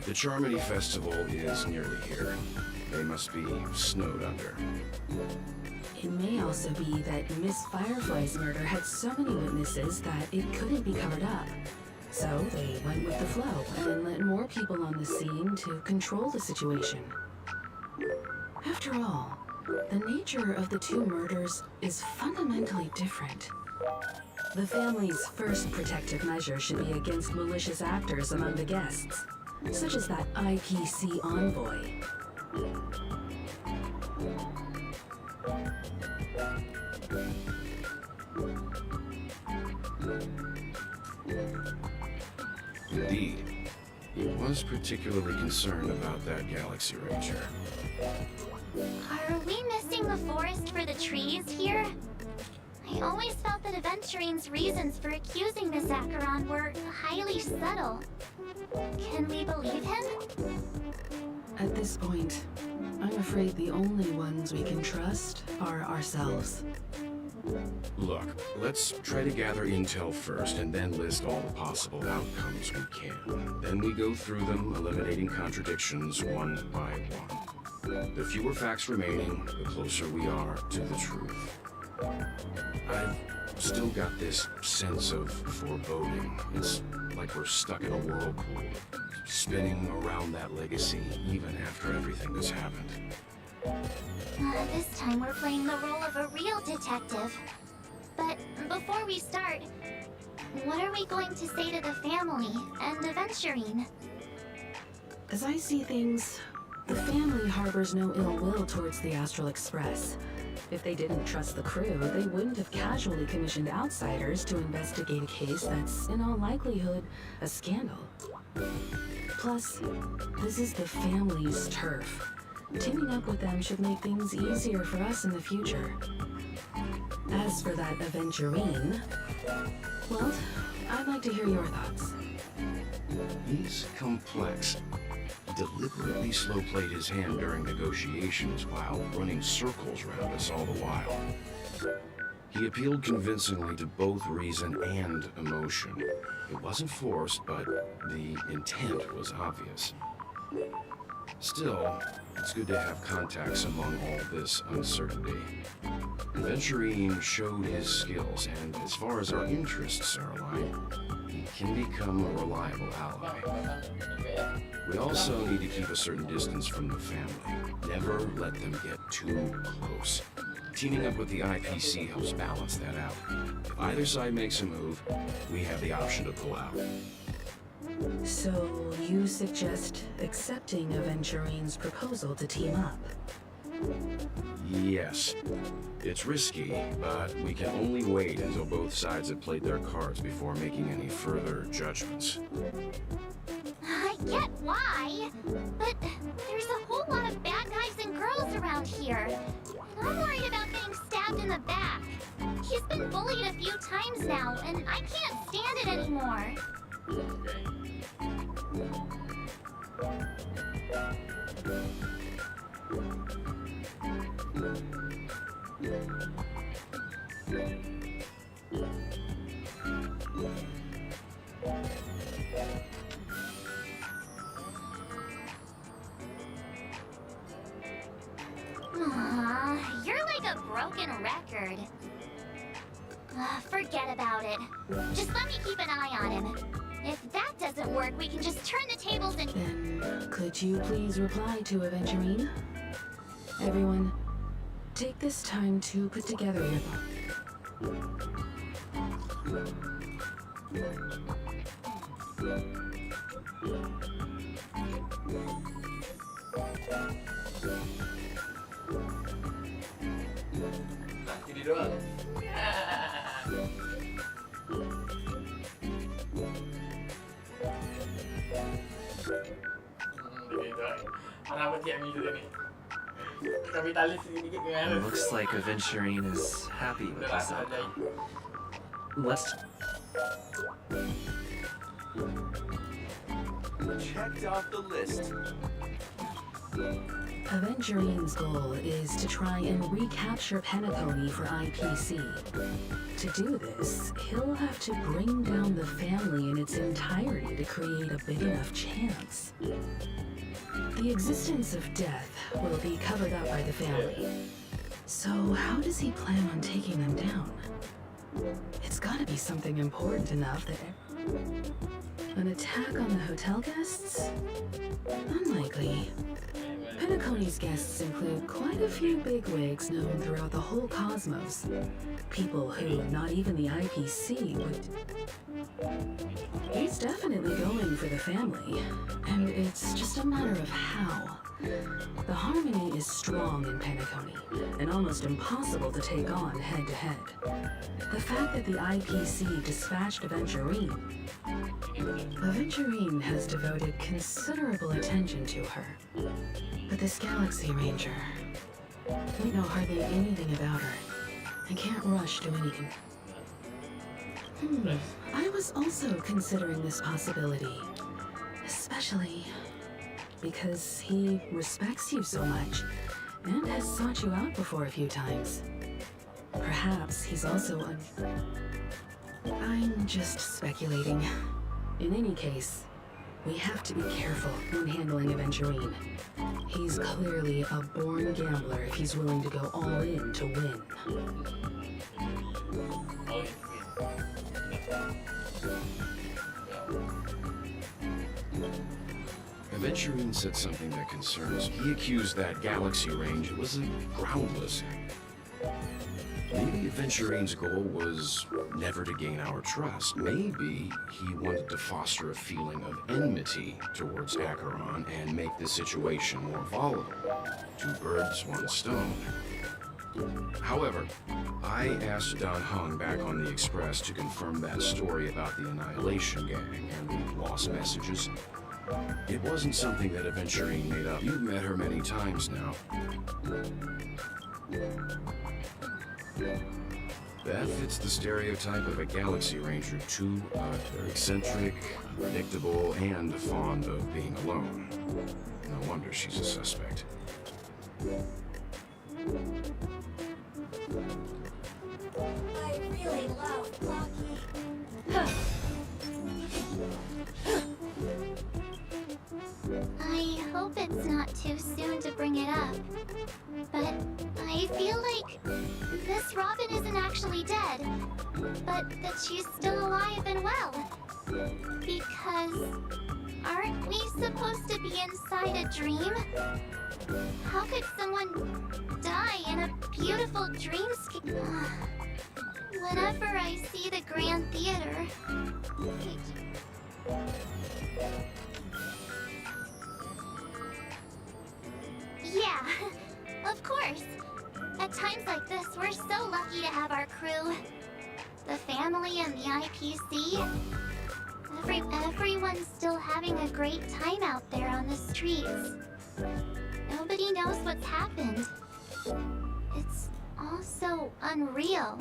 The Charmony Festival is nearly here. They must be snowed under. It may also be that Miss Firefly's murder had so many witnesses that it couldn't be covered up. So they went with the flow and let more people on the scene to control the situation. After all, the nature of the two murders is fundamentally different. The family's first protective measure should be against malicious actors among the guests, such as that IPC envoy. Indeed, he was particularly concerned about that Galaxy Ranger. Are we missing the forest for the trees here? I always felt that Aventurine's reasons for accusing Miss Acheron were highly subtle. Can we believe him? At this point, I'm afraid the only ones we can trust are ourselves. Look, let's try to gather intel first and then list all the possible outcomes we can. Then we go through them, eliminating contradictions one by one. The fewer facts remaining, the closer we are to the truth. I've still got this sense of foreboding. It's like we're stuck in a whirlpool, spinning around that legacy even after everything that's happened. This time we're playing the role of a real detective. But before we start, what are we going to say to the family and Aventurine? As I see things, the family harbors no ill will towards the Astral Express. If they didn't trust the crew, they wouldn't have casually commissioned outsiders to investigate a case that's, in all likelihood, a scandal. Plus, this is the family's turf. Teaming up with them should make things easier for us in the future. As for that Aventurine, well, I'd like to hear your thoughts. He's complex. He deliberately slow-played his hand during negotiations while running circles around us all the while. He appealed convincingly to both reason and emotion. It wasn't forced, but the intent was obvious. Still, it's good to have contacts among all this uncertainty. Aventurine showed his skills, and as far as our interests are aligned, he can become a reliable ally. We also need to keep a certain distance from the family. Never let them get too close. Teaming up with the IPC helps balance that out. If either side makes a move, we have the option to pull out. So, you suggest accepting Aventurine's proposal to team up? Yes. It's risky, but we can only wait until both sides have played their cards before making any further judgments. I get why, but there's a whole lot of bad guys and girls around here. And I'm worried about getting stabbed in the back. He's been bullied a few times now, and I can't stand it anymore. Aw, you're like a broken record. Forget about it. Just let me keep an eye on him. If that doesn't work, we can just turn the tables and... Then, could you please reply to Aventurine? Everyone, take this time to put together your thoughts. Ini doang. Kenapa dia gitu nih? Kapitalis sedikit gimana? Looks like Aventurine is happy with this outcome. Let's... Checked off the list. Aventurine's goal is to try and recapture Penacony for IPC. To do this, he'll have to bring down the family in its entirety to create a big enough chance. The existence of death will be covered up by the family. So how does he plan on taking them down? It's gotta be something important enough that... An attack on the hotel guests? Unlikely. Penacony's guests include quite a few bigwigs known throughout the whole cosmos. People who not even the IPC would... He's definitely going for the family, and it's just a matter of how. The harmony is strong in Penacony, and almost impossible to take on head-to-head. The fact that the IPC dispatched Aventurine has devoted considerable attention to her. But this Galaxy Ranger, we know hardly anything about her. I can't rush to any I was also considering this possibility. Especially because he respects you so much and has sought you out before a few times. Perhaps he's also I'm just speculating. In any case, we have to be careful when handling Aventurine. He's clearly a born gambler if he's willing to go all in to win. Aventurine said something that concerns me. He accused that galaxy range was groundless. Maybe Aventurine's goal was never to gain our trust. Maybe he wanted to foster a feeling of enmity towards Acheron and make the situation more volatile. 2 birds, 1 stone. However, I asked Don Hung back on the Express to confirm that story about the Annihilation Gang and the lost messages. It wasn't something that Aventurine made up. You've met her many times now. That fits the stereotype of a Galaxy Ranger too. They're eccentric, predictable, and fond of being alone. No wonder she's a suspect. I really love Bagi. I hope it's not too soon to bring it up, but I feel like Miss Robin isn't actually dead, but that she's still alive and well. Because aren't we supposed to be inside a dream? How could someone die in a beautiful dreamscape? Whenever I see the Grand Theater, yeah, of course. At times like this, we're so lucky to have our crew. The family and the IPC. Everyone's still having a great time out there on the streets. Nobody knows what's happened. It's all so unreal.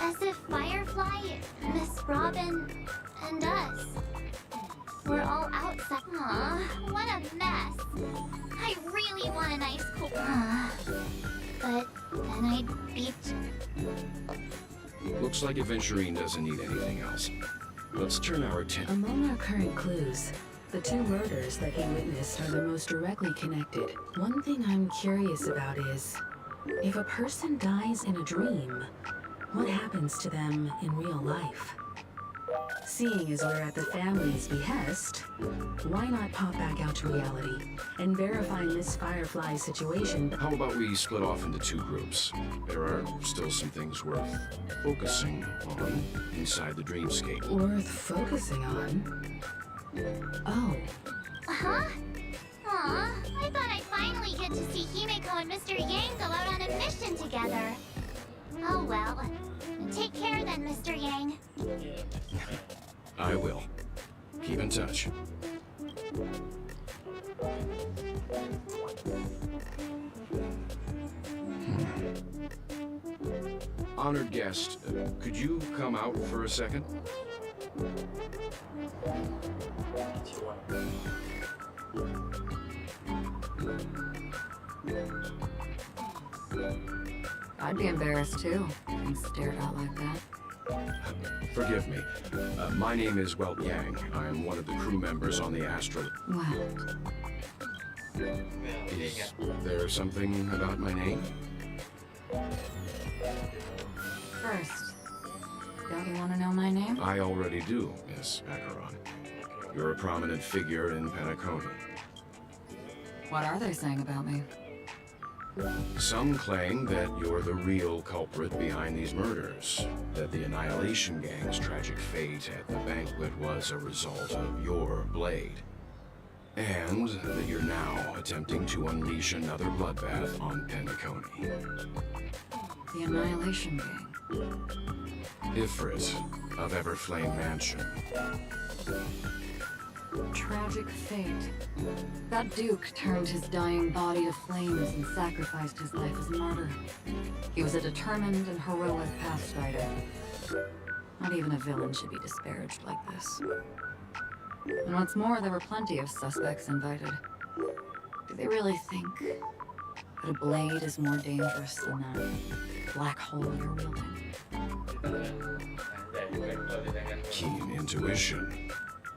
As if Firefly, Miss Robin, and us were all outside. Aw, what a mess. I really want a nice cool... but then I'd be... Looks like Aventurine doesn't need anything else. Let's turn our attention. Among our current clues, the 2 murders that he witnessed are the most directly connected. One thing I'm curious about is, if a person dies in a dream, what happens to them in real life? Seeing as we're at the family's behest, why not pop back out to reality and verify Miss Firefly's situation? How about we split off into 2 groups? There are still some things worth focusing on inside the dreamscape. Worth focusing on? Oh. Huh? Aw, I thought I'd finally get to see Himeko and Mr. Yang go out on a mission together. Oh well. Take care then, Mr. Yang. I will. Keep in touch. Honored guest, could you come out for a second? I'd be embarrassed too, being stared at like that. Forgive me. My name is Yang. I'm one of the crew members on the Astral. Well, Is there something about my name? first, don't you want to know my name? I already do, Miss Acheron. You're a prominent figure in Penacony. What are they saying about me? Some claim that you're the real culprit behind these murders, that the Annihilation Gang's tragic fate at the banquet was a result of your blade, and that you're now attempting to unleash another bloodbath on Penacony. The Annihilation Gang. Ifrit of Everflame Mansion. Tragic fate. That Duke turned his dying body to flames and sacrificed his life as a martyr. He was a determined and heroic pathstrider. Not even a villain should be disparaged like this. And what's more, there were plenty of suspects invited. Do they really think that a blade is more dangerous than that black hole you're wielding? Keen intuition.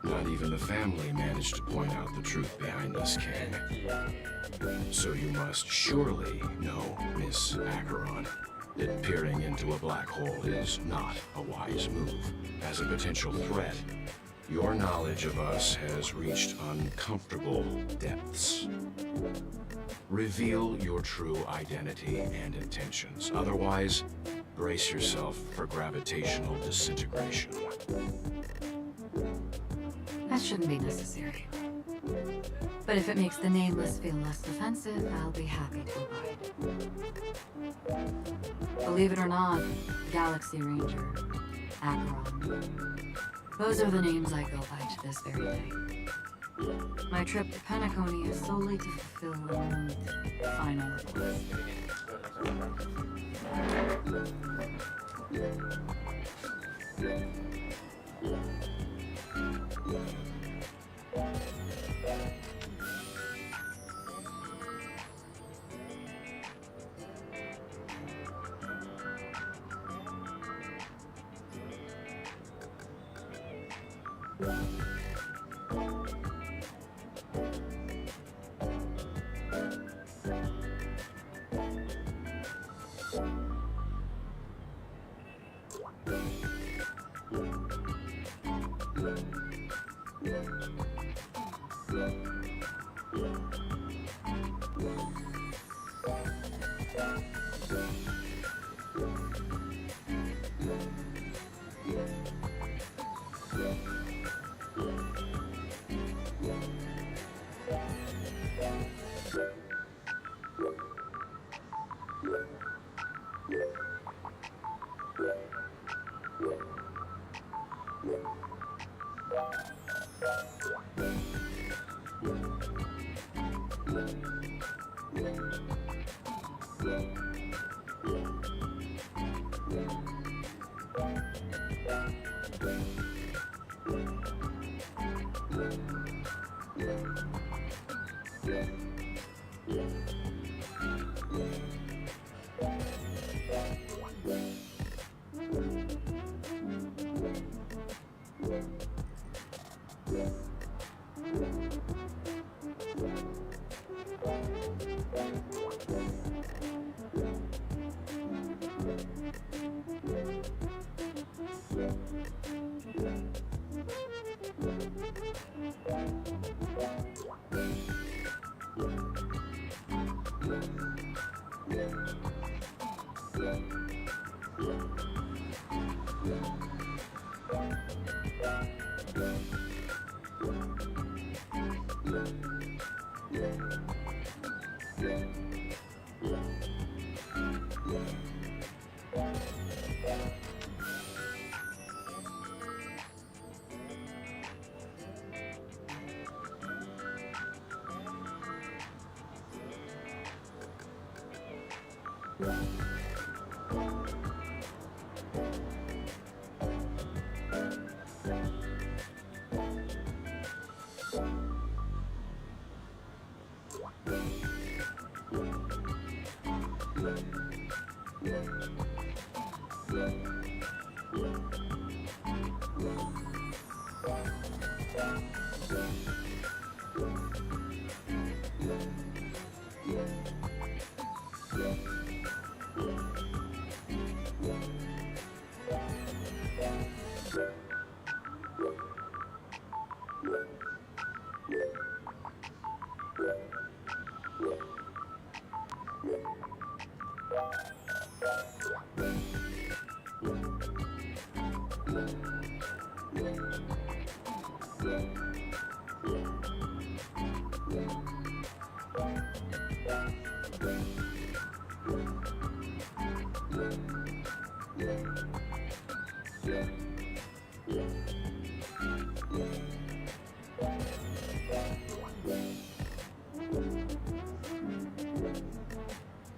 Not even the family managed to point out the truth behind this king. So you must surely know, Miss Acheron, that peering into a black hole is not a wise move. As a potential threat, your knowledge of us has reached uncomfortable depths. Reveal your true identity and intentions. Otherwise, brace yourself for gravitational disintegration. That shouldn't be necessary. But if it makes the Nameless feel less offensive, I'll be happy to abide. Believe it or not, Galaxy Ranger, Acheron. Those are the names I go by to this very day. My trip to Penacony is solely to fulfill a remote, final request.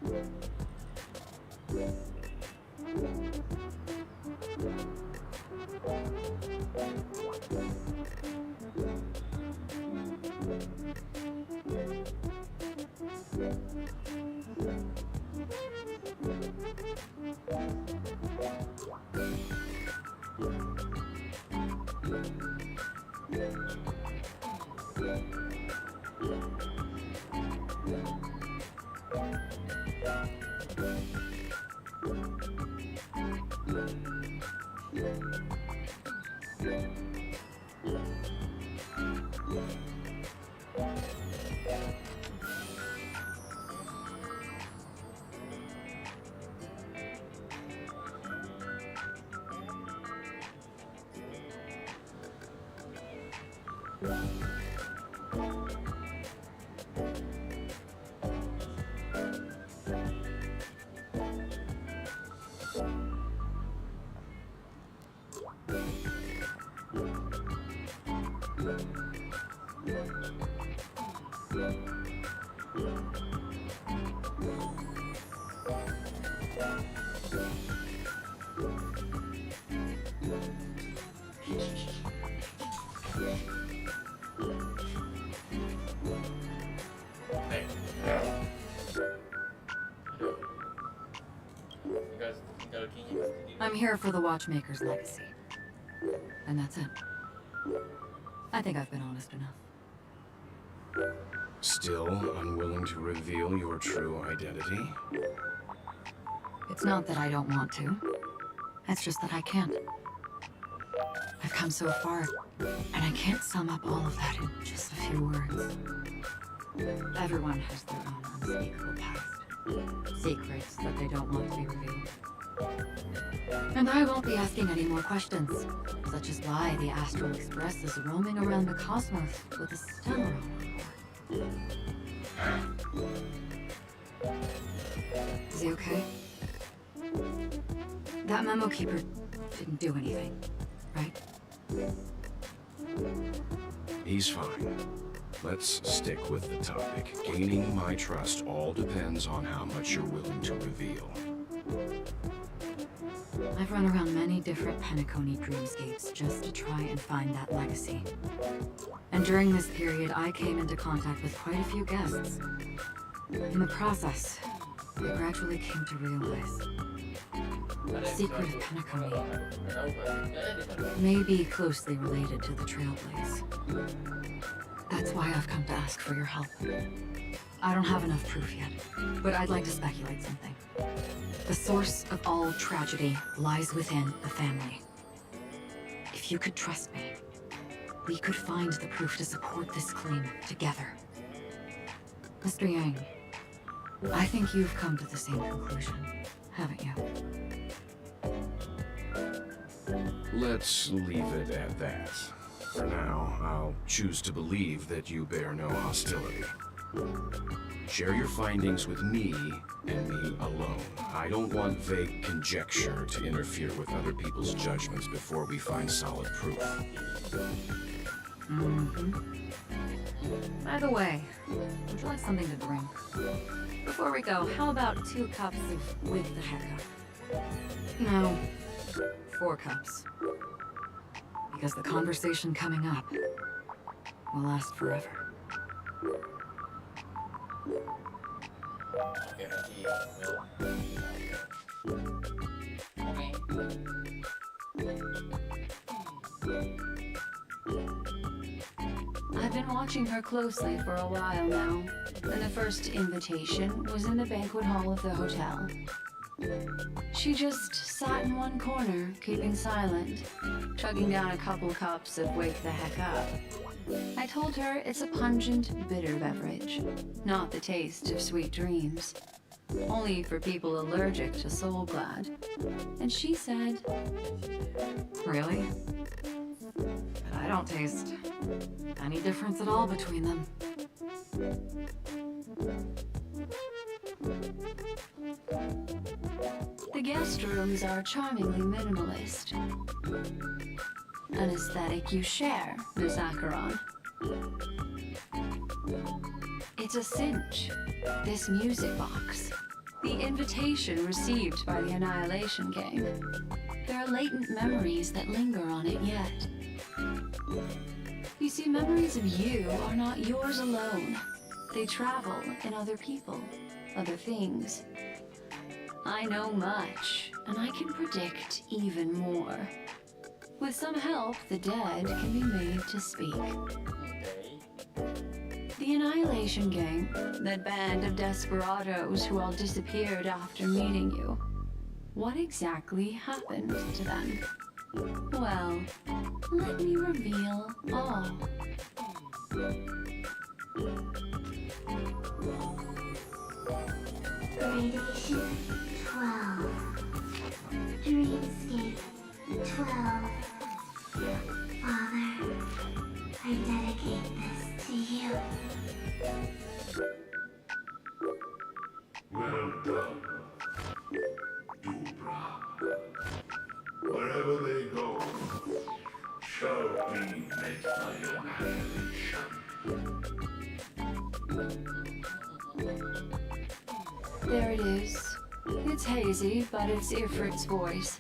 Hey. Tinggal kayaknya I'm here for the Watchmaker's legacy. And that's it. I think I've been honest enough. Still unwilling to reveal your true identity? It's not that I don't want to. It's just that I can't. I've come so far, and I can't sum up all of that in just a few words. Everyone has their own unspeakable past. Secrets that they don't want to be revealed. And I won't be asking any more questions, such as why the Astral Express is roaming around the cosmos with a stellar on board. Is he okay? That memo keeper didn't do anything, right? He's fine. Let's stick with the topic. Gaining my trust all depends on how much you're willing to reveal. I've run around many different Penacony dreamscapes just to try and find that legacy. And during this period, I came into contact with quite a few guests. In the process, I gradually came to realize the secret of Penacony may be closely related to the Trailblaze. That's why I've come to ask for your help. I don't have enough proof yet, but I'd like to speculate something. The source of all tragedy lies within the family. If you could trust me, we could find the proof to support this claim together. Mr. Yang, I think you've come to the same conclusion, haven't you? Let's leave it at that. For now, I'll choose to believe that you bear no hostility. Share your findings with me and me alone. I don't want vague conjecture to interfere with other people's judgments before we find solid proof. By the way, would you like something to drink? Before we go, how about 2 cups of Wake the Heck Up? No, 4 cups. Because the conversation coming up will last forever. Oke, nanti I've been watching her closely for a while now, and the first invitation was in the banquet hall of the hotel. She just sat in one corner, keeping silent, chugging down a couple cups of Wake the Heck Up. I told her it's a pungent, bitter beverage, not the taste of sweet dreams. Only for people allergic to Soul Glad. And she said, Really? But I don't taste any difference at all between them. the guest rooms are charmingly minimalist. An aesthetic you share, Miss Acheron. It's a cinch. This music box. The invitation received by the Annihilation Gang. There are latent memories that linger on it yet. You see, memories of you are not yours alone. They travel in other people, other things. I know much, and I can predict even more. With some help, the dead can be made to speak. The Annihilation Gang, that band of desperados who all disappeared after meeting you. What exactly happened to them? Well, let me reveal all. Radiation 12. Dreamscape 12. Father, I dedicate this to you. Well done, Dubra. Wherever they go, shall be met by annihilation. There it is. It's hazy, but it's Ifrit's voice.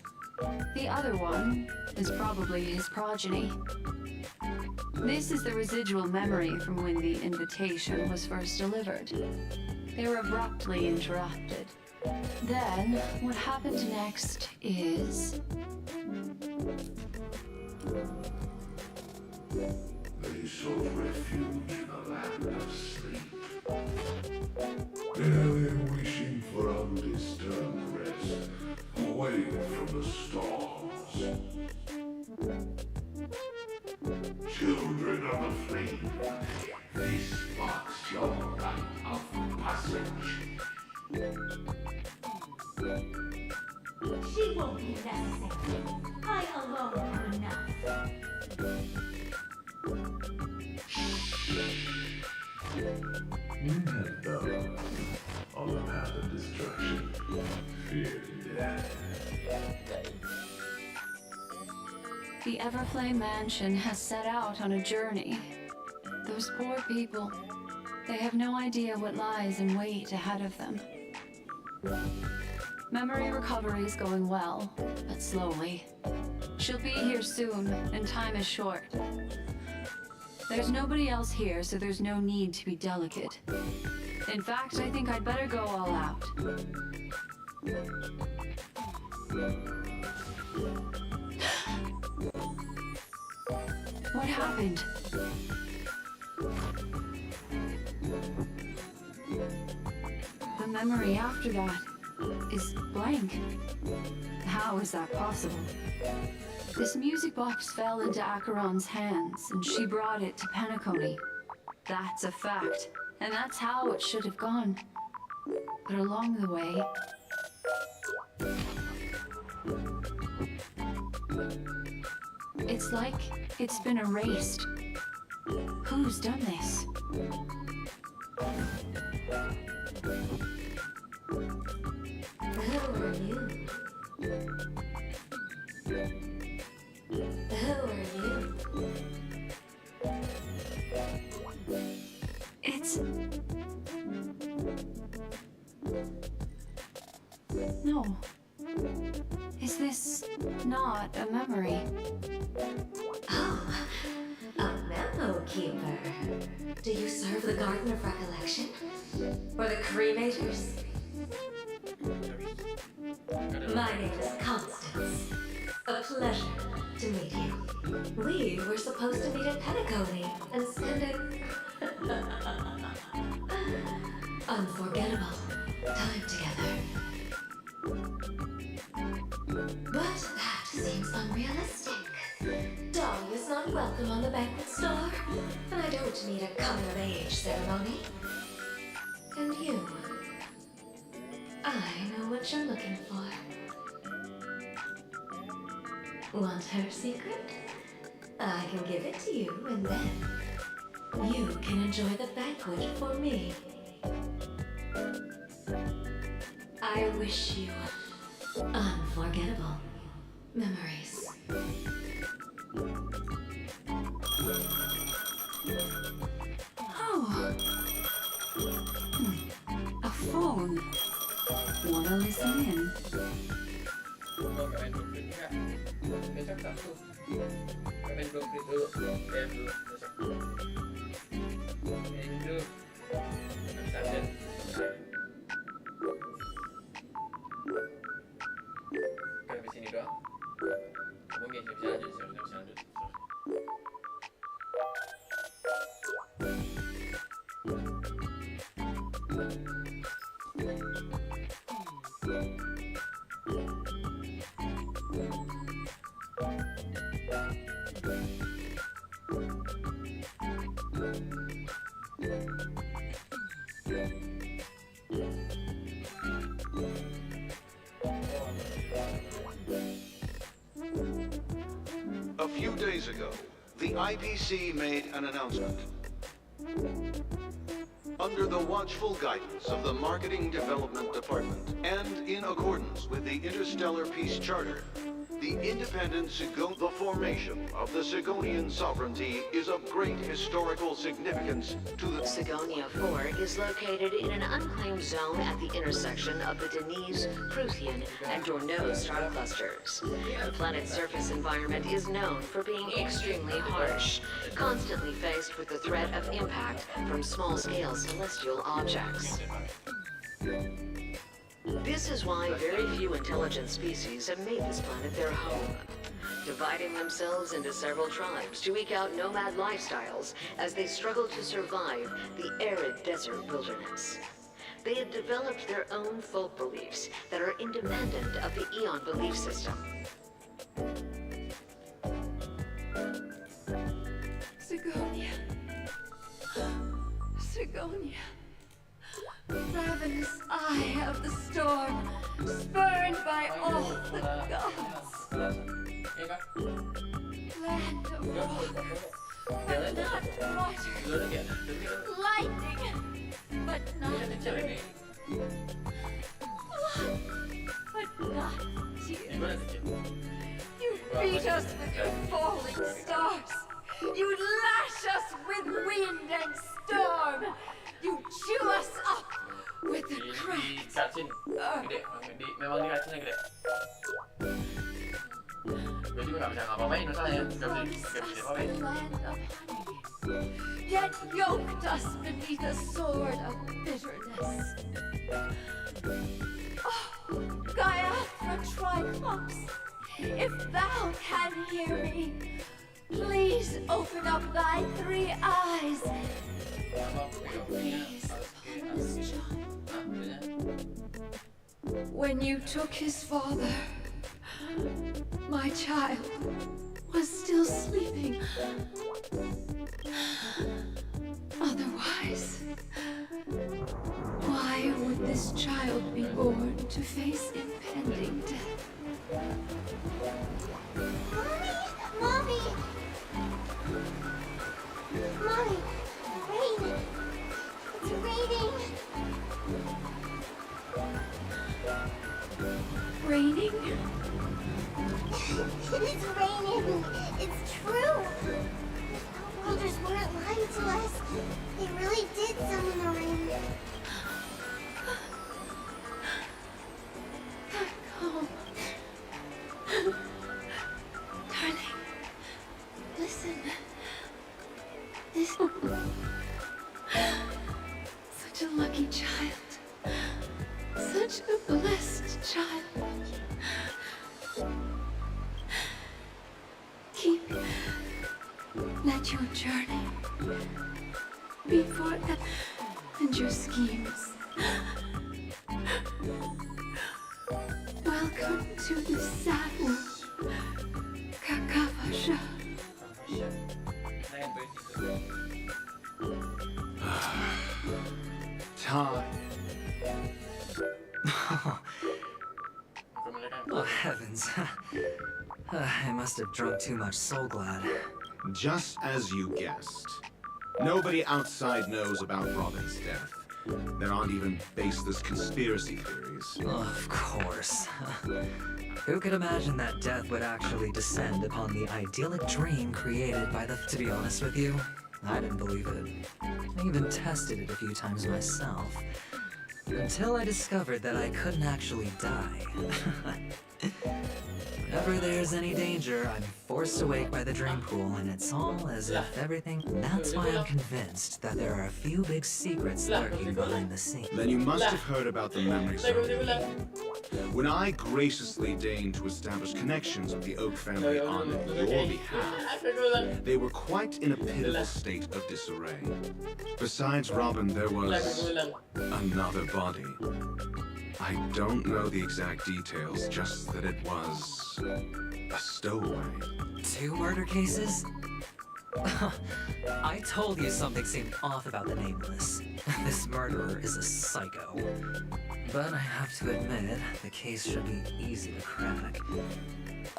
The other one is probably his progeny. This is the residual memory from when the invitation was first delivered. They were abruptly interrupted. Then, what happened next is... They sought refuge in the land of sleep. Merely wishing for undisturbed rest, away from the stars. Children of the flame, this marks your rite of passage. She won't be necessary. I alone am enough. And thou, on the path of destruction, fear death. The Everflame Mansion has set out on a journey. Those poor people, they have no idea what lies in wait ahead of them. Memory recovery is going well, but slowly. She'll be here soon, and time is short. There's nobody else here, so there's no need to be delicate. In fact, I think I'd better go all out. What happened? The memory after that is blank. How is that possible? This music box fell into Acheron's hands, and she brought it to Penacony. That's a fact, and that's how it should have gone. But along the way... it's like it's been erased. Who's done this? Who are you? Who are you? It's... no. Is this not a memory? Oh, a memo keeper. Do you serve the Garden of Recollection? Or the Cremators? My name is Constance. A pleasure to meet you. We were supposed to meet at Penacony and spend an unforgettable time together. But that seems unrealistic. Dolly is not welcome on the banquet star, and I don't need a coming-of-age ceremony. And you, I know what you're looking for. Want her secret? I can give it to you, and then you can enjoy the banquet for me. I wish you unforgettable memories. Oh. A phone. Wanna listen in? Gua nggak main blueprint nggak. Besok Sabtu. Nggak main blueprint dulu. DM dulu besok. Main dulu. Sambil. Kan habis ini doang. Mungkin bisa lanjut, bisa lanjut. A few days ago, the IPC made an announcement. Under the watchful guidance of the Marketing Development Department and in accordance with the Interstellar Peace Charter, the independent the formation of the Sigonian sovereignty is of great historical significance to the Sigonia 4 is located in an unclaimed zone at the intersection of the Denise, Prothean, and Dorneau star clusters. The planet's surface environment is known for being extremely harsh, constantly faced with the threat of impact from small-scale celestial objects. This is why very few intelligent species have made this planet their home, dividing themselves into several tribes to eke out nomad lifestyles as they struggle to survive the arid desert wilderness. They have developed their own folk beliefs that are independent of the Eon belief system. Sigonia. Sigonia. Ravenous eye of the storm, spurned by all the gods. Land of rock, but not water. Lightning, but not rain. Blood, but not tears. You beat us with your falling stars. You lash us with wind and storm. You chew us up with the cracked Gede, memang di cutscene gede. Gue juga nggak bisa ngapa-ngapain masalahnya, nggak bisa apa-apain. Yet yoked us beneath a sword of bitterness. Oh, Gaia from Triclops, if thou can hear me, please open up thy three eyes. Please, upon this child. When you took his father, my child was still sleeping. Otherwise, why would this child be born to face impending death? Mommy! Mommy! Rain! It's raining! Raining? It's raining! It's true! The Outworlders weren't lying to us. They really did summon the rain. Home. Darling, listen. This... Such a lucky child. Such a blessed child. Let your journey be forever and your schemes. Welcome to the sad world, Kakavasha. Time. Oh, heavens. I must have drunk too much Soul Glad. Just as you guessed. Nobody outside knows about Robin's death. There aren't even baseless conspiracy theories. Of course. Who could imagine that death would actually descend upon the idyllic dream created by the... To be honest with you, I didn't believe it. I even tested it a few times myself. Until I discovered that I couldn't actually die. Whenever there's any danger, I'm forced awake by the dream pool, and it's all as if everything... That's why I'm convinced that there are a few big secrets lurking behind the scenes. Then you must have heard about the memory circle. When I graciously deigned to establish connections with the Oak family on your behalf, they were quite in a pitiful state of disarray. Besides Robin, there was another body. I don't know the exact details, just that it was a stowaway. 2 murder cases? I told you something seemed off about the Nameless. This murderer is a psycho. But I have to admit, the case should be easy to crack.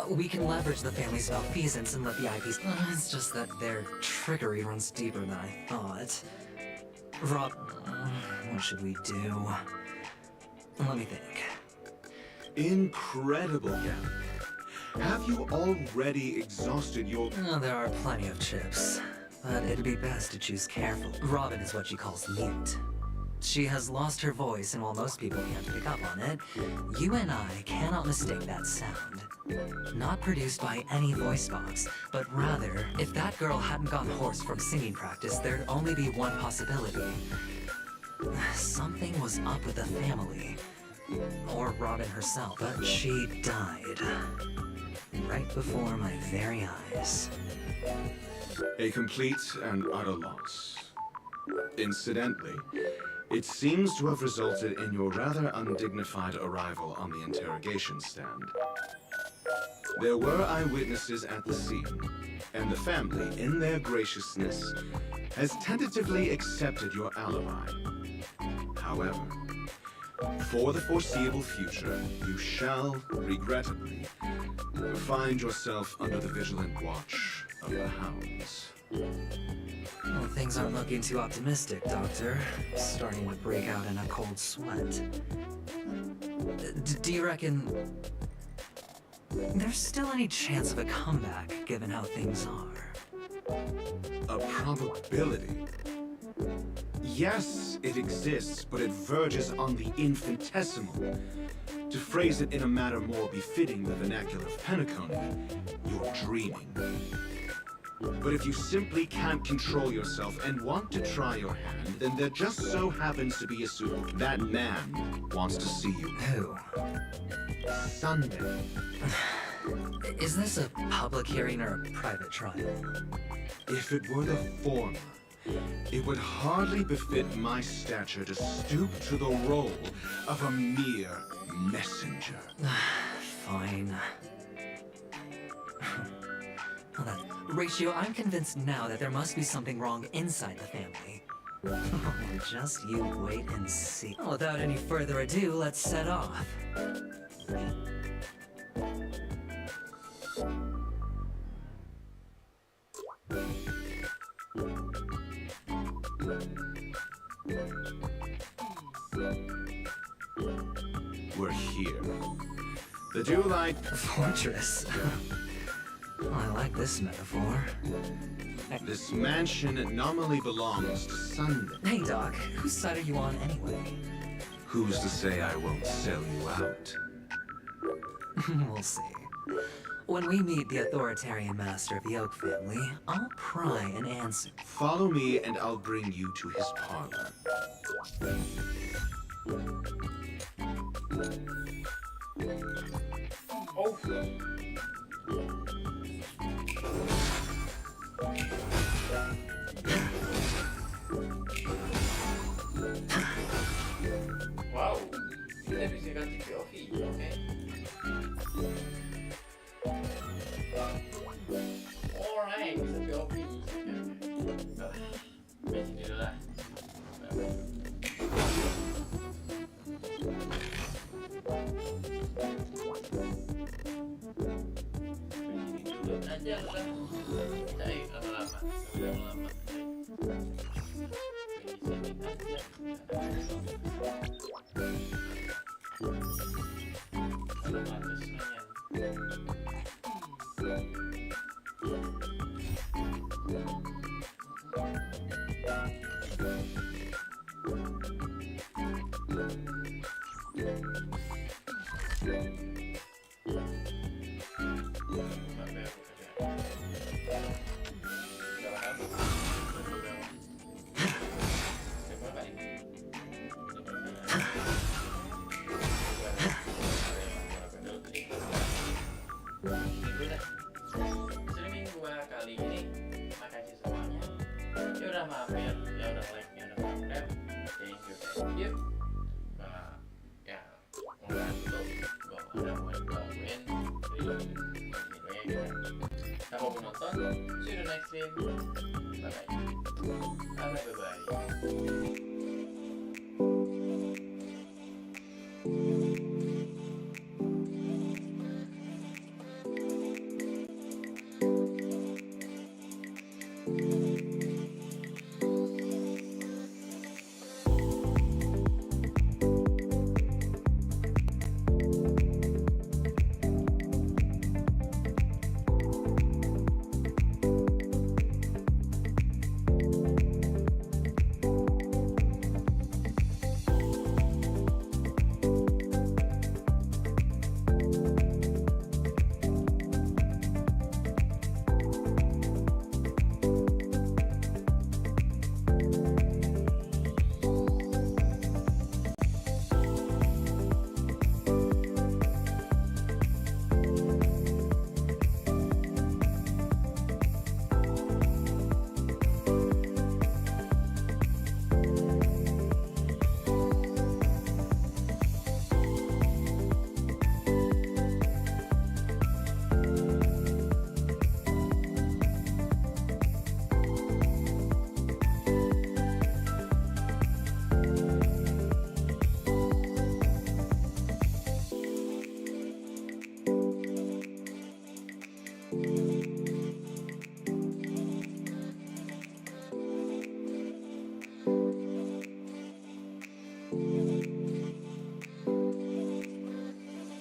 We can leverage the family's malfeasance and let the IPs... It's just that their trickery runs deeper than I thought. Rob... what should we do? Let me think. Incredible, Gavin. Have you already exhausted your... There are plenty of chips, but it'd be best to choose carefully. Robin is what she calls mute. She has lost her voice, and while most people can't pick up on it, you and I cannot mistake that sound. Not produced by any voice box, but rather, if that girl hadn't gone hoarse from singing practice, there'd only be one possibility. Something was up with the family. Or Robin herself, but she died. Right before my very eyes. A complete and utter loss. Incidentally, it seems to have resulted in your rather undignified arrival on the interrogation stand. There were eyewitnesses at the scene, and the family, in their graciousness, has tentatively accepted your alibi. However, for the foreseeable future, you shall, regrettably, find yourself under the vigilant watch of the hounds. Well, things aren't looking too optimistic, Doctor. Starting to break out in a cold sweat. Do you reckon... there's still any chance of a comeback, given how things are? A probability? Yes, it exists, but it verges on the infinitesimal. To phrase it in a manner more befitting the vernacular of Penacony, you're dreaming. But if you simply can't control yourself and want to try your hand, then there just so happens to be a suit. That man wants to see you. Who? Sunday. Is this a public hearing or a private trial? If it were the former, it would hardly befit my stature to stoop to the role of a mere messenger. Fine. Ratio, I'm convinced now that there must be something wrong inside the family. Just you wait and see. Without any further ado, let's set off. We're here. The Dewlight Fortress. I like this metaphor. This mansion nominally belongs to Sunday. Hey, Doc, whose side are you on anyway? Who's to say I won't sell you out? We'll see. When we meet the authoritarian master of the Oak family, I'll pry an answer. Follow me and I'll bring you to his parlor. Oh. Wow, kita bisa ganti POV, okay? Alright, bisa POV. Main sini dulu lah. Aja lah, cari lama-lama, lama-lama. Streaming gua kali ini, makasih semuanya. Ya udah mampir, ya udah like, ya udah subscribe. Thank you. Nah, ya Membantu, gua ada mau ngelakuin video gitu. Nah, mau nonton, see you the next stream. Bye bye. Bye bye.